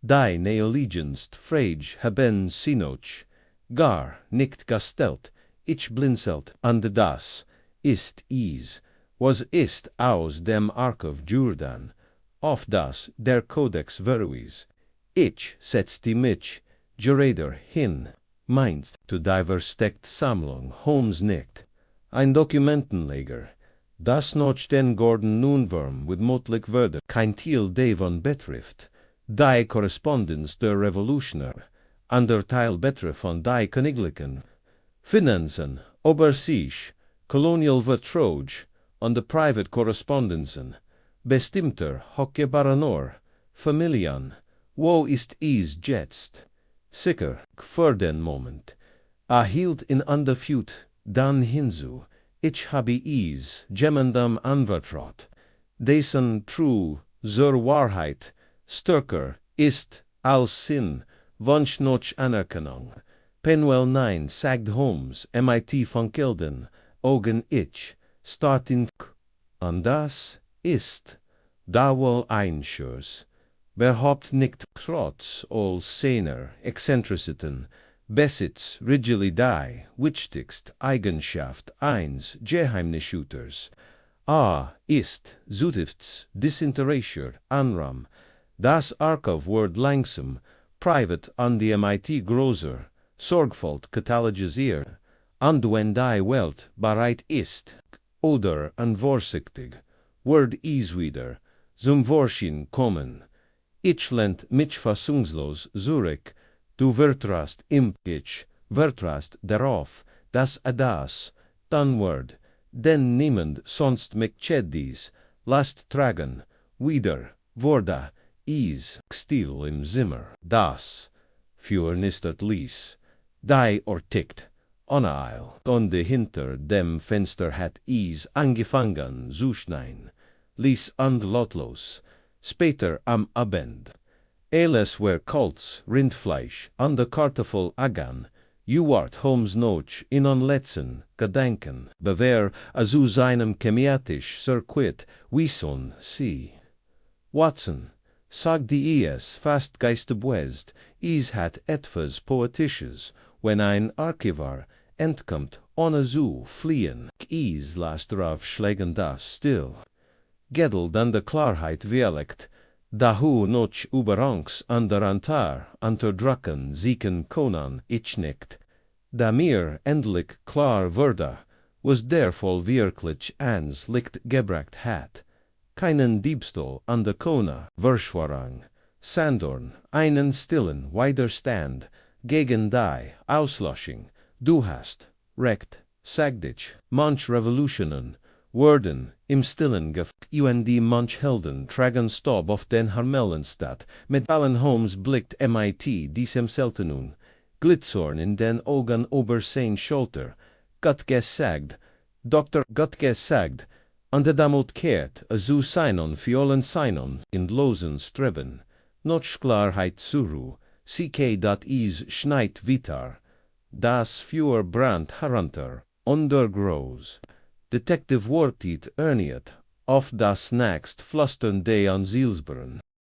die Neoligenst Frage haben sinoch, gar nicht gestellt, ich blinzelt an das, ist was ist aus dem Archiv Jordan, auf das der Codex Verus. Ich setzte mich, gerade hin, meinst du die versteckt Sammlung Holmes nicht, ein Dokumentenleger, das noch den Gordon Nunwurm mit möglich würde kein Teil davon betrifft, die Korrespondenz der Revolutioner, ander Teil betrifft von die Königlichen Finanzen, über sich, Colonial Vertrag und de Private Korrespondenzen, bestimmter Hochgebarener, Familien, wo ist jetzt? Sicher, für den Moment, hielt in Underfut dann hinzu, ich habe jemandem anvertraut, dessen true zur Wahrheit stärker ist als Sinn, Wunsch noch Anerkennung. Penwell 9 Sagd Holmes, MIT von Kilden, Augen ich, starting und das ist, da wohl Einschurs. Behauptet nicht trotz all seiner Exzentrizitäten, Besitz, Rigidität, wichtigst Eigenschaft eins Geheimnisshüters. Ist, zutiefst disinteresser Anram, das Archiv wird langsam, private an die MIT großer, sorgfalt katalogisiert, und wenn die Welt bereit ist, oder vorsichtig, wird es wieder zum Vorschein kommen. Ich lehnt mich fassungslos zurück, du vertraust vertraust darauf, dass das, dann wird, denn niemand sonst mich dies, Last tragen, wieder, wurde, is, still im Zimmer, das, für nicht ließ, die ortickt, uneil, und hinter dem Fenster hat is angefangen zu schneien, ließ und lautlos, später am Abend. Es war kaltes Rindfleisch an der Kartoffel agan, wart Holmes noch in an letzten Gedanken, bewer zu seinem chemiatisch Circuit wissen sie. Watson, sagte es fast geistebwest, es hat etwas Poetisches, wenn ein Archivar entkommt, ohne zu fliehen, es lässt darauf schlägen das still. Gedel dann de Klarheit wirkt, da hu noch überangs an der Antar unterdrücken sieken konan ich nicht. Da mir endlich klar wurde, was der voll wirklich ans Licht gebracht hat. Keinen Diebstahl an der Kona, Verschwörung, Sandorn, einen stillen Widerstand gegen die Auslöschung. Du hast recht, sag dich, manch Revolutionen wurden im Stillen und manch Helden tragen Staub auf den Hermellenstadt, mit allen Holmes blickt MIT diesem Seltenun, Glitzorn in den Augen ober sein Schulter, Gott gesagt, Dr. Gott gesagt, und der Damut kehrt, zu seinen Fiolen seinen in losen Streben, noch Klarheit zuru, dat is schneit vitar, das Feuer brandt herunter, undergrows. Detective Wortit erniet, auf das nächst flüstern de an Zielsbrunn.